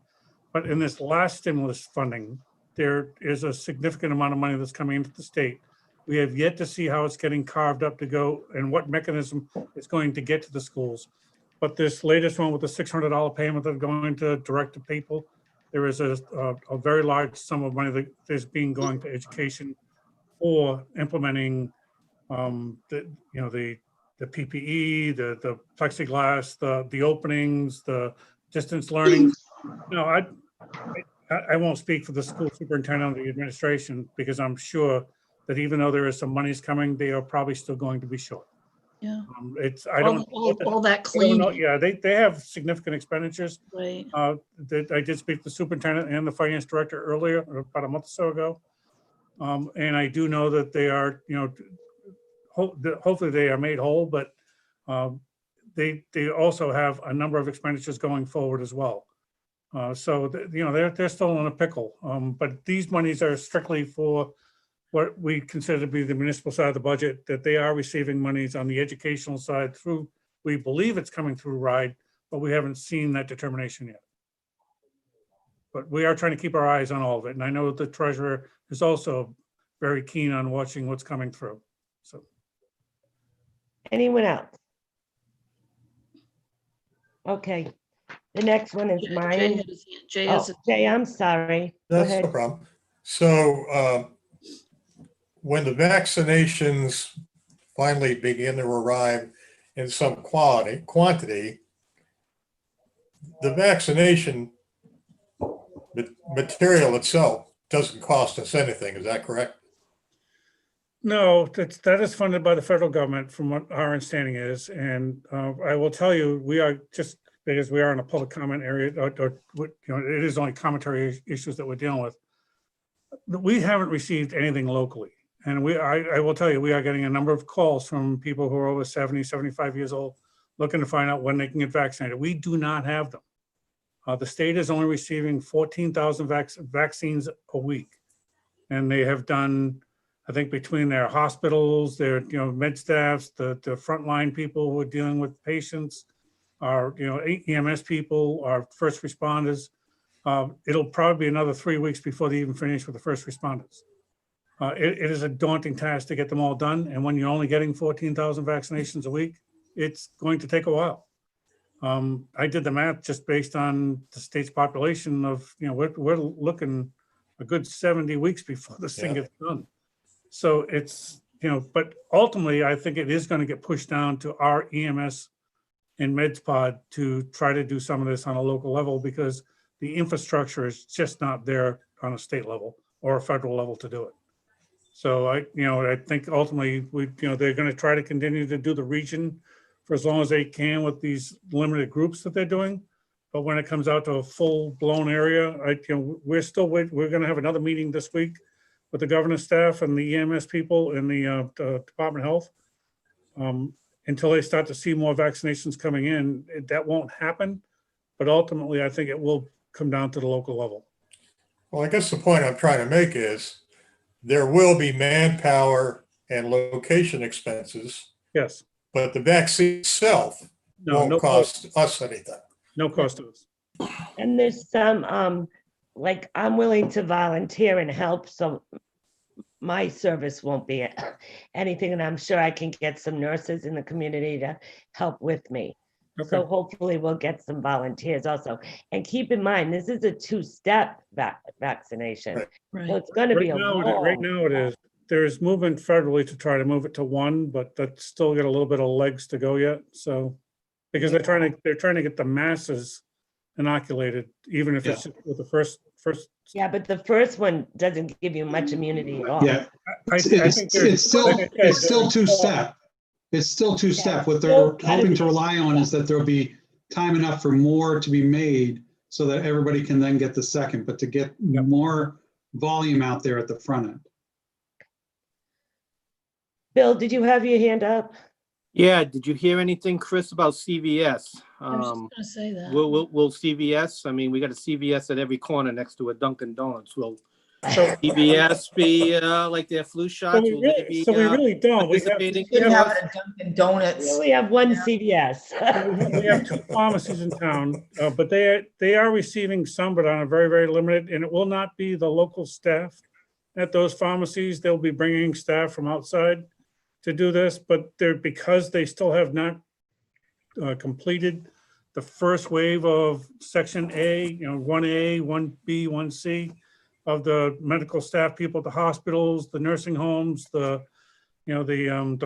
H: But in this last stimulus funding, there is a significant amount of money that's coming into the state. We have yet to see how it's getting carved up to go and what mechanism it's going to get to the schools. But this latest one with the $600 payment that's going to direct to people, there is a very large sum of money that is being going to education for implementing the PPE, the plexiglass, the openings, the distance learning. No, I won't speak for the school superintendent or the administration, because I'm sure that even though there is some monies coming, they are probably still going to be short.
A: Yeah.
H: I don't
A: All that
H: I don't
A: cleaning.
H: know. Yeah, they have significant expenditures.
A: Right.
H: That I did speak to the superintendent and the finance director earlier, about a month or so ago. And I do know that they are, hopefully they are made whole, but they also have a number of expenditures going forward as well. So they're still in a pickle. But these monies are strictly for what we consider to be the municipal side of the budget, that they are receiving monies on the educational side through, we believe it's coming through RIDE, but we haven't seen that determination yet. But we are trying to keep our eyes on all of it. And I know the treasurer is also very keen on watching what's coming through. So.
D: Anyone else? Okay, the next one is mine. Jay, I'm sorry. Go
J: That's
D: ahead.
J: no problem. So when the vaccinations finally begin to arrive in some quantity, the vaccination material itself doesn't cost us anything. Is that correct?
H: No, that is funded by the federal government, from what our understanding is. And I will tell you, we are, just because we are in a public comment area, it is only commentary issues that we're dealing with. We haven't received anything locally. And I will tell you, we are getting a number of calls from people who are over 70, 75 years old, looking to find out when they can get vaccinated. We do not have them. The state is only receiving 14,000 vaccines a week. And they have done, I think, between their hospitals, their med staffs, the frontline people who are dealing with patients, our EMS people, our first responders. It'll probably be another 3 weeks before they even finish with the first responders. It is a daunting task to get them all done. And when you're only getting 14,000 vaccinations a week, it's going to take a while. I did the math just based on the state's population of, we're looking a good 70 weeks before this thing gets done. So it's, but ultimately, I think it is going to get pushed down to our EMS and meds pod to try to do some of this on a local level, because the infrastructure is just not there on a state level or a federal level to do it. So I think ultimately they're going to try to continue to do the region for as long as they can with these limited groups that they're doing. But when it comes out to a full blown area, we're still waiting. We're going to have another meeting this week with the governor's staff and the EMS people and the Department of Health. Until they start to see more vaccinations coming in, that won't happen. But ultimately, I think it will come down to the local level.
J: Well, I guess the point I'm trying to make is there will be manpower and location expenses.
H: Yes.
J: But the vaccine itself won't cost us anything.
H: No cost to us.
D: And there's some, like, I'm willing to volunteer and help. So my service won't be anything, and I'm sure I can get some nurses in the community to help with me. So
H: Okay.
D: hopefully we'll get some volunteers also. And keep in mind, this is a two-step vaccination. So
A: Right.
D: it's gonna be a
H: Right
D: long.
H: now it is. There's movement federally to try to move it to one, but that's still got a little bit of legs to go yet, so. Because they're trying to get the masses inoculated, even if it's with the first.
D: Yeah, but the first one doesn't give you much immunity at all.
C: Yeah,
H: I think
C: it's still two-step. It's still two-step. What they're hoping to rely on is that there'll be time enough for more to be made so that everybody can then get the second, but to get more volume out there at the front end.
D: Bill, did you have your hand up?
M: Yeah, did you hear anything, Chris, about CVS?
A: I was just gonna say that.
M: Will CVS, I mean, we got a CVS at every corner next to a Dunkin' Donuts. Will
H: So
M: CVS be like their flu shots? Will they be
H: we really don't. We have,
M: participating?
G: We have it at Dunkin' Donuts.
D: We only have one CVS.
H: we have two pharmacies in town, but they are receiving some, but on a very, very limited, and it will not be the local staff at those pharmacies. They'll be bringing staff from outside to do this, but because they still have not completed the first wave of Section A, 1A, 1B, 1C of the medical staff people at the hospitals, the nursing homes, the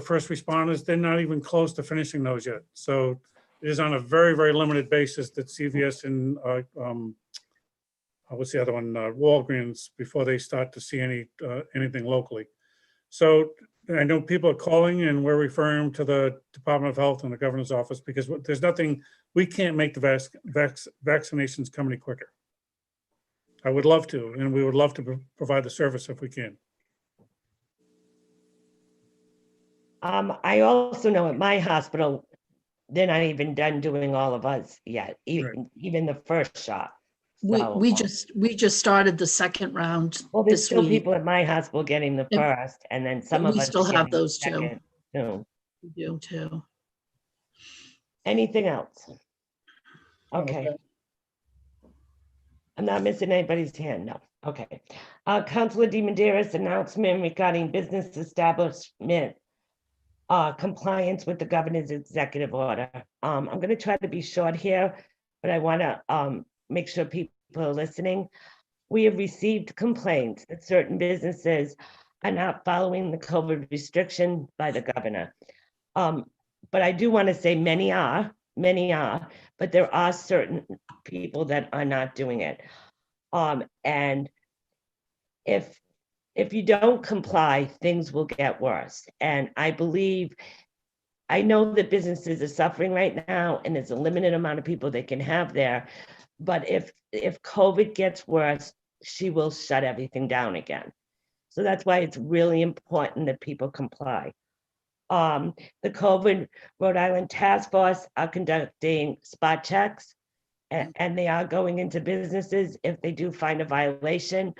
H: first responders, they're not even close to finishing those yet. So it is on a very, very limited basis that CVS and what's the other one? Walgreens, before they start to see anything locally. So I know people are calling and we're referring to the Department of Health and the governor's office because there's nothing, we can't make the vaccinations come any quicker. I would love to, and we would love to provide the service if we can.
D: I also know at my hospital, they're not even done doing all of us yet, even the first shot.
A: We just started the second round.
D: Well, there's
A: this
D: still
A: week.
D: people at my hospital getting the first, and then some of
A: We
D: us
A: still
D: are
A: have
D: getting the
A: those too.
D: second, too.
A: We do too.
D: Anything else? Okay. I'm not missing anybody's hand, no. Okay. Councilor deMedeiros announcement regarding business establishment compliance with the governor's executive order. I'm going to try to be short here, but I want to make sure people are listening. We have received complaints that certain businesses are not following the COVID restriction by the governor. But I do want to say many are, but there are certain people that are not doing it. And if you don't comply, things will get worse. And I know that businesses are suffering right now and there's a limited amount of people they can have there. But if COVID gets worse, she will shut everything down again. So that's why it's really important that people comply. The COVID Rhode Island Task Force are conducting spot checks and they are going into businesses. If they do find a violation,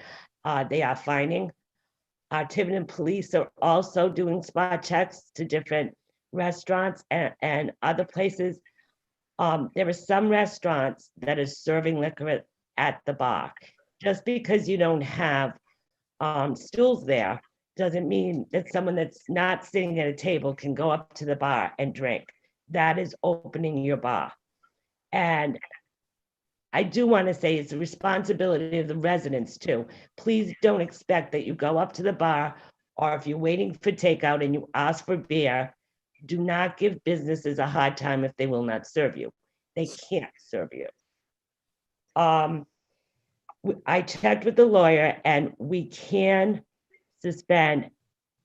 D: they are fining. Tiverton police are also doing spot checks to different restaurants and other places. There are some restaurants that are serving liquor at the bar. Just because you don't have stools there doesn't mean that someone that's not sitting at a table can go up to the bar and drink. That is opening your bar. And I do want to say it's the responsibility of the residents too. Please don't expect that you go up to the bar or if you're waiting for takeout and you ask for beer, do not give businesses a hard time if they will not serve you. They can't serve you. I checked with the lawyer and we can suspend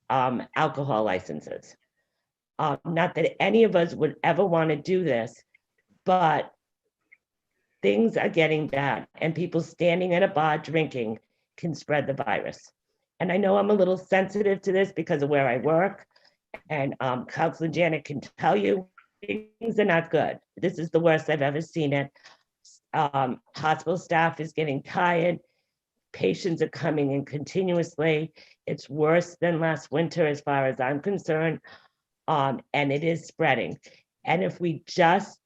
D: alcohol licenses. Not that any of us would ever want to do this, but things are getting bad and people standing at a bar drinking can spread the virus. And I know I'm a little sensitive to this because of where I work, and Councilor Janick can tell you things are not good. This is the worst I've ever seen it. Hospital staff is getting tired. Patients are coming in continuously. It's worse than last winter as far as I'm concerned, and it is spreading. And if we just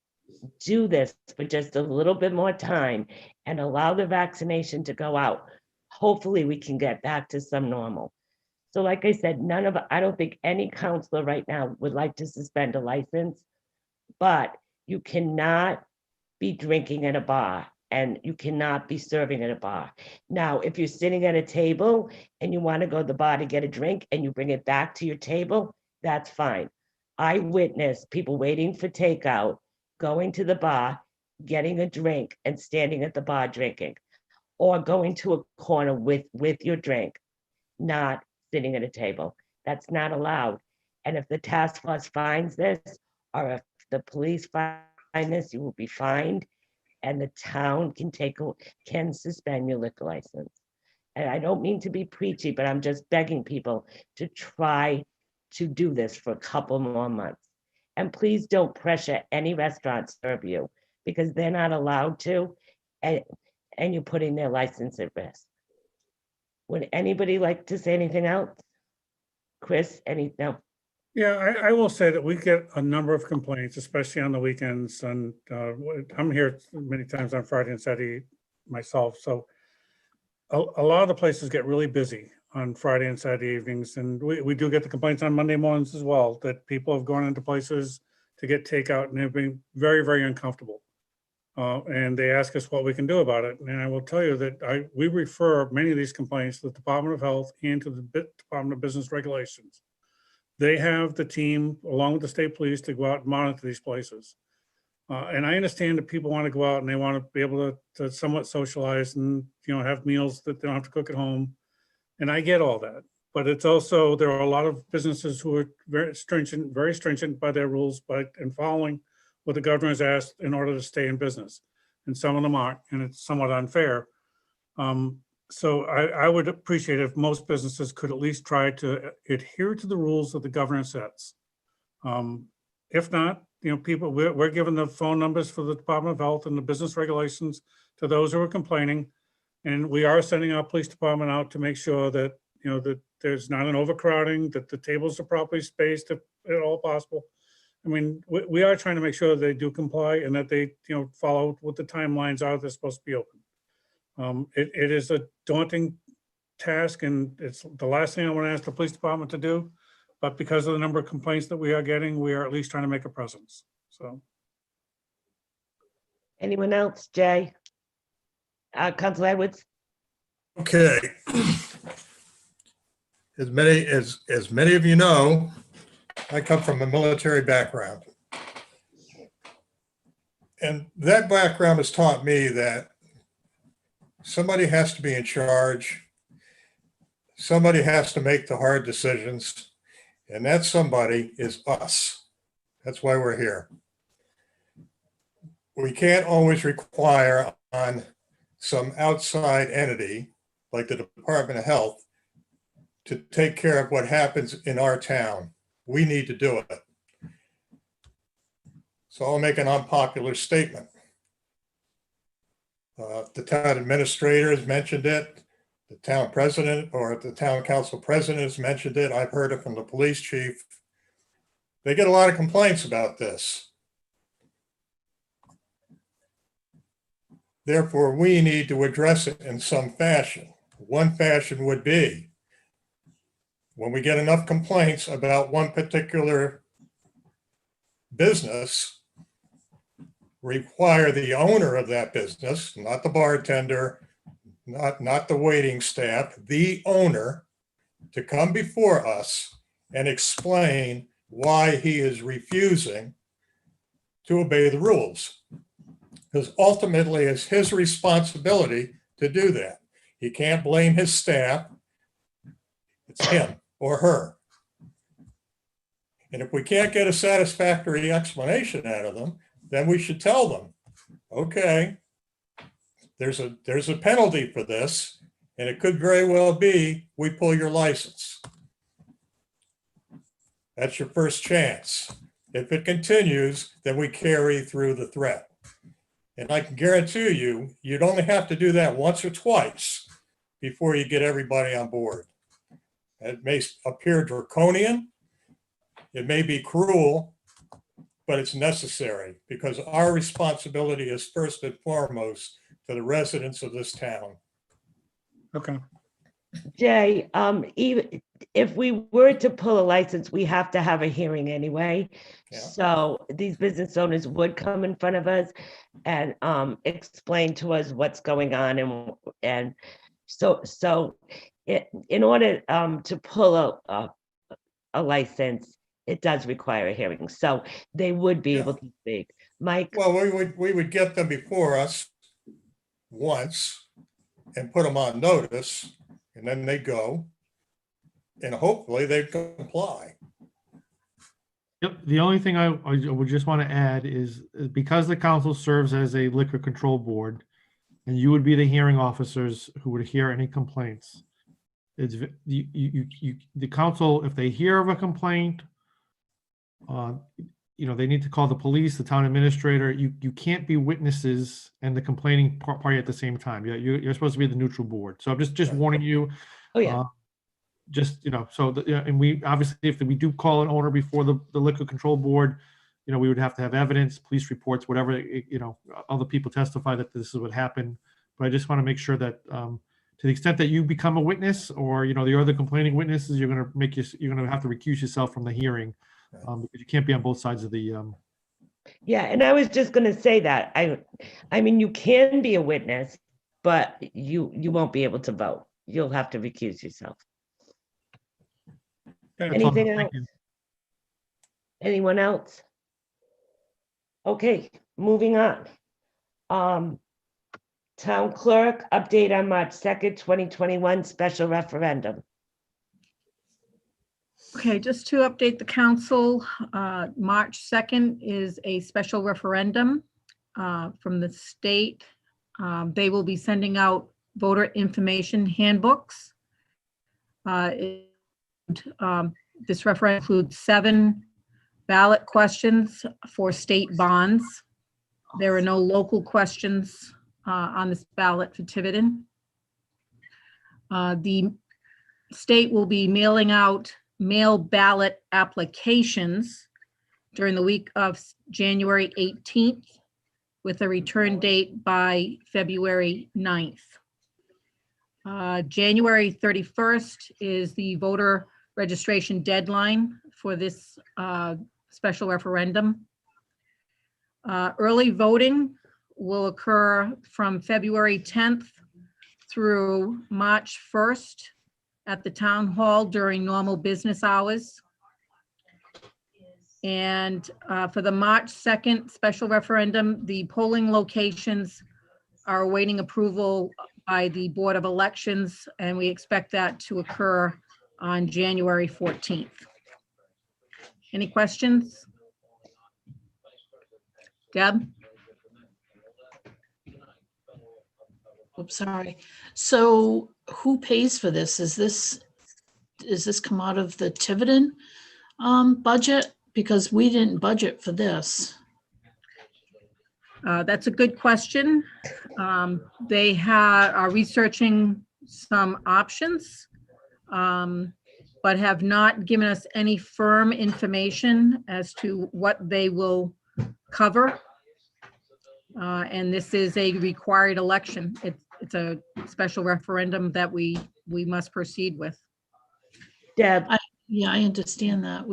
D: do this for just a little bit more time and allow the vaccination to go out, hopefully we can get back to some normal. So like I said, I don't think any counselor right now would like to suspend a license, but you cannot be drinking at a bar and you cannot be serving at a bar. Now, if you're sitting at a table and you want to go to the bar to get a drink and you bring it back to your table, that's fine. I witnessed people waiting for takeout, going to the bar, getting a drink and standing at the bar drinking, or going to a corner with your drink, not sitting at a table. That's not allowed. And if the task force finds this, or if the police find this, you will be fined, and the town can suspend your liquor license. And I don't mean to be preachy, but I'm just begging people to try to do this for a couple more months. And please don't pressure any restaurant to serve you, because they're not allowed to, and you're putting their license at risk. Would anybody like to say anything else? Chris, no?
H: Yeah, I will say that we get a number of complaints, especially on the weekends, and I'm here many times on Friday and Saturday myself, so a lot of the places get really busy on Friday and Saturday evenings, and we do get the complaints on Monday mornings as well, that people have gone into places to get takeout and have been very, very uncomfortable. And they ask us what we can do about it. And I will tell you that we refer many of these complaints to the Department of Health and to the Department of Business Regulations. They have the team, along with the state police, to go out and monitor these places. And I understand that people want to go out and they want to be able to somewhat socialize and, have meals that they don't have to cook at home. And I get all that. But it's also, there are a lot of businesses who are very stringent by their rules, and following what the governor has asked in order to stay in business. And some of them aren't, and it's somewhat unfair. So I would appreciate if most businesses could at least try to adhere to the rules that the governor sets. If not, people, we're giving the phone numbers for the Department of Health and the business regulations to those who are complaining. And we are sending our police department out to make sure that, that there's not an overcrowding, that the tables are properly spaced if at all possible. I mean, we are trying to make sure that they do comply and that they, follow what the timelines are they're supposed to be open. It is a daunting task, and it's the last thing I want to ask the police department to do. But because of the number of complaints that we are getting, we are at least trying to make a presence. So.
D: Anyone else, Jay? Councilor Edwards?
J: Okay. As many of you know, I come from a military background. And that background has taught me that somebody has to be in charge. Somebody has to make the hard decisions. And that somebody is us. That's why we're here. We can't always rely on some outside entity like the Department of Health to take care of what happens in our town. We need to do it. So I'll make an unpopular statement. The town administrator has mentioned it. The town president or the town council president has mentioned it. I've heard it from the police chief. They get a lot of complaints about this. Therefore, we need to address it in some fashion. One fashion would be when we get enough complaints about one particular business, require the owner of that business, not the bartender, not the waiting staff, the owner, to come before us and explain why he is refusing to obey the rules. Because ultimately it's his responsibility to do that. He can't blame his staff. It's him or her. And if we can't get a satisfactory explanation out of them, then we should tell them, okay, there's a penalty for this, and it could very well be we pull your license. That's your first chance. If it continues, then we carry through the threat. And I can guarantee you, you'd only have to do that once or twice before you get everybody on board. It may appear draconian, it may be cruel, but it's necessary because our responsibility is first and foremost to the residents of this town.
H: Okay.
D: Jay, even if we were to pull a license, we have to have a hearing anyway.
J: Yeah.
D: So these business owners would come in front of us and explain to us what's going on, and so in order to pull a license, it does require a hearing. So they would be able to speak. Mike?
J: Well, we would get them before us once and put them on notice, and then they go, and hopefully they comply.
F: Yep, the only thing I would just want to add is because the council serves as a liquor control board, and you would be the hearing officers who would hear any complaints. It's the council, if they hear of a complaint, they need to call the police, the town administrator. You can't be witnesses and the complaining party at the same time. You're supposed to be the neutral board. So I'm just warning you.
D: Oh, yeah.
F: And we obviously, if we do call an owner before the liquor control board, we would have to have evidence, police reports, whatever, other people testify that this is what happened. But I just want to make sure that to the extent that you become a witness or, the other complaining witnesses, you're going to have to recuse yourself from the hearing because you can't be on both sides of the.
D: Yeah, and I was just going to say that. I mean, you can be a witness, but you won't be able to vote. You'll have to recuse yourself. Anything else? Anyone else? Okay, moving on. Town clerk, update on March 2nd, 2021 special referendum.
B: Okay, just to update the council, March 2nd is a special referendum from the state. They will be sending out voter information handbooks. This referendum includes 7 ballot questions for state bonds. There are no local questions on this ballot for Tiverton. The state will be mailing out mail ballot applications during the week of January 18th with a return date by February 9th. January 31st is the voter registration deadline for this special referendum. Early voting will occur from February 10th through March 1st at the town hall during normal business hours. And for the March 2nd special referendum, the polling locations are awaiting approval by the Board of Elections, and we expect that to occur on January 14th. Any questions? Deb?
A: Oops, sorry. So who pays for this? Is this come out of the Tiverton budget? Because we didn't budget for this.
B: That's a good question. They are researching some options, but have not given us any firm information as to what they will cover. And this is a required election. It's a special referendum that we must proceed with.
D: Deb.
A: Yeah, I understand that.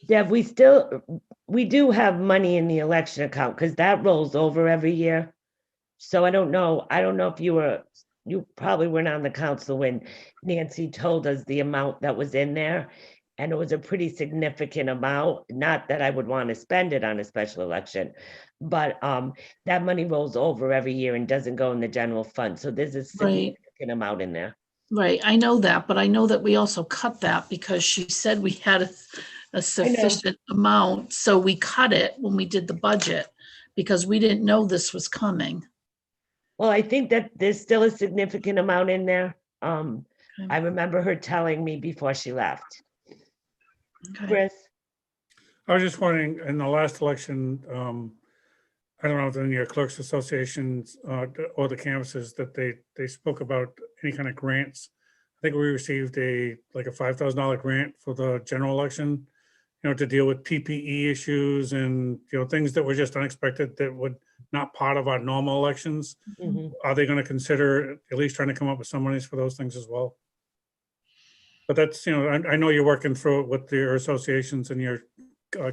D: Deb, we do have money in the election account because that rolls over every year. So I don't know if you probably weren't on the council when Nancy told us the amount that was in there. And it was a pretty significant amount. Not that I would want to spend it on a special election, but that money rolls over every year and doesn't go in the general fund. So there's a significant amount in there.
A: Right, I know that, but I know that we also cut that because she said we had a sufficient amount. So we cut it when we did the budget because we didn't know this was coming.
D: Well, I think that there's still a significant amount in there. I remember her telling me before she left.
A: Okay.
D: Chris?
H: I was just wondering, in the last election, I don't know if in your clerks associations or the campuses that they spoke about any kind of grants. I think we received like a $5,000 grant for the general election, to deal with PPE issues and, things that were just unexpected that would not part of our normal elections.
D: Mm-hmm.
H: Are they going to consider at least trying to come up with some monies for those things as well? But that's, I know you're working through it with your associations and your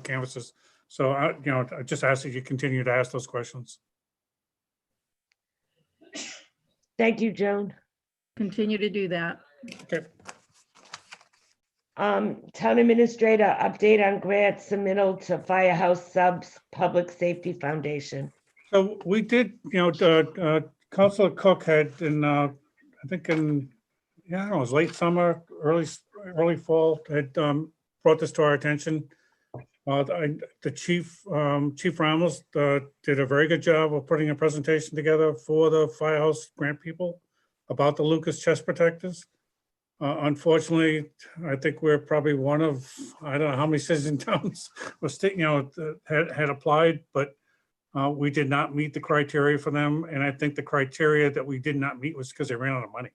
H: canvases. So, I just ask that you continue to ask those questions.
D: Thank you, Joan.
B: Continue to do that.
H: Okay.
D: Town administrator, update on grant submittal to Firehouse Subs Public Safety Foundation.
H: So we did, Councilor Cook had I think in, I don't know, it was late summer, early fall, had brought this to our attention. The Chief Ramos did a very good job of putting a presentation together for the Firehouse grant people about the Lucas chest protectors. Unfortunately, I think we're probably one of, I don't know how many cities and towns was, had applied, but we did not meet the criteria for them. And I think the criteria that we did not meet was because they ran out of money.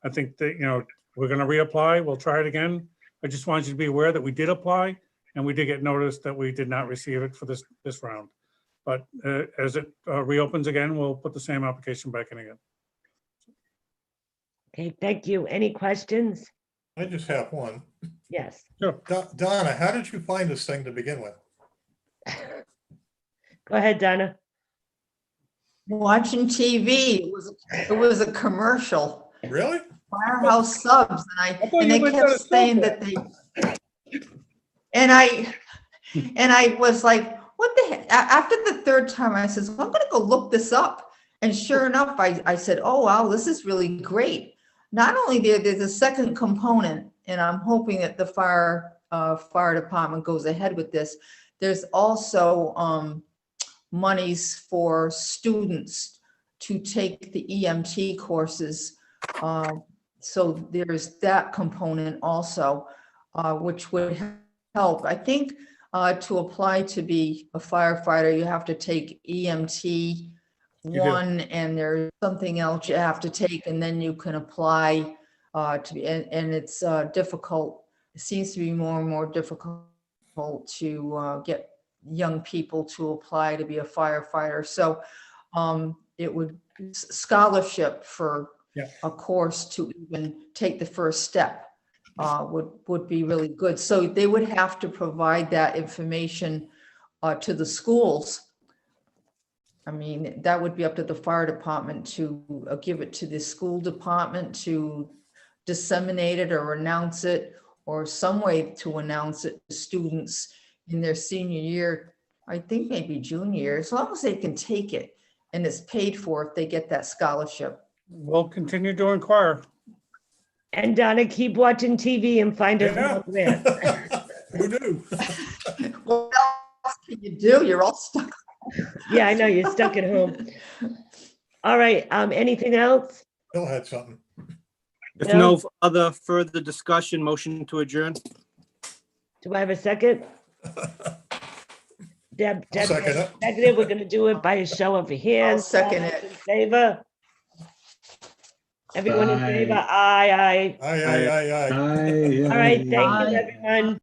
H: I think that, we're going to reapply. We'll try it again. I just wanted you to be aware that we did apply and we did get notice that we did not receive it for this round. But as it reopens again, we'll put the same application back in again.
D: Okay, thank you. Any questions?
J: I just have one.
D: Yes.
H: Sure.
J: Donna, how did you find this thing to begin with?
D: Go ahead, Donna.
G: Watching TV, it was a commercial.
J: Really?
G: Firehouse Subs, and they kept saying that and I was like, what the heck? After the third time, I said, well, I'm gonna go look this up. And sure enough, I said, oh, wow, this is really great. Not only there's a second component, and I'm hoping that the fire department goes ahead with this. There's also monies for students to take the EMT courses. So there's that component also, which would help. I think to apply to be a firefighter, you have to take EMT 1, and there's something else you have to take, and then you can apply to be, and it's difficult. It seems to be more and more difficult to get young people to apply to be a firefighter. So it would scholarship for a course to even take the first step would be really good. So they would have to provide that information to the schools. I mean, that would be up to the fire department to give it to the school department to disseminate it or announce it, or some way to announce it to students in their senior year, I think maybe junior year, as long as they can take it and it's paid for if they get that scholarship.
H: We'll continue to inquire.
D: And Donna, keep watching TV and find out more grants.
J: Who knew?
G: What else can you do? You're all stuck.
D: Yeah, I know, you're stuck at home. All right, anything else?
J: Bill had something.
M: If no other further discussion, motion to adjourn.
D: Do I have a second? Deb,
J: second it.
D: seconded. We're gonna do it by a show of hands.
G: Second
D: All
G: it.
D: in favor? Everyone in favor? Aye, aye.
J: Aye.
D: All right, thank you, everyone.